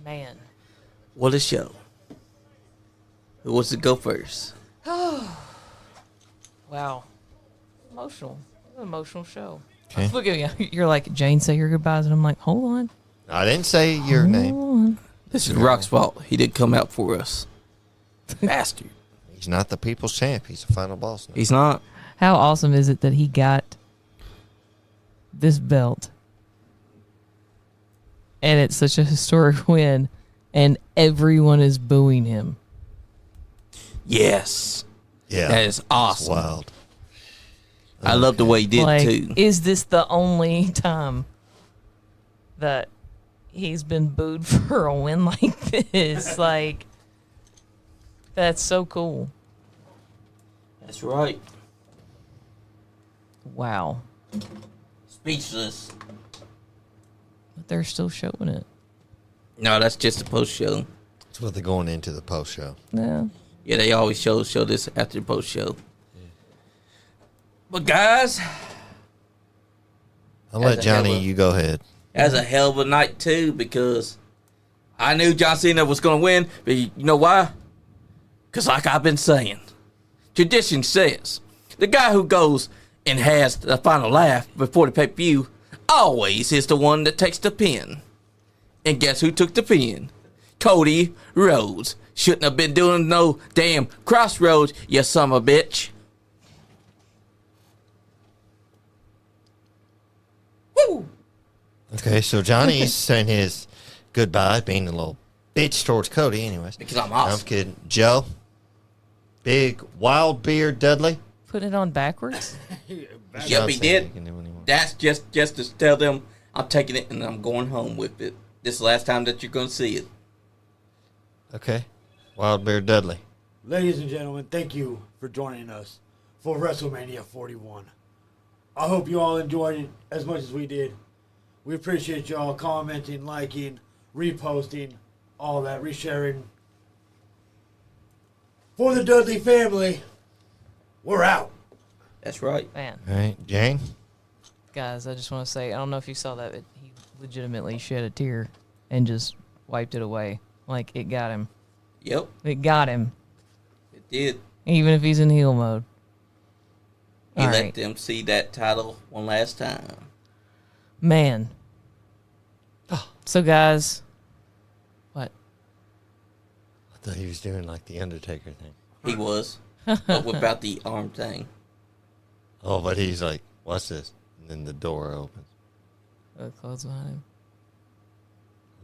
Man. What a show. Who wants to go first? Wow. Emotional. An emotional show. Okay. Look at you. You're like, Jane, say your goodbyes. And I'm like, hold on. I didn't say your name. Hold on. This is Rock's fault. He didn't come out for us. Bastard. He's not the people's champ. He's the final boss now. He's not. How awesome is it that he got this belt? And it's such a historic win, and everyone is booing him. Yes. Yeah. That is awesome. Wild. I love the way he did Like, too. is this the only time that he's been booed for a win like this? Like, that's so cool. That's right. Wow. Speechless. But they're still showing it. No, that's just a post show. That's what they're going into the post show. Yeah. Yeah, they always show this after the post show. But guys, I'll let That's a Johnny, hell of- you go ahead. that was a hell of a night too, because I knew John Cena was going to win. But you know why? Because like I've been saying, tradition says the guy who goes and has the final laugh before the pay-per-view always is the one that takes the pin. And guess who took the pin? Cody Rhodes. Shouldn't have been doing no damn crossroads, you son of a bitch. Woo! Okay, so Johnny's saying his goodbye, being a little bitch towards Cody, anyways. Because I'm I'm awesome. kidding. Joe, big wild beard Dudley. Put it on backwards? Yep, he Johnson, did. he can do what he wants. That's just to tell them I'm taking it and I'm going home with it. This is the last time that you're going to see it. Okay, wild beard Dudley. Ladies and gentlemen, thank you for joining us for WrestleMania 41. I hope you all enjoyed it as much as we did. We appreciate y'all commenting, liking, reposting, all that, resharing. For the Dudley family, we're out. That's right. Man. All right, Jane. Guys, I just want to say, I don't know if you saw that, but he legitimately shed a tear and just wiped it away. Like, it got him. Yep, It got him. it did. Even if he's in heel mode. He All let right. them see that title one last time. Man. So, guys. What? I thought he was doing like the Undertaker thing. He was. But without the arm thing. Oh, but he's like, what's this? And then the door opens. Close behind him.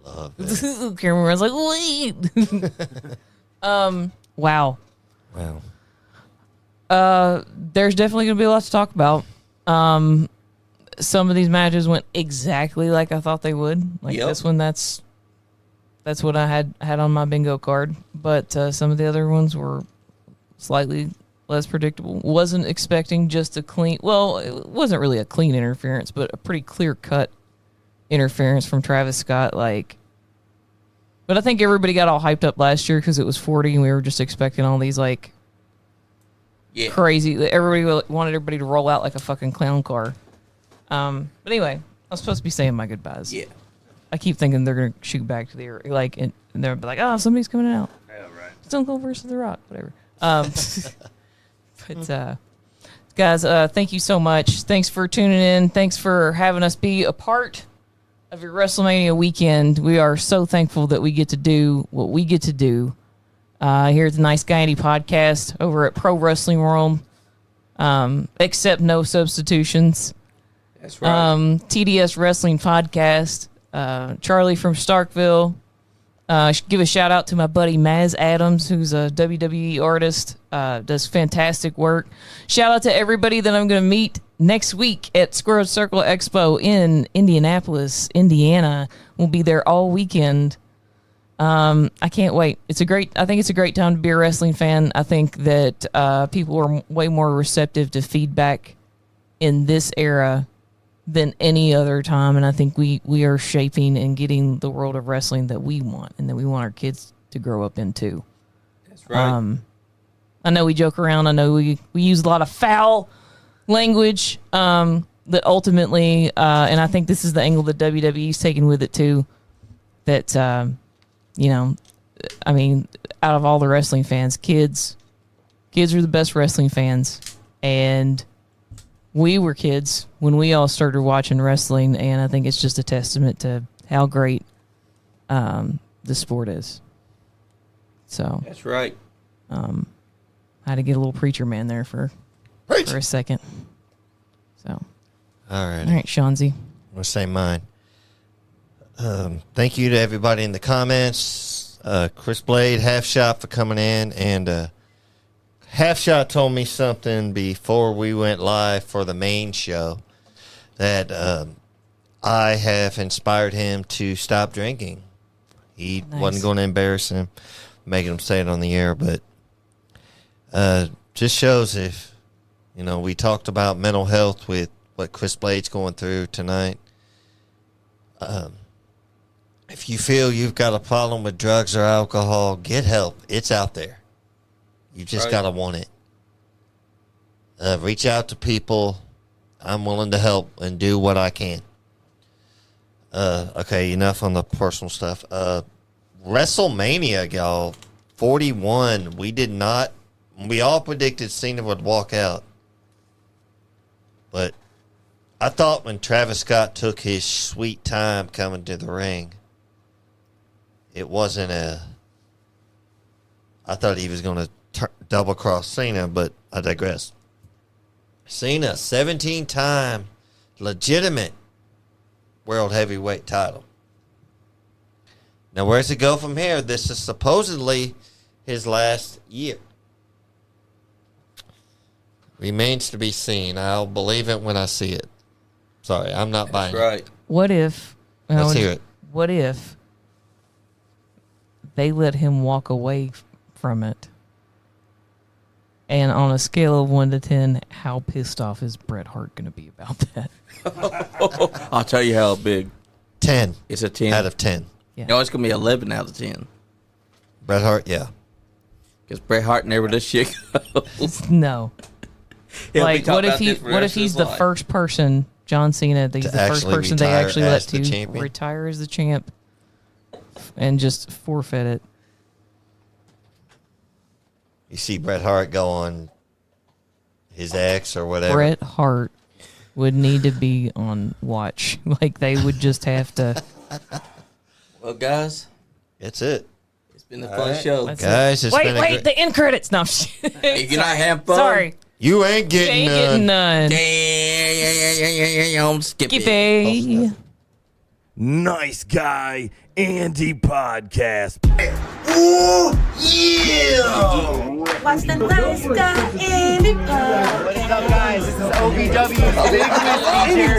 Love it. Cameraman's like, wait. Wow. Wow. There's definitely gonna be a lot to talk about. Some of these matches went exactly like I thought they would. Like Yep. this one, that's what I had on my bingo card. But some of the other ones were slightly less predictable. Wasn't expecting just a clean. Well, it wasn't really a clean interference, but a pretty clear cut interference from Travis Scott. Like, but I think everybody got all hyped up last year because it was 40, and we were just expecting all these like Yeah. crazy. Everybody wanted everybody to roll out like a fucking clown car. But anyway, I'm supposed to be saying my goodbyes. Yeah. I keep thinking they're gonna shoot back to the like, and they'll be like, "Oh, somebody's coming out." Yeah, right. Stone Cold versus The Rock, whatever. But guys, thank you so much. Thanks for tuning in. Thanks for having us be a part of your WrestleMania weekend. We are so thankful that we get to do what we get to do here at the NiceGuyAndy podcast over at Pro Wrestling World. Except no substitutions. That's right. TDS Wrestling Podcast. Charlie from Starkville. Give a shout out to my buddy Maz Adams, who's a WWE artist. Does fantastic work. Shout out to everybody that I'm going to meet next week at Square Circle Expo in Indianapolis, Indiana. We'll be there all weekend. I can't wait. I think it's a great time to be a wrestling fan. I think that people are way more receptive to feedback in this era than any other time, and I think we are shaping and getting the world of wrestling that we want and that we want our kids to grow up into. That's right. I know we joke around. I know we use a lot of foul language that ultimately, and I think this is the angle that WWE's taken with it too, that, I mean, out of all the wrestling fans, kids are the best wrestling fans, and we were kids when we all started watching wrestling, and I think it's just a testament to how great the sport is. So That's right. I had to get a little preacher man there for a second. So All right. all right, Shanzi. I'm going to say mine. Thank you to everybody in the comments. Chris Blade, Half Shot for coming in. And Half Shot told me something before we went live for the main show that I have inspired him to stop drinking. He wasn't going to embarrass him, making him say it on the air, but just shows if, we talked about mental health with what Chris Blade's going through tonight. If you feel you've got a problem with drugs or alcohol, get help. It's out there. You just got to want it. Reach out to people. I'm willing to help and do what I can. Okay, enough on the personal stuff. WrestleMania, y'all. 41. We all predicted Cena would walk out. But I thought when Travis Scott took his sweet time coming to the ring, it wasn't I thought he was going to double cross Cena, but I digress. Cena, 17-time legitimate world heavyweight title. Now, where's it go from here? This is supposedly his last year. Remains to be seen. I'll believe it when I see it. Sorry, I'm not buying it. What if? Let's hear it. What if they let him walk away from it? And on a scale of 1 to 10, how pissed off is Bret Hart going to be about that? I'll tell you how big. 10. It's a 10 out of 10. Yeah. No, it's gonna be 11 out of 10. Bret Hart, yeah. Because Bret Hart never does shit. No. He'll be Like, talking what if about this for the what rest if of he's his the life. first person, John Cena, he's the first actually person they retire actually let as the to champion? retire as the champ and just forfeit it? You see Bret Hart go on his ex or whatever. Bret Hart would need to be on watch. Like, they would just have to. Well, guys, That's it. it's been a fun show. That's Guys, it's been a wait, great... the end credits. No, I'm If you're not having fun, sorry. You ain't You getting ain't none. getting none. Skip it. Skippy. Nice Guy Andy podcast. Watch the Nice Guy Andy podcast. What's up, guys? This is OVW. Big Whiskey here.